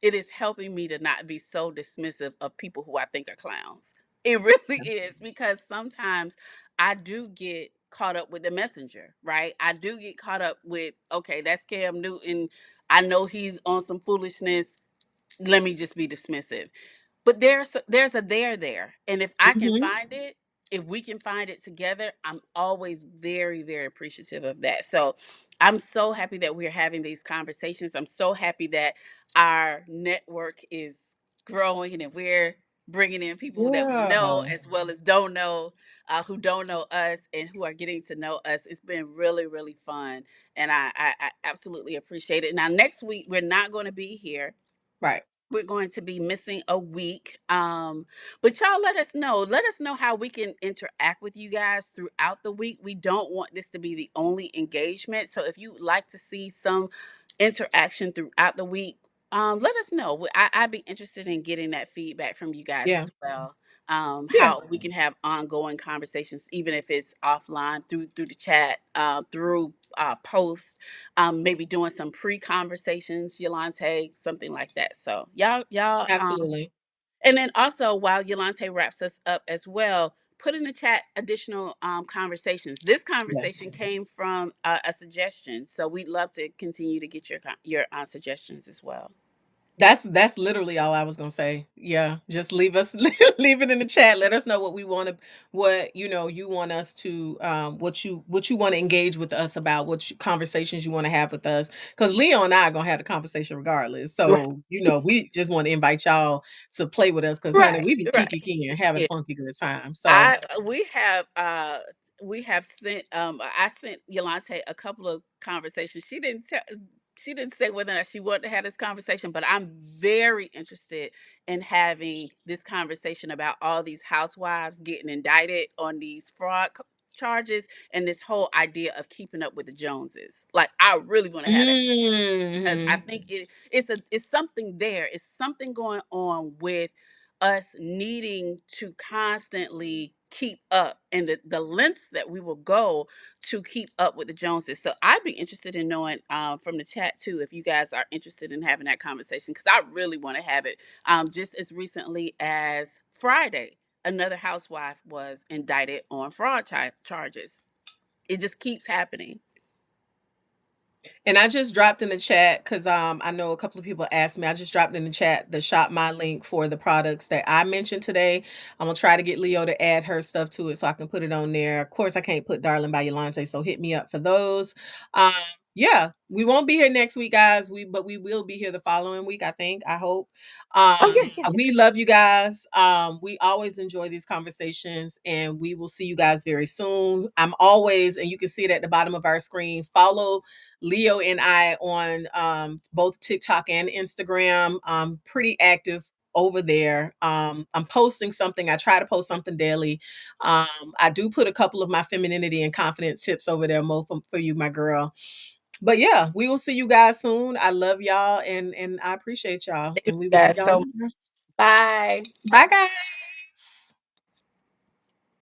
it is helping me to not be so dismissive of people who I think are clowns. It really is because sometimes I do get caught up with the messenger, right? I do get caught up with, okay, that's Cam Newton. I know he's on some foolishness. Let me just be dismissive. But there's a there, and if I can mm-hmm. find it, if we can find it together, I'm always very very appreciative of that. So I'm so happy that we're having these conversations. I'm so happy that our network is growing and we're bringing in people that we know Yeah. as well as don't know, who don't know us and who are getting to know us. It's been really really fun, and I absolutely appreciate it. Now next week we're not going to be here. Right. We're going to be missing a week. But y'all let us know. Let us know how we can interact with you guys throughout the week. We don't want this to be the only engagement. So if you'd like to see some interaction throughout the week, let us know. I'd be interested in getting that feedback from you guys Yeah. as well. Yeah. How we can have ongoing conversations, even if it's offline through the chat, through posts, maybe doing some pre-conversations, Yolante, something like that. So y'all, Absolutely. and then also while Yolante wraps us up as well, put in the chat additional conversations. This conversation Yes. came from a suggestion, so we'd love to continue to get your suggestions as well. That's literally all I was gonna say. Yeah, just leave us leave it in the chat. Let us know what we wanna what, you want us to, what you wanna engage with us about, conversations you wanna have with us. Because Leo and I are gonna have the conversation regardless. Right. So, we just wanna invite y'all to play with us because, honey, Right. we be Right. kiki and having a Yeah. funky good time. So I we have sent I sent Yolante a couple of conversations. She didn't say whether or not she wanted to have this conversation, but I'm very interested in having this conversation about all these housewives getting indicted on these charges and this whole idea of keeping up with the Joneses. Like I really want to have that because I Mhm. think it's something there. It's something going on with us needing to constantly keep up and the lengths that we will go to keep up with the Joneses. So I'd be interested in knowing from the chat too if you guys are interested in having that conversation because I really want to have it. Just as recently as Friday, another housewife was indicted on fraud charges. It just keeps happening. And I just dropped in the chat because I know a couple of people asked me. I just dropped in the chat the shop my link for the products that I mentioned today. I'm gonna try to get Leo to add her stuff to it so I can put it on there. Of course, I can't put Darling by Yolante, so hit me up for those. Um, yeah, we won't be here next week, guys. But we will be here the following week, I think. I hope. Oh yeah, yeah, yeah. We love you guys. We always enjoy these conversations, and we will see you guys very soon. I'm always, and you can see it at the bottom of our screen. Follow Leo and I on both TikTok and Instagram. Pretty active over there. I'm posting something. I try to post something daily. I do put a couple of my femininity and confidence tips over there, Mo, for you, my girl. But yeah, we will see you guys soon. I love y'all and I appreciate y'all. Thank you And we will see guys y'all so much. next time. Bye. Bye guys.